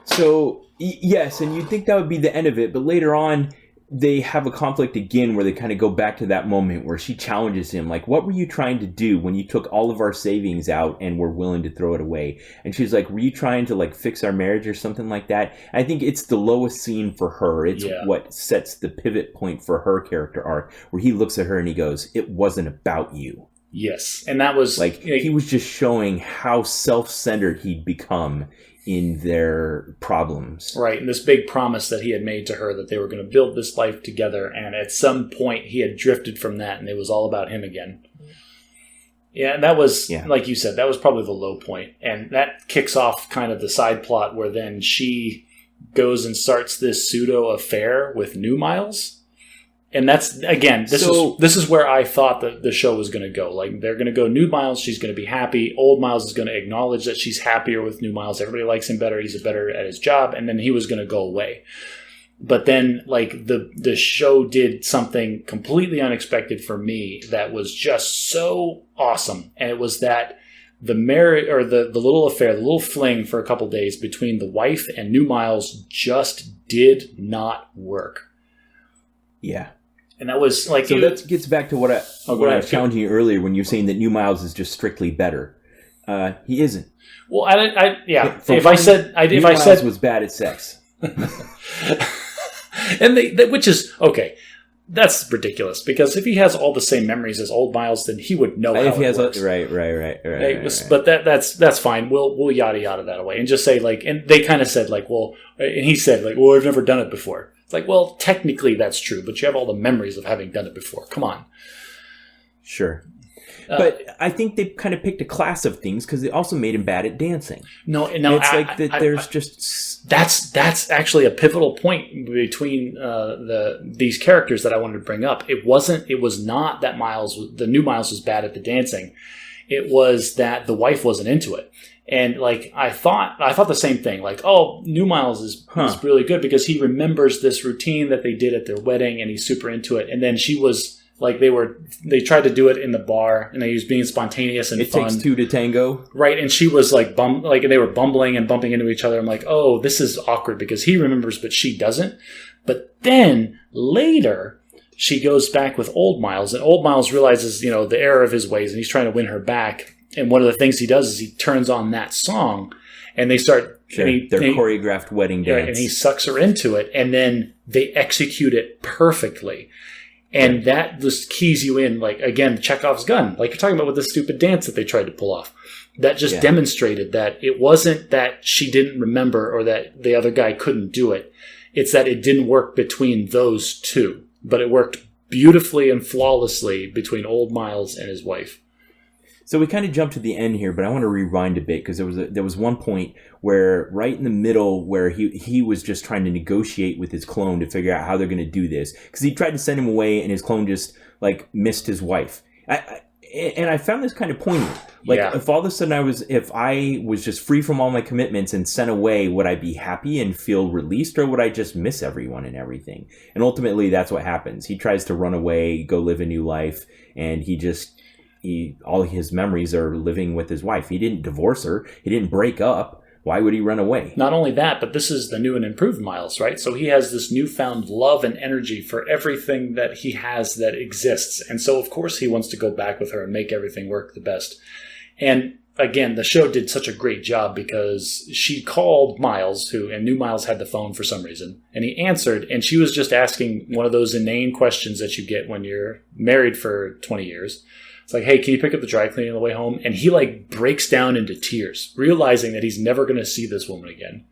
So yes, and you'd think that would be the end of it, but later on they have a conflict again where they kind of go back to that moment where she challenges him, like, what were you trying to do when you took all of our savings out and were willing to throw it away? And she's like, were you trying to like fix our marriage or something like that? I think it's the lowest scene for her. It's what sets the pivot point for her character arc, where he looks at her and he goes, it wasn't about you. Yes. And that was like, he was just showing how self-centered he'd become in their problems. Right, and this big promise that he had made to her that they were going to build this life together, and at some point he had drifted from that and it was all about him again. Yeah, and that was, like you said, that was probably the low point. And that kicks off kind of the side plot where then she goes and starts this pseudo affair with New Miles. And that's, again, this is where I thought that the show was going to go. Like, they're going to go New Miles, she's going to be happy. Old Miles is going to acknowledge that she's happier with New Miles. Everybody likes him better. He's better at his job. And then he was going to go away. But then, like, the show did something completely unexpected for me that was just so awesome. And it was that the marriage, or the little affair, the little fling for a couple days between the wife and New Miles just did not work. Yeah. And that was like... So that gets back to what I was challenging you earlier when you're saying that New Miles is just strictly better. He isn't. Well, if I said was bad at sex. And which is... Okay, that's ridiculous. Because if he has all the same memories as old Miles, then he would know how it works. Right. But that's fine. We'll yada yada that away. And just say, like... And they kind of said, like, well... And he said, like, well, I've never done it before. It's like, well, technically that's true, but you have all the memories of having done it before. Come on. Sure. But I think they kind of picked a class of things because they also made him bad at dancing. No, it's that's actually a pivotal point between these characters that I wanted to bring up. It was not that the New Miles was bad at the dancing. It was that the wife wasn't into it. And like I thought the same thing. Like, oh, New Miles is really good because he remembers this routine that they did at their wedding, and he's super into it. And then she was like, they tried to do it in the bar, and he was being spontaneous and fun. It takes two to tango, right? And she was like, they were bumbling and bumping into each other. I'm like, oh, this is awkward because he remembers, but she doesn't. But then later, she goes back with Old Miles, and Old Miles realizes, the error of his ways, and he's trying to win her back. And one of the things he does is he turns on that song, and they start their choreographed wedding dance, and he sucks her into it, and then they execute it perfectly, and that just keys you in. Like again, Chekhov's gun, like you're talking about with the stupid dance that they tried to pull off. That just demonstrated that it wasn't that she didn't remember or that the other guy couldn't do it. It's that it didn't work between those two, but it worked beautifully and flawlessly between Old Miles and his wife. So we kind of jumped to the end here, but I want to rewind a bit because there was one point where right in the middle where he was just trying to negotiate with his clone to figure out how they're going to do this, because he tried to send him away and his clone just like missed his wife. And I found this kind of poignant. Like if all of a sudden if I was just free from all my commitments and sent away, would I be happy and feel released, or would I just miss everyone and everything? And ultimately that's what happens. He tries to run away, go live a new life, and all his memories are living with his wife. He didn't divorce her. He didn't break up. Why would he run away? Not only that, but this is the new and improved Miles, right? So he has this newfound love and energy for everything that he has that exists. And so, of course, he wants to go back with her and make everything work the best. And again, the show did such a great job because she called Miles, and New Miles had the phone for some reason, and he answered, and she was just asking one of those inane questions that you get when you're married for 20 years. It's like, hey, can you pick up the dry cleaning on the way home? And he like breaks down into tears, realizing that he's never going to see this woman again.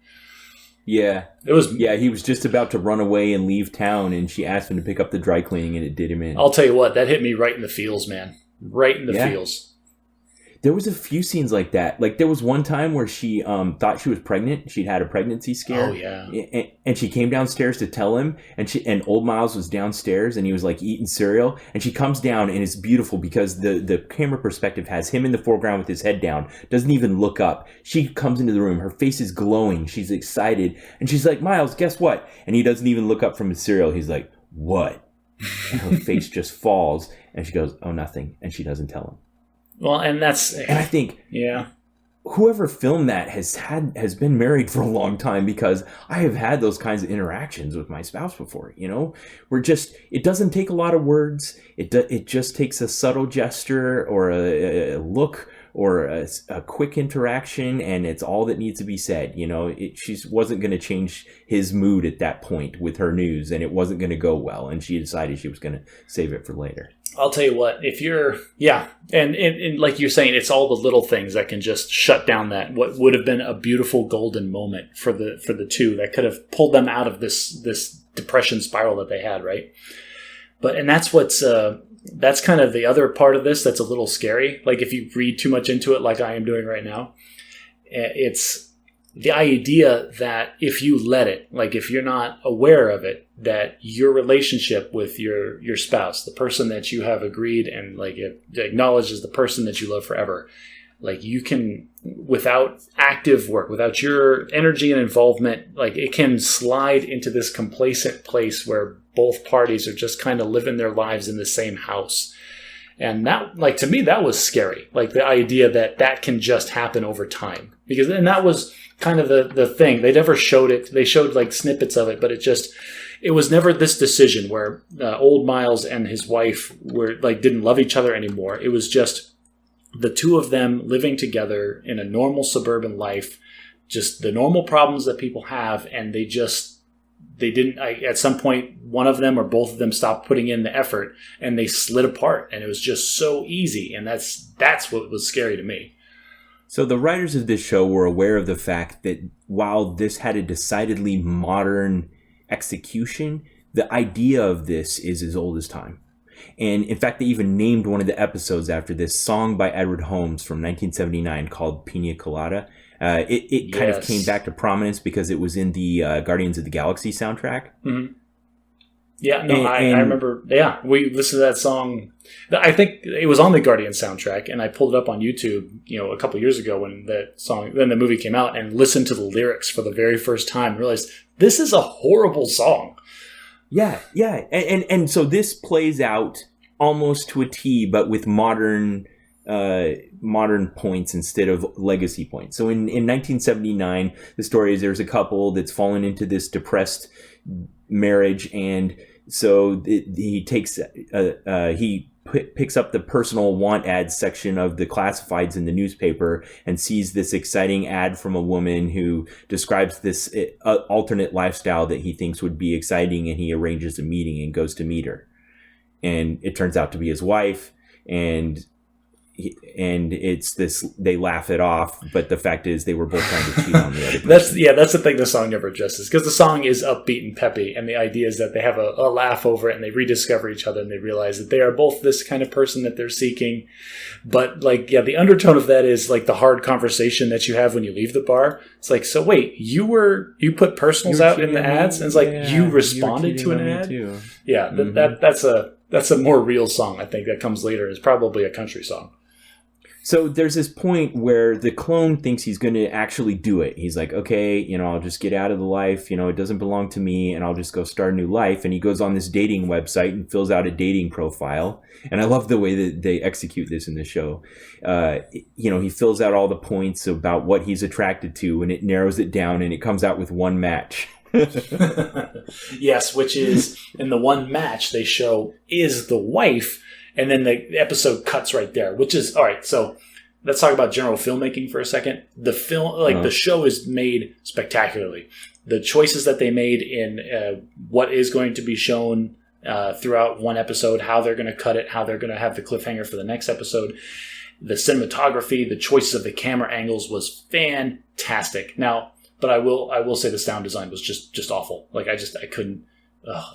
Yeah. He was just about to run away and leave town, and she asked him to pick up the dry cleaning, and it did him in. I'll tell you what, that hit me right in the feels, man. Right in the feels. There was a few scenes like that. Like there was one time where she thought she was pregnant. She'd had a pregnancy scare. Oh yeah. And she came downstairs to tell him, and Old Miles was downstairs and he was like eating cereal, and she comes down, and it's beautiful because the camera perspective has him in the foreground with his head down, doesn't even look up. She comes into the room, her face is glowing, she's excited, and she's like, Miles, guess what? And he doesn't even look up from his cereal. He's like, what? And her face just falls, and she goes, oh, nothing, and she doesn't tell him. Well, and I think, whoever filmed that has been married for a long time, because I have had those kinds of interactions with my spouse before. It doesn't take a lot of words. It just takes a subtle gesture or a look or a quick interaction, and it's all that needs to be said. She wasn't going to change his mood at that point with her news, and it wasn't going to go well, and she decided she was going to save it for later. I'll tell you what, if you're, and like you're saying, it's all the little things that can just shut down that, what would have been a beautiful golden moment for the two that could have pulled them out of this depression spiral that they had, right? And that's that's kind of the other part of this that's a little scary. Like if you read too much into it, like I am doing right now, it's the idea that if you let it, like if you're not aware of it, that your relationship with your spouse, the person that you have agreed and like acknowledged as the person that you love forever, like you can, without active work, without your energy and involvement, like it can slide into this complacent place where both parties are just kind of living their lives in the same house. And that, like, to me, that was scary. Like the idea that can just happen over time, because then that was kind of the thing. They never showed it. They showed like snippets of it, but it was never this decision where Old Miles and his wife didn't love each other anymore. It was just the two of them living together in a normal suburban life, just the normal problems that people have. And they didn't, at some point, one of them or both of them stopped putting in the effort and they slid apart, and it was just so easy. And that's what was scary to me. So the writers of this show were aware of the fact that while this had a decidedly modern execution, the idea of this is as old as time. And in fact, they even named one of the episodes after this song by Edward Holmes from 1979 called Pina Colada. It kind of came back to prominence because it was in the Guardians of the Galaxy soundtrack. Mm-hmm. Yeah, no, I remember. Yeah, we listened to that song. I think it was on the Guardian soundtrack, and I pulled it up on YouTube, a couple years ago when then the movie came out, and listened to the lyrics for the very first time and realized this is a horrible song. Yeah, and so this plays out almost to a T, but with modern points instead of legacy points. So in 1979, the story is there's a couple that's fallen into this depressed marriage, and so he takes picks up the personal want ads section of the classifieds in the newspaper and sees this exciting ad from a woman who describes this alternate lifestyle that he thinks would be exciting, and he arranges a meeting and goes to meet her, and it turns out to be his wife, and it's this, they laugh it off, but the fact is they were both trying to cheat on the other person. That's the thing the song never addresses, because the song is upbeat and peppy, and the idea is that they have a laugh over it, and they rediscover each other, and they realize that they are both this kind of person that they're seeking. But the undertone of that is like the hard conversation that you have when you leave the bar. It's like, so wait, you put personals out in the ads, and it's like, you responded to an ad too. Yeah, mm-hmm. That's a more real song, I think, that comes later. It's probably a country song. So there's this point where the clone thinks he's going to actually do it. He's like, okay, I'll just get out of the life. It doesn't belong to me, and I'll just go start a new life. And he goes on this dating website and fills out a dating profile. And I love the way that they execute this in the show. He fills out all the points about what he's attracted to, and it narrows it down, and it comes out with one match. Yes, which is, in the one match they show is the wife. And then the episode cuts right there, which is, all right, so let's talk about general filmmaking for a second. The film, the show is made spectacularly. The choices that they made in what is going to be shown throughout one episode, how they're going to cut it, how they're going to have the cliffhanger for the next episode, the cinematography, the choices of the camera angles was fantastic. Now, but I will say the sound design was just awful. Like, I couldn't,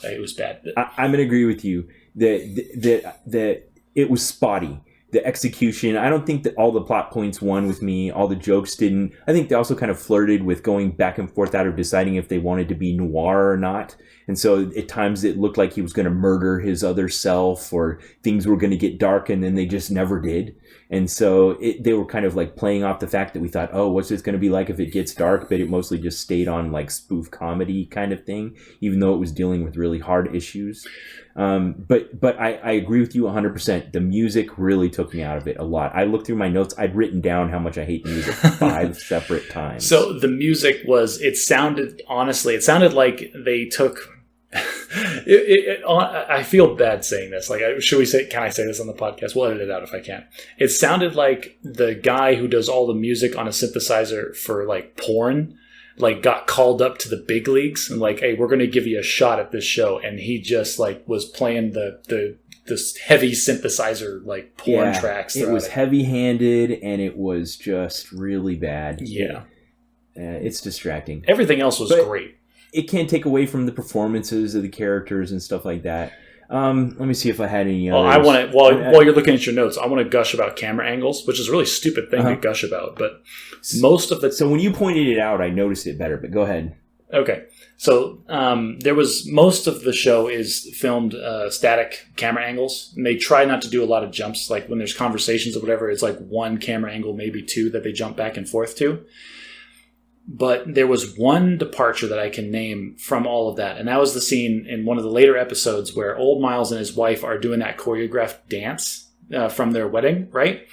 it was bad. I'm going to agree with you. That it was spotty. The execution, I don't think that all the plot points won with me. All the jokes didn't. I think they also kind of flirted with going back and forth out of deciding if they wanted to be noir or not. And so at times it looked like he was going to murder his other self, or things were going to get dark, and then they just never did. And so they were kind of like playing off the fact that we thought, oh, what's this going to be like if it gets dark? But it mostly just stayed on like spoof comedy kind of thing, even though it was dealing with really hard issues. But I agree with you 100%. The music really took me out of it a lot. I looked through my notes. I'd written down how much I hate music 5 separate times. So the music it sounded like they took... I feel bad saying this. Like, can I say this on the podcast? We'll edit it out if I can. It sounded like the guy who does all the music on a synthesizer for like porn, like, got called up to the big leagues and like, hey, we're going to give you a shot at this show. And he just like was playing this heavy synthesizer, like porn tracks. It was heavy handed, and it was just really bad. Yeah. It's distracting. Everything else was great. It can't take away from the performances of the characters and stuff like that. Let me see if I had any others. While you're looking at your notes, I want to gush about camera angles, which is a really stupid thing to gush about. But most of the... So when you pointed it out, I noticed it better, but go ahead. Okay. So there was... Most of the show is filmed static camera angles. And they try not to do a lot of jumps. Like when there's conversations or whatever, it's like one camera angle, maybe two, that they jump back and forth to. But there was one departure that I can name from all of that. And that was the scene in one of the later episodes where Old Miles and his wife are doing that choreographed dance from their wedding, right?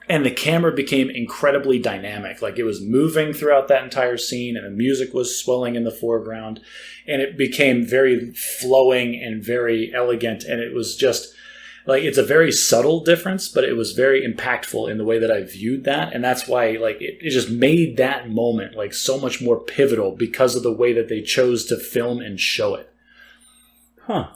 And the camera became incredibly dynamic. Like, it was moving throughout that entire scene, and the music was swelling in the foreground. And it became very flowing and very elegant. And it was just... like, it's a very subtle difference, but it was very impactful in the way that I viewed that. And that's why, like, it just made that moment, like, so much more pivotal because of the way that they chose to film and show it. Huh.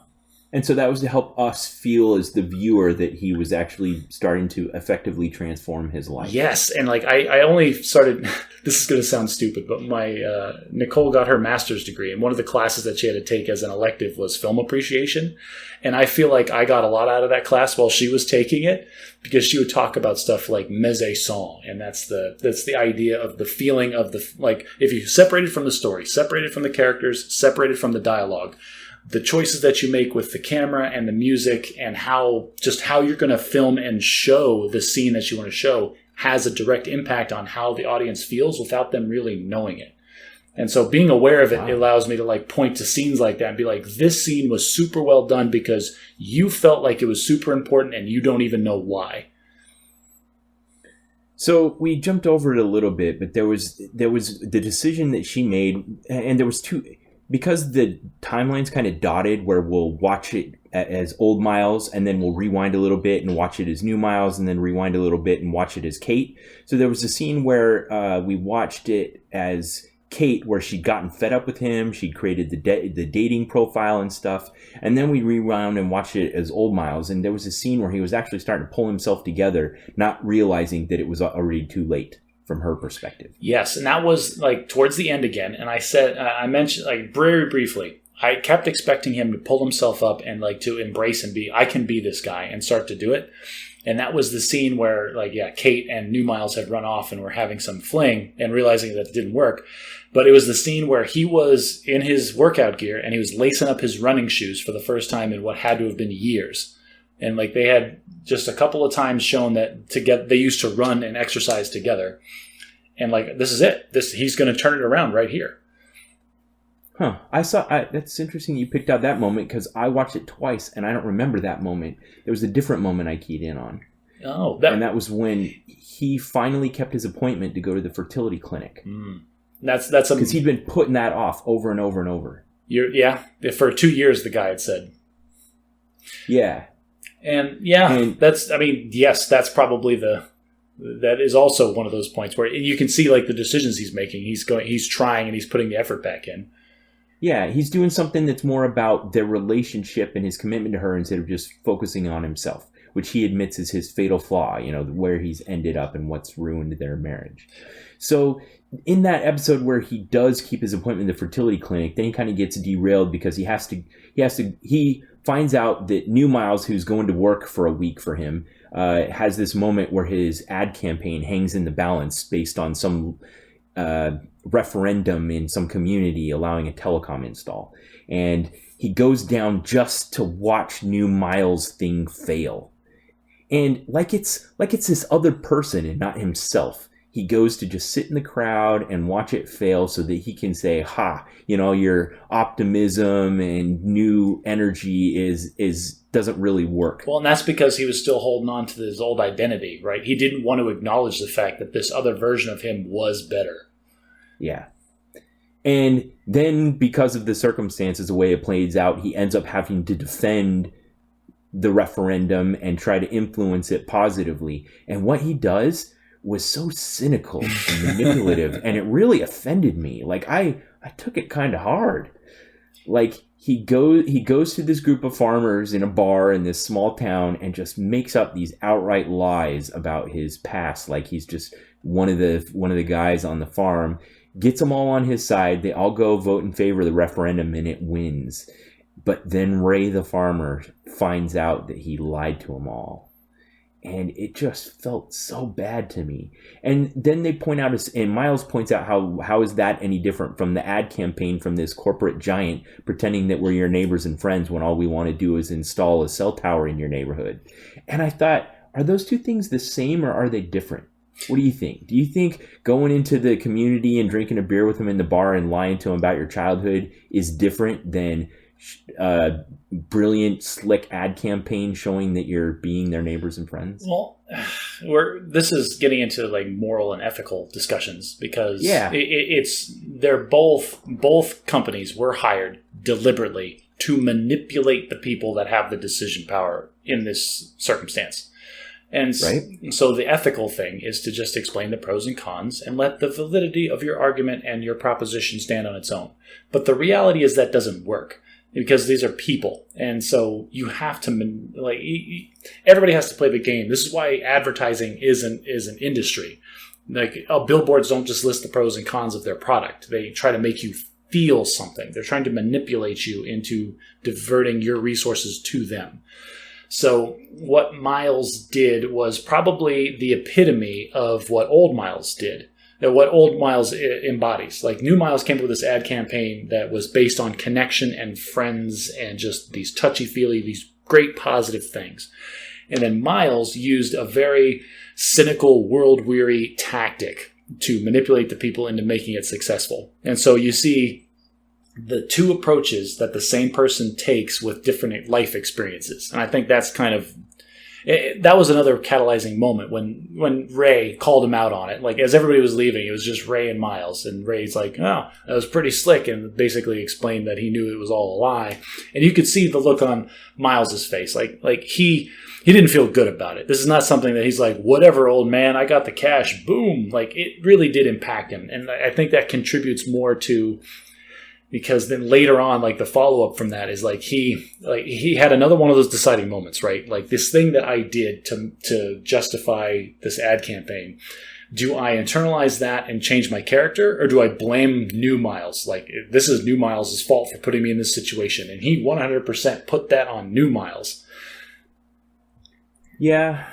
And so that was to help us feel as the viewer that he was actually starting to effectively transform his life. Yes. And, like, I only started... this is going to sound stupid, but my... Nicole got her master's degree, and one of the classes that she had to take as an elective was film appreciation. And I feel like I got a lot out of that class while she was taking it, because she would talk about stuff like mise-en-son, and that's the idea of the feeling of the... like, if you separated from the story, separated from the characters, separated from the dialogue, the choices that you make with the camera and the music and how you're going to film and show the scene that you want to show has a direct impact on how the audience feels without them really knowing it. And so being aware of it allows me to like point to scenes like that and be like, this scene was super well done because you felt like it was super important and you don't even know why. So we jumped over it a little bit, but there was the decision that she made, and there was two, because the timeline's kind of dotted where we'll watch it as old Miles and then we'll rewind a little bit and watch it as new Miles and then rewind a little bit and watch it as Kate. So there was a scene where we watched it as Kate, where she'd gotten fed up with him, she'd created the dating profile and stuff, and then we rewound and watched it as old Miles, and there was a scene where he was actually starting to pull himself together, not realizing that it was already too late from her perspective. Yes, and that was like towards the end again, and I mentioned like very briefly, I kept expecting him to pull himself up and like to embrace and be, I can be this guy, and start to do it. And that was the scene where, like, yeah, Kate and New Miles had run off and were having some fling and realizing that it didn't work. But it was the scene where he was in his workout gear and he was lacing up his running shoes for the first time in what had to have been years. And, like, they had just a couple of times shown that they used to run and exercise together. And, like, this is it. He's going to turn it around right here. Huh. That's interesting you picked out that moment because I watched it twice and I don't remember that moment. There was a different moment I keyed in on. Oh. And that was when he finally kept his appointment to go to the fertility clinic. That's because he'd been putting that off over and over and over. Yeah. For 2 years, the guy had said. Yeah. And that's probably that is also one of those points where you can see like the decisions he's making. He's trying and he's putting the effort back in. Yeah, he's doing something that's more about their relationship and his commitment to her instead of just focusing on himself, which he admits is his fatal flaw, where he's ended up and what's ruined their marriage. So in that episode where he does keep his appointment in the fertility clinic, then he kind of gets derailed because he finds out that New Miles, who's going to work for a week for him, has this moment where his ad campaign hangs in the balance based on some referendum in some community allowing a telecom install, and he goes down just to watch New Miles' thing fail, and like it's this other person and not himself, he goes to just sit in the crowd and watch it fail so that he can say, your optimism and new energy doesn't really work. Well, and that's because he was still holding on to his old identity, right? He didn't want to acknowledge the fact that this other version of him was better. Yeah. And then because of the circumstances, the way it plays out, he ends up having to defend the referendum and try to influence it positively. And what he does was so cynical and manipulative, and it really offended me. Like, I took it kind of hard. Like, he goes to this group of farmers in a bar in this small town and just makes up these outright lies about his past. Like, he's just one of the guys on the farm. Gets them all on his side. They all go vote in favor of the referendum, and it wins. But then Ray the farmer finds out that he lied to them all. And it just felt so bad to me. And then they point out, and Miles points out how is that any different from the ad campaign from this corporate giant pretending that we're your neighbors and friends when all we want to do is install a cell tower in your neighborhood. And I thought, are those two things the same or are they different? What do you think? Do you think going into the community and drinking a beer with them in the bar and lying to them about your childhood is different than brilliant, slick ad campaign showing that you're being their neighbors and friends? Well, this is getting into like moral and ethical discussions because they're both companies were hired deliberately to manipulate the people that have the decision power in this circumstance. And so the ethical thing is to just explain the pros and cons and let the validity of your argument and your proposition stand on its own. But the reality is that doesn't work because these are people. And so you have to, everybody has to play the game. This is why advertising is an industry. Like, billboards don't just list the pros and cons of their product. They try to make you feel something. They're trying to manipulate you into diverting your resources to them. So what Miles did was probably the epitome of what old Miles did. what old Miles embodies. Like new Miles came up with this ad campaign that was based on connection and friends and just these touchy-feely, these great positive things. And then Miles used a very cynical, world-weary tactic to manipulate the people into making it successful. And so you see the two approaches that the same person takes with different life experiences. And I think that's kind of, that was another catalyzing moment when Ray called him out on it. Like, as everybody was leaving, it was just Ray and Miles. And Ray's like, oh, that was pretty slick, and basically explained that he knew it was all a lie. And you could see the look on Miles's face. Like he didn't feel good about it. This is not something that he's like, whatever, old man, I got the cash, boom. Like, it really did impact him. And I think that contributes more to, because then later on, like the follow-up from that is like he had another one of those deciding moments, right? Like, this thing that I did to justify this ad campaign, do I internalize that and change my character, or do I blame new Miles? Like, this is new Miles' fault for putting me in this situation. And he 100% put that on new Miles. Yeah.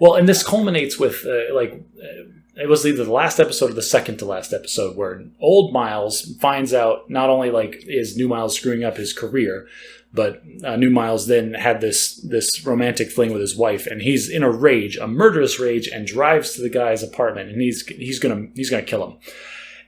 Well, and this culminates with it was either the last episode or the second to last episode where old Miles finds out not only like is new Miles screwing up his career, but new Miles then had this romantic fling with his wife, and he's in a rage, a murderous rage, and drives to the guy's apartment, and he's gonna kill him.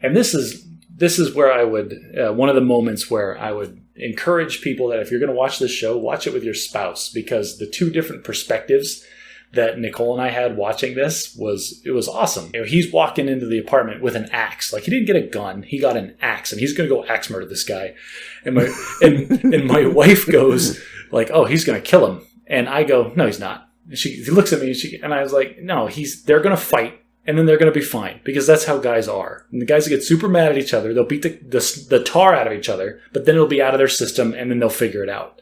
And this is where I would one of the moments where I would encourage people that if you're going to watch this show, watch it with your spouse, because the two different perspectives that Nicole and I had watching this was awesome. You know, he's walking into the apartment with an axe. Like, he didn't get a gun, he got an axe, and he's going to go axe murder this guy. And my and my wife goes like, "Oh, he's going to kill him." And I go, "No, he's not." And she looks at me and I was like, "No, they're going to fight. And then they're going to be fine, because that's how guys are. And the guys that get super mad at each other, they'll beat the tar out of each other, but then it'll be out of their system, and then they'll figure it out."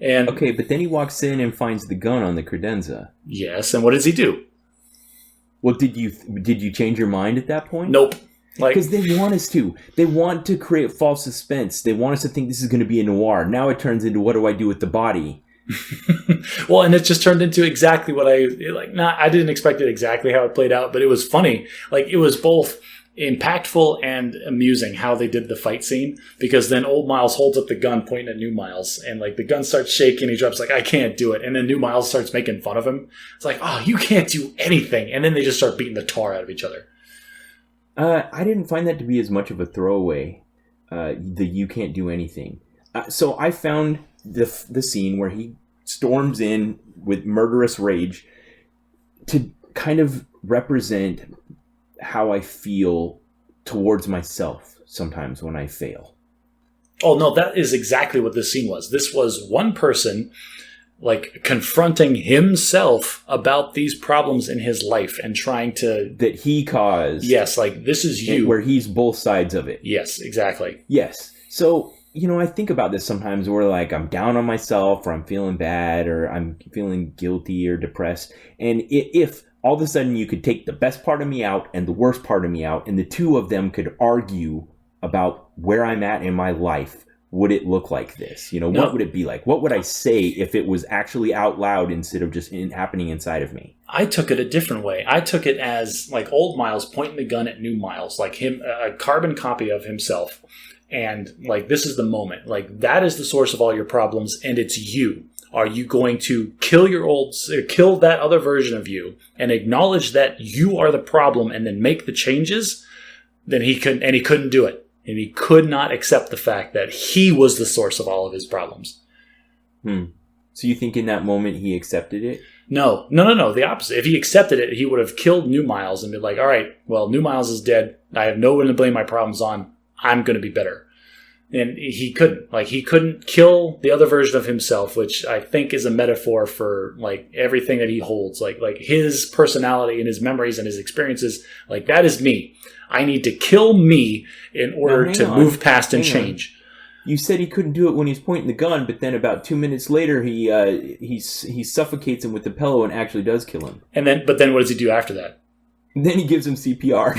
And okay, but then he walks in and finds the gun on the credenza. Yes, and what does he do? Well, did you change your mind at that point? Nope. Because they want us to. They want to create false suspense. They want us to think this is going to be a noir. Now it turns into, what do I do with the body? Well, and it just turned into exactly what I didn't expect it exactly how it played out, but it was funny. Like, it was both impactful and amusing how they did the fight scene, because then old Miles holds up the gun pointing at new Miles, and like the gun starts shaking, he drops like, "I can't do it," and then new Miles starts making fun of him. It's like, "Oh, you can't do anything," and then they just start beating the tar out of each other. I didn't find that to be as much of a throwaway, the "you can't do anything." So I found the scene where he storms in with murderous rage to kind of represent how I feel towards myself sometimes when I fail. Oh, no, that is exactly what this scene was. This was one person like confronting himself about these problems in his life and trying to... That he caused. Yes, like, this is you. Where he's both sides of it. Yes, exactly. Yes. So, I think about this sometimes where like I'm down on myself, or I'm feeling bad, or I'm feeling guilty or depressed. And if all of a sudden you could take the best part of me out and the worst part of me out, and the two of them could argue about where I'm at in my life, would it look like this? What would it be like? What would I say if it was actually out loud instead of just happening inside of me? I took it a different way. I took it as like old Miles pointing the gun at new Miles, like him, a carbon copy of himself. And like, this is the moment. Like, that is the source of all your problems, and it's you. Are you going to kill kill that other version of you and acknowledge that you are the problem and then make the changes? Then he couldn't do it. And he could not accept the fact that he was the source of all of his problems. So you think in that moment he accepted it? No. The opposite. If he accepted it, he would have killed new Miles and been like, "All right, well, new Miles is dead. I have no one to blame my problems on. I'm going to be better." And he couldn't. Like, he couldn't kill the other version of himself, which I think is a metaphor for like everything that he holds. Like his personality and his memories and his experiences. Like, that is me. I need to kill me in order to move past and change. You said he couldn't do it when he's pointing the gun, but then about 2 minutes later, he suffocates him with the pillow and actually does kill him. But then what does he do after that? And then he gives him CPR.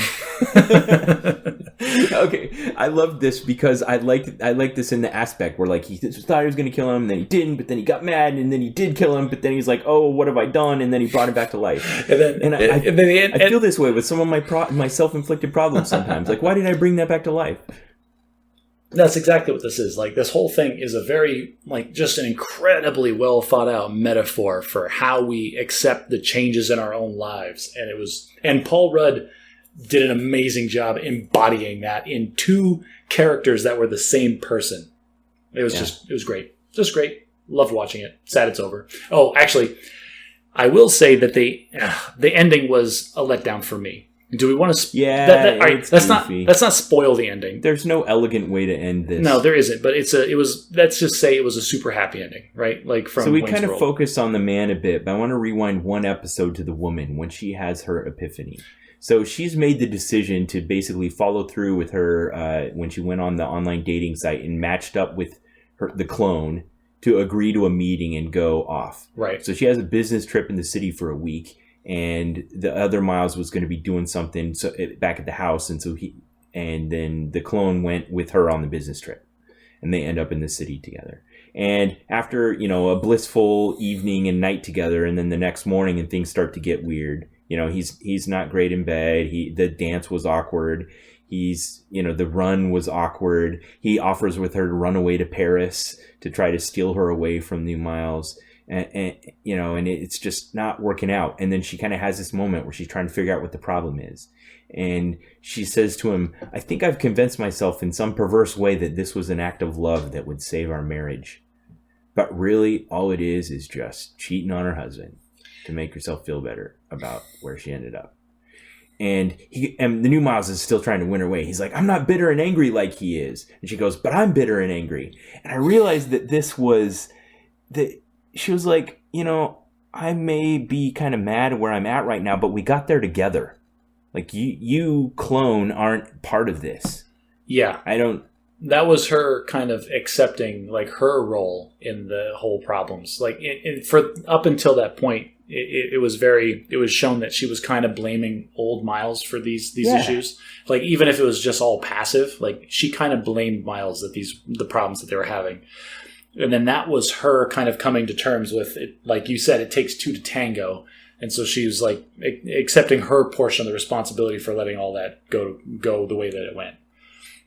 Okay, I love this because I like this in the aspect where like he thought he was going to kill him, then he didn't, but then he got mad, and then he did kill him, but then he's like, "Oh, what have I done?" And then he brought him back to life. I feel this way with some of my self-inflicted problems sometimes. Like, why did I bring that back to life? That's exactly what this is. Like, this whole thing is a very, like, just an incredibly well thought out metaphor for how we accept the changes in our own lives. And Paul Rudd did an amazing job embodying that in two characters that were the same person. It was great. Just great. Loved watching it. Sad it's over. Oh, actually, I will say that the ending was a letdown for me. Do we want to? Yeah, all right, let's not spoil the ending. There's no elegant way to end this. No, there isn't. But it was. Let's just say it was a super happy ending, right? Like from. So we Wayne's kind of World. focus on the man a bit, but I want to rewind one episode to the woman when she has her epiphany. So she's made the decision to basically follow through with her when she went on the online dating site and matched up with the clone to agree to a meeting and go off. Right. So she has a business trip in the city for a week. And the other Miles was going to be doing something back at the house, and then the clone went with her on the business trip, and they end up in the city together. And after a blissful evening and night together, and then the next morning, and things start to get weird. He's not great in bed. The dance was awkward. The run was awkward. He offers with her to run away to Paris to try to steal her away from the Miles. And it's just not working out. And then she kind of has this moment where she's trying to figure out what the problem is. And she says to him, "I think I've convinced myself in some perverse way that this was an act of love that would save our marriage. But really, all it is just cheating on her husband to make herself feel better about where she ended up." And the new Miles is still trying to win her way. He's like, "I'm not bitter and angry like he is." And she goes, "But I'm bitter and angry." And I realized that this was she was like, I may be kind of mad where I'm at right now, but we got there together. Like, you clone aren't part of this. Yeah. That was her kind of accepting, like, her role in the whole problems. Like, for up until that point, it was shown that she was kind of blaming old Miles for these issues. Like, even if it was just all passive, like, she kind of blamed Miles that the problems that they were having. And then that was her kind of coming to terms with it. Like you said, it takes two to tango. And so she was like accepting her portion of the responsibility for letting all that go the way that it went.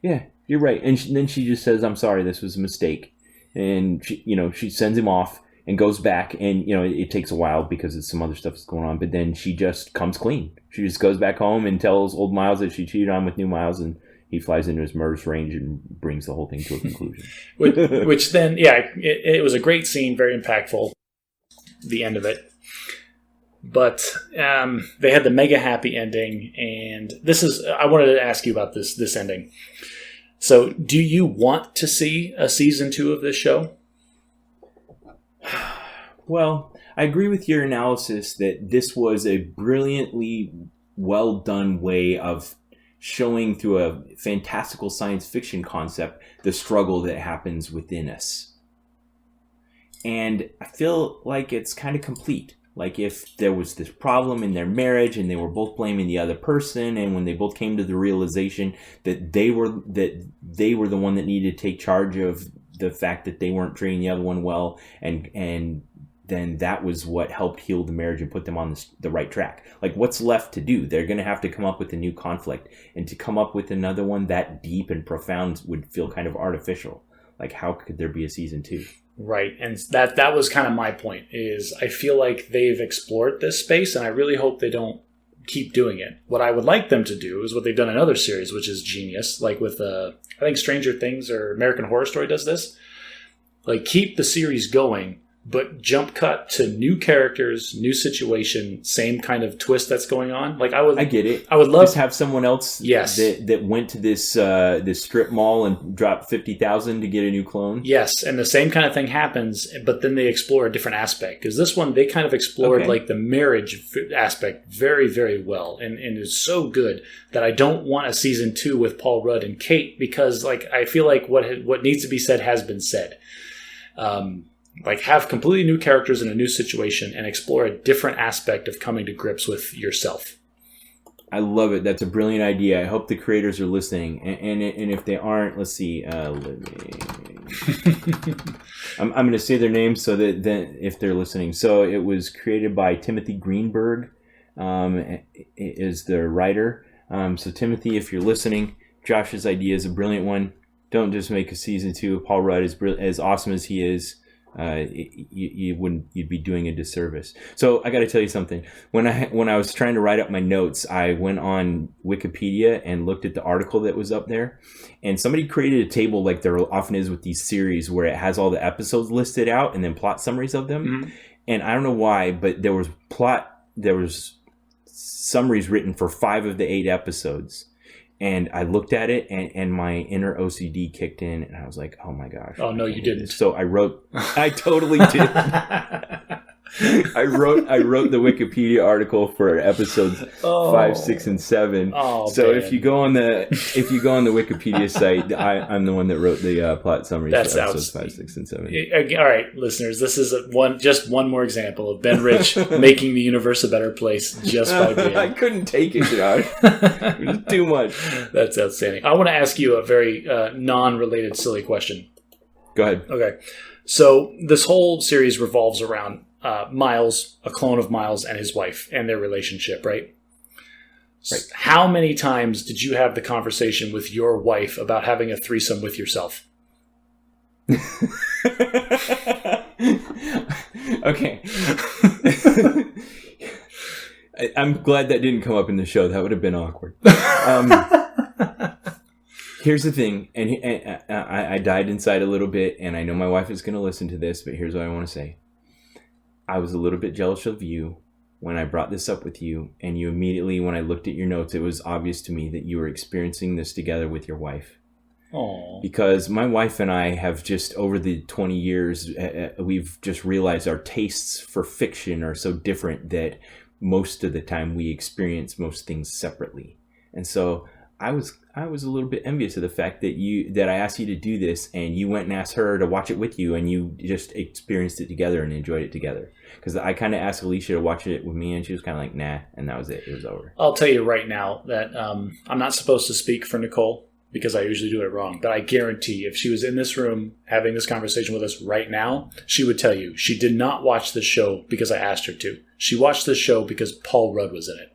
Yeah, you're right. And then she just says, "I'm sorry, this was a mistake." And she sends him off and goes back. And, it takes a while because some other stuff is going on. But then she just comes clean. She just goes back home and tells old Miles that she cheated on with new Miles, and he flies into his murderous range and brings the whole thing to a conclusion. which then, yeah, it was a great scene, very impactful, the end of it. But they had the mega happy ending, and I wanted to ask you about this ending. So, do you want to see a season 2 of this show? Well, I agree with your analysis that this was a brilliantly well done way of showing through a fantastical science fiction concept the struggle that happens within us. And I feel like it's kind of complete. Like, if there was this problem in their marriage and they were both blaming the other person, and when they both came to the realization that they were the one that needed to take charge of the fact that they weren't treating the other one well, and then that was what helped heal the marriage and put them on the right track. Like, what's left to do? They're going to have to come up with a new conflict. And to come up with another one that deep and profound would feel kind of artificial. Like, how could there be a season 2? Right. And that was kind of my point, is I feel like they've explored this space, and I really hope they don't keep doing it. What I would like them to do is what they've done in other series, which is genius. Like with, I think Stranger Things or American Horror Story does this. Like, keep the series going, but jump cut to new characters, new situation, same kind of twist that's going on. Like, I get it. I would love just have someone else that went to this strip mall and dropped $50,000 to get a new clone. Yes, and the same kind of thing happens, but then they explore a different aspect. Because this one, they kind of explored like the marriage aspect very, very well, and is so good that I don't want a season 2 with Paul Rudd and Kate, because like I feel like what needs to be said has been said. Like, have completely new characters in a new situation and explore a different aspect of coming to grips with yourself. I love it. That's a brilliant idea. I hope the creators are listening. And if they aren't, let's see. I'm going to say their names so that then if they're listening. So it was created by Timothy Greenberg, is the writer. So Timothy, if you're listening, Josh's idea is a brilliant one. Don't just make a season 2. Paul Rudd is as awesome as he is. You'd be doing a disservice. So I got to tell you something. When I was trying to write up my notes, I went on Wikipedia and looked at the article that was up there, and somebody created a table like there often is with these series where it has all the episodes listed out and then plot summaries of them. Mm-hmm. And I don't know why, but there was summaries written for 5 of the 8 episodes. And I looked at it, and my inner OCD kicked in, and I was like, "Oh my gosh!" Oh no, you didn't. So I totally did. I wrote the Wikipedia article for episodes 5, 6, and 7. Oh, so man. if you go on the Wikipedia site, I'm the one that wrote the plot summaries for episodes 5, 6, and 7. All right, listeners, this is just one more example of Ben Rich making the universe a better place just by being. I couldn't take it, Josh. It was too much. That's outstanding. I want to ask you a very non-related, silly question. Go ahead. Okay, so this whole series revolves around Miles, a clone of Miles, and his wife and their relationship, right? Right. How many times did you have the conversation with your wife about having a threesome with yourself? Okay. I'm glad that didn't come up in the show. That would have been awkward. Here's the thing, and I died inside a little bit, and I know my wife is going to listen to this, but here's what I want to say. I was a little bit jealous of you when I brought this up with you, and you immediately, when I looked at your notes, it was obvious to me that you were experiencing this together with your wife. Aww. Because my wife and I have just, over the 20 years, we've just realized our tastes for fiction are so different that most of the time we experience most things separately. And so I was a little bit envious of the fact that I asked you to do this, and you went and asked her to watch it with you, and you just experienced it together and enjoyed it together. Because I kind of asked Alicia to watch it with me, and she was kind of like, nah, and that was it. It was over. I'll tell you right now that I'm not supposed to speak for Nicole because I usually do it wrong. But I guarantee if she was in this room having this conversation with us right now, she would tell you she did not watch the show because I asked her to. She watched the show because Paul Rudd was in it.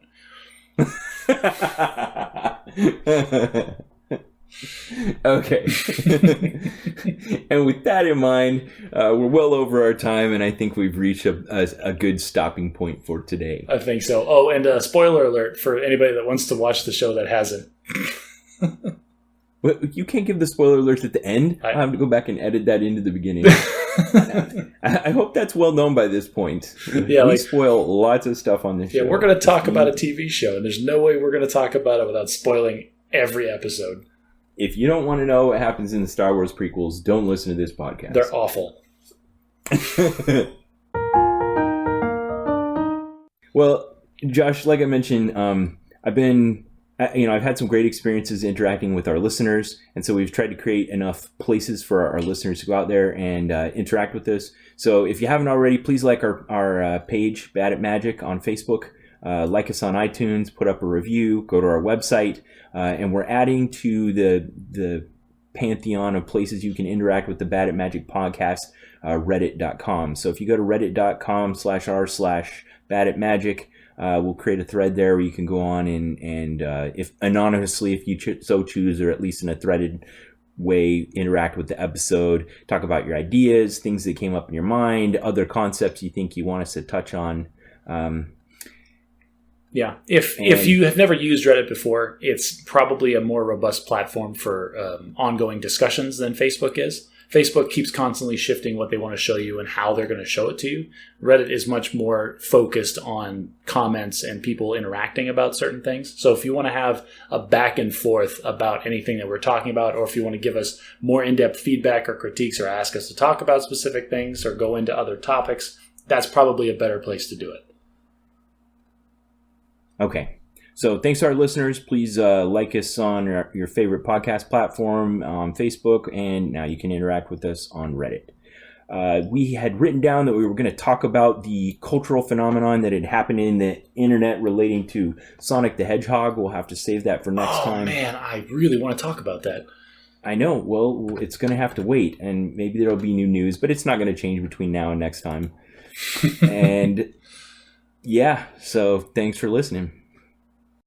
Okay. And with that in mind, we're well over our time, and I think we've reached a good stopping point for today. I think so. Oh, and spoiler alert for anybody that wants to watch the show that hasn't. You can't give the spoiler alerts at the end. I have to go back and edit that into the beginning. I hope that's well known by this point. Yeah, we spoil lots of stuff on this show. Yeah, we're going to talk about a TV show, and there's no way we're going to talk about it without spoiling every episode. If you don't want to know what happens in the Star Wars prequels, don't listen to this podcast. They're awful. Well, Josh, like I mentioned, I've had some great experiences interacting with our listeners, and so we've tried to create enough places for our listeners to go out there and interact with us. So if you haven't already, please like our page, Bad at Magic, on Facebook. Like us on iTunes, put up a review, go to our website, and we're adding to the pantheon of places you can interact with the Bad at Magic podcast, reddit.com. So if you go to reddit.com/r/badatmagic, we'll create a thread there where you can go on and if anonymously, if you so choose, or at least in a threaded way, interact with the episode, talk about your ideas, things that came up in your mind, other concepts you think you want us to touch on. Yeah, if you have never used Reddit before, it's probably a more robust platform for ongoing discussions than Facebook is. Facebook keeps constantly shifting what they want to show you and how they're going to show it to you. Reddit is much more focused on comments and people interacting about certain things. So if you want to have a back and forth about anything that we're talking about, or if you want to give us more in-depth feedback or critiques, or ask us to talk about specific things or go into other topics, that's probably a better place to do it. Okay. So thanks to our listeners. Please like us on your favorite podcast platform on Facebook, and now you can interact with us on Reddit. We had written down that we were going to talk about the cultural phenomenon that had happened in the internet relating to Sonic the Hedgehog. We'll have to save that for next time. Oh, man, I really want to talk about that. I know. Well, it's going to have to wait, and maybe there'll be new news, but it's not going to change between now and next time. And yeah, so thanks for listening.